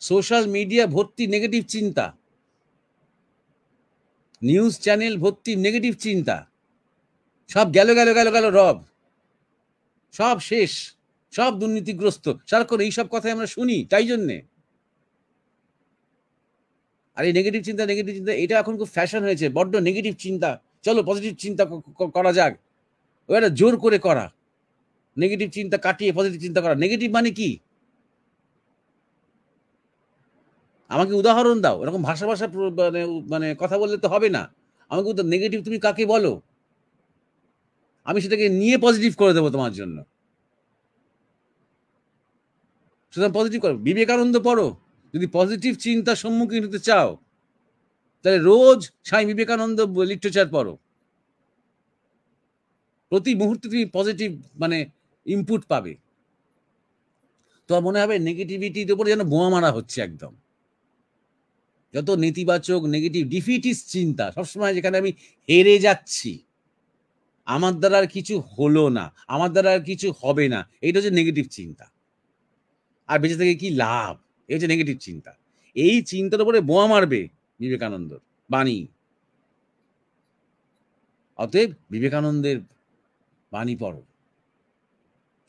সোশ্যাল মিডিয়া ভর্তি নেগেটিভ চিন্তা, নিউজ চ্যানেল ভর্তি নেগেটিভ চিন্তা, সব গেল গেল গেল গেল রব, সব শেষ, সব দুর্নীতিগ্রস্ত, সারাক্ষণ এইসব কথাই আমরা শুনি। তাই জন্যে আর এই নেগেটিভ চিন্তা এটা এখন খুব ফ্যাশন হয়েছে, বড্ড নেগেটিভ চিন্তা, চলো পজিটিভ চিন্তা করা যাক, ওটা জোর করে করা, নেগেটিভ চিন্তা কাটিয়ে পজিটিভ চিন্তা করা। নেগেটিভ মানে কি? আমাকে উদাহরণ দাও। এরকম ভাষা ভাষা মানে মানে কথা বললে তো হবে না। আমাকে নেগেটিভ তুমি কাকে বলো, আমি সেটাকে নিয়ে পজিটিভ করে দেবো তোমার জন্য। সুতরাং পজিটিভ করো, বিবেকানন্দ পড়ো। যদি পজিটিভ চিন্তার সম্মুখীন হতে চাও, তাহলে রোজ স্বামী বিবেকানন্দ লিটারেচার পড়ো। প্রতি মুহূর্তে তুমি পজিটিভ মানে ইনপুট পাবে। তোমার মনে হবে নেগেটিভিটির উপরে যেন বোমা মারা হচ্ছে একদম। যত নেতিবাচক নেগেটিভ ডিফিটিস্ট চিন্তা, সবসময় যেখানে আমি হেরে যাচ্ছি, আমার দ্বারা আর কিছু হলো না, আমার দ্বারা আর কিছু হবে না, এইটা হচ্ছে নেগেটিভ চিন্তা। আর বেঁচে থেকে কি লাভ, এই হচ্ছে নেগেটিভ চিন্তা। এই চিন্তার উপরে বোমা মারবে বিবেকানন্দর বাণী। অতএব বিবেকানন্দের বাণী পড়ো।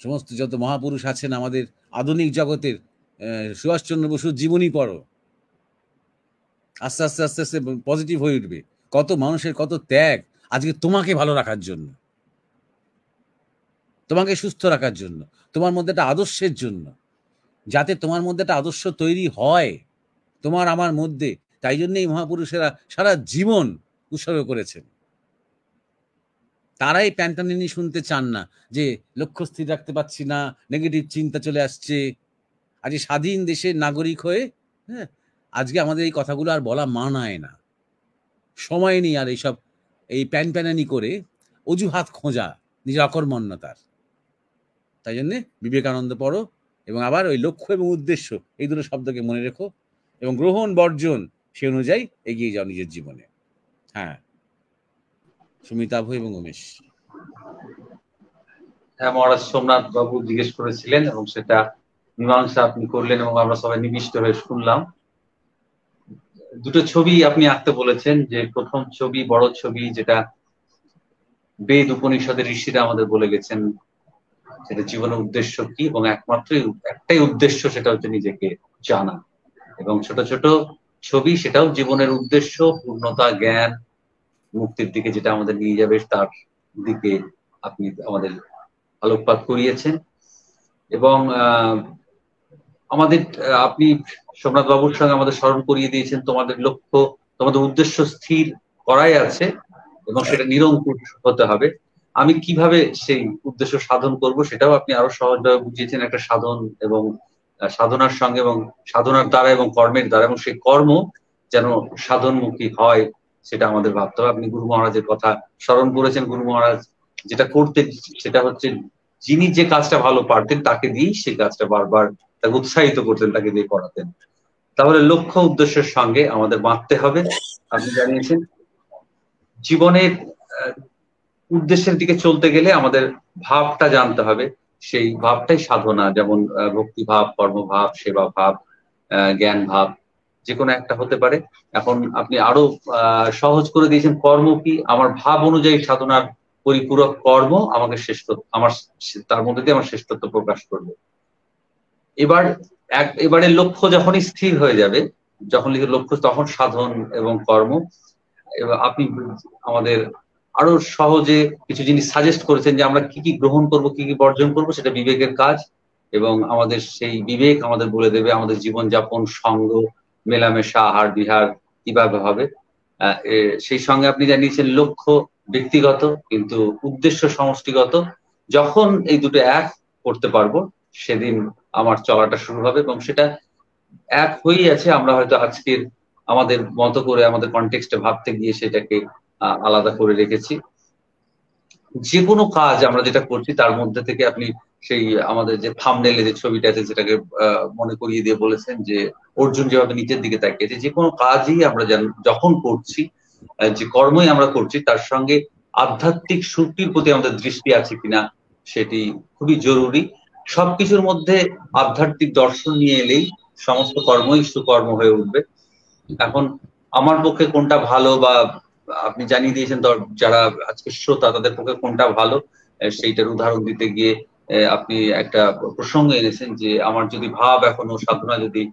সমস্ত যত মহাপুরুষ আছেন আমাদের আধুনিক জগতের, সুভাষচন্দ্র বসুর জীবনী পড়ো। আস্তে আস্তে আস্তে আস্তে পজিটিভ হয়ে উঠবে। কত মানুষের কত ত্যাগ আজকে তোমাকে ভালো রাখার জন্য, তোমাকে সুস্থ রাখার জন্য, তোমার মধ্যে একটা আদর্শের জন্য, যাতে তোমার মধ্যে একটা আদর্শ তৈরি হয় তোমার আমার মধ্যে। তাই জন্যই মহাপুরুষেরা সারা জীবন উৎসর্গ করেছেন। তারাই প্যান্টানিনি শুনতে চান না যে লক্ষ্য স্থির রাখতে পারছি না, নেগেটিভ চিন্তা চলে আসছে। আজকে স্বাধীন দেশের নাগরিক হয়ে হ্যাঁ, আজকে আমাদের এই কথাগুলো আর বলা মানায় না। সময় নেই আর এইসব এই প্যানপ্যানানি করে অজুহাত খোঁজা নিজের অকর্মণ্যতার। তাই জন্যে বিবেকানন্দ পড়ো এবং আবার ওই লক্ষ্য এবং উদ্দেশ্য এই দুটো শব্দকে মনে রেখো এবং গ্রহণ বর্জন সে অনুযায়ী এগিয়ে যাও নিজের জীবনে। হ্যাঁ, সুমিতাভ এবং উমেশ। হ্যাঁ মহারাজ, সোমনাথ বাবু জিজ্ঞেস করেছিলেন এবং সেটা মীমাংসা আপনি করলেন এবং আমরা সবাই নিবিষ্ট হয়ে শুনলাম। দুটো ছবি আপনি আঁকতে বলেছেন, যে প্রথম ছবি বড় ছবি, যেটা বেদ উপনিষদের ঋষিরা আমাদের বলে গেছেন সেটা জীবনের উদ্দেশ্য কি, এবং একটাই উদ্দেশ্য, সেটা হচ্ছে নিজেকে জানা। এবং ছোট ছোট ছবি, সেটাও জীবনের উদ্দেশ্য, পূর্ণতা, জ্ঞান, মুক্তির দিকে যেটা আমাদের নিয়ে যাবে, তার দিকে আপনি আমাদের আলোকপাত করিয়েছেন। এবং আপনি সোমনাথ বাবুর সঙ্গে আমাদের স্মরণ করিয়ে দিয়েছেন তোমাদের লক্ষ্য, তোমাদের উদ্দেশ্য স্থির করাই আছে এবং সেটা নিরঙ্কুশ হতে হবে। আমি কিভাবে সেই উদ্দেশ্য সাধন করব সেটাও আপনি আরো সহজভাবে বুঝিয়েছেন, একটা সাধন এবং সাধনার সঙ্গে, এবং সাধনার দ্বারা এবং কর্মের দ্বারা, এবং সেই কর্ম যেন সাধনমুখী হয় সেটা আমাদের ভাবতে হবে। আপনি গুরু মহারাজের কথা স্মরণ করেছেন। গুরু মহারাজ যেটা করতেন সেটা হচ্ছে, যিনি যে কাজটা ভালো পারতেন তাকে দিয়েই সেই কাজটা বারবার তাকে উৎসাহিত করতেন, তাকে দিয়ে করাতেন। তাহলে লক্ষ্য উদ্দেশ্যের সঙ্গে আমাদের বাঁধতে হবে। আপনি জানিয়েছেন জীবনের উদ্দেশ্যের দিকে চলতে গেলে আমাদের ভাবটা জানতে হবে, সেই ভাবটাই সাধনা। যেমন ভক্তিভাব, কর্মভাব, সেবা ভাব, জ্ঞান ভাব, যে কোনো একটা হতে পারে। এখন আপনি আরো সহজ করে দিয়েছেন, কর্ম কি? আমার ভাব অনুযায়ী সাধনার পরিপূরক কর্ম আমাকে তার মধ্যে দিয়ে আমার শ্রেষ্ঠত্ব প্রকাশ করবে। এবারে লক্ষ্য যখনই স্থির হয়ে যাবে, যখন লক্ষ্য, তখন সাধন এবং কর্ম। এবার আপনি আমাদের আরো সহজে কিছু জিনিস সাজেস্ট করেছেন, যে আমরা কি কি গ্রহণ করব, কি কি বর্জন করব, সেটা বিবেকের কাজ। এবং আমাদের সেই বিবেক আমাদের বলে দেবে আমাদের জীবনযাপন, সঙ্গ, মেলামেশা, আহার বিহার কিভাবে হবে। সেই সঙ্গে আপনি জানিয়েছেন লক্ষ্য ব্যক্তিগত কিন্তু উদ্দেশ্য সমষ্টিগত। যখন এই দুটো এক করতে পারবো সেদিন আমার চলাটা শুরু হবে, এবং সেটা এক হয়েই আছে। আমরা হয়তো আজকের আমাদের মতো করে আমাদের কনটেক্সটে ভাবতে গিয়ে সেটাকে আলাদা করে রেখেছি। যে কোনো কাজ আমরা যেটা করছি তার মধ্যে থেকে আপনি সেই আমাদের যে থাম্বনেইলে যে ছবিটা আছে সেটাকে মনে করিয়ে দিয়ে বলেছেন যে অর্জুন যেভাবে নিচের দিকে তাকিয়েছে, যে কোনো কাজই আমরা যখন করছি, যে কর্মই আমরা করছি, তার সঙ্গে আধ্যাত্মিক শক্তির প্রতি আমাদের দৃষ্টি আছে কিনা সেটি খুবই জরুরি। সবকিছুর মধ্যে আধ্যাত্মিক দর্শন নিয়ে এলেই সমস্ত কর্মই সুকর্ম হয়ে উঠবে। এখন আমার পক্ষে কোনটা ভালো, বা আপনি জানিয়ে দিয়েছেন যারা আজকে শ্রোতা তাদের পক্ষে কোনটা ভালো, সেইটার উদাহরণ দিতে গিয়ে আপনি একটা প্রসঙ্গ এনেছেন, যে আমার যদি ভাব এখনো সাধনা যদি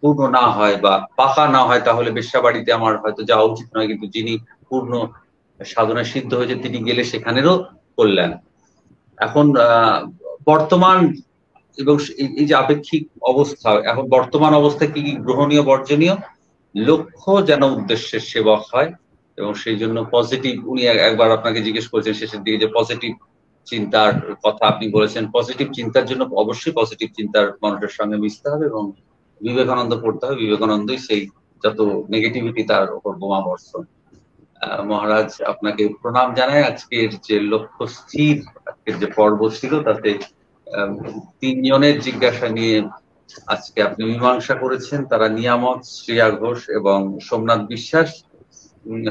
পূর্ণ না হয় বা পাকা না হয়, তাহলে বেশ্যাবাড়িতে আমার হয়তো যাওয়া উচিত নয়, কিন্তু যিনি পূর্ণ সাধনা সিদ্ধ হয়েছে তিনি গেলে সেখানেরও কল্যাণ। এখন বর্তমান এবং এই যে আপেক্ষিক অবস্থা, এখন বর্তমান অবস্থায় কি কি গ্রহণীয়, বর্জনীয়, লক্ষ্য যেন উদ্দেশ্যের সেবক হয়। এবং সেই জন্য পজিটিভ, উনি একবার আপনাকে জিজ্ঞেস করেছেন শেষের দিকে যে পজিটিভ চিন্তার কথা আপনি বলেছেন। পজিটিভ চিন্তার জন্য অবশ্যই পজিটিভ চিন্তার মানুষের সঙ্গে মিশতে হবে এবং বিবেকানন্দ পড়তে হবে। বিবেকানন্দই সেই যত নেগেটিভিটি তার উপর বোমা বর্ষণ। মহারাজ আপনাকে প্রণাম জানাই। আজকের যে লক্ষ্য স্থির, আজকের যে পর্ব ছিল তাতে 3 জনের জিজ্ঞাসা নিয়ে আজকে আপনি মীমাংসা করেছেন। তারা নিয়ামত, শ্রেয়া ঘোষ এবং সোমনাথ বিশ্বাস।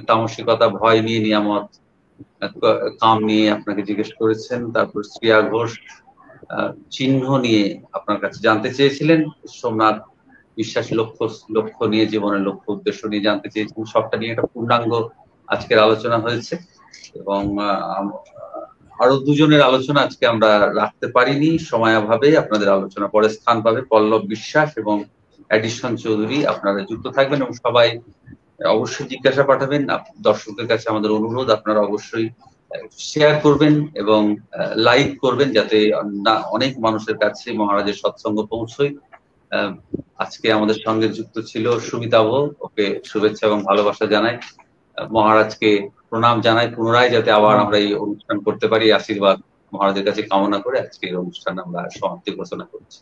তামসিকতা, ভয় নিয়ে নিয়ামত, কাম নিয়ে আপনাকে জিজ্ঞেস করেছেন। তারপর শ্রেয়া ঘোষ চিহ্ন নিয়ে আপনার কাছে জানতে চেয়েছিলেন। সোমনাথ বিশ্বাস লক্ষ্য নিয়ে, জীবনের লক্ষ্য উদ্দেশ্য নিয়ে জানতে চেয়েছিলেন। সবটা নিয়ে একটা পূর্ণাঙ্গ আজকের আলোচনা হয়েছে এবং আরো 2 জনের আলোচনা আজকে আমরা রাখতে পারিনি সময়াভাবে। আপনাদের আলোচনা পরে স্থান পাবে। পল্লব বিশ্বাস এবং এডিশন চৌধুরী আপনারা যুক্ত থাকবেন এবং সবাই অবশ্যই জিজ্ঞাসা পাঠাবেন। দর্শকদের কাছে আমাদের অনুরোধ, আপনারা অবশ্যই শেয়ার করবেন এবং লাইক করবেন, যাতে অনেক মানুষের কাছে মহারাজের সৎসঙ্গ পৌঁছয়। আজকে আমাদের সঙ্গে যুক্ত ছিল সুমিতাভ, ওকে শুভেচ্ছা এবং ভালোবাসা জানাই। মহারাজকে প্রণাম জানাই পুনরায়, যাতে আবার আমরা এই অনুষ্ঠান করতে পারি। আশীর্বাদ মহারাজের কাছে কামনা করে আজকে এই অনুষ্ঠান আমরা সমাপ্তি ঘোষণা করছি।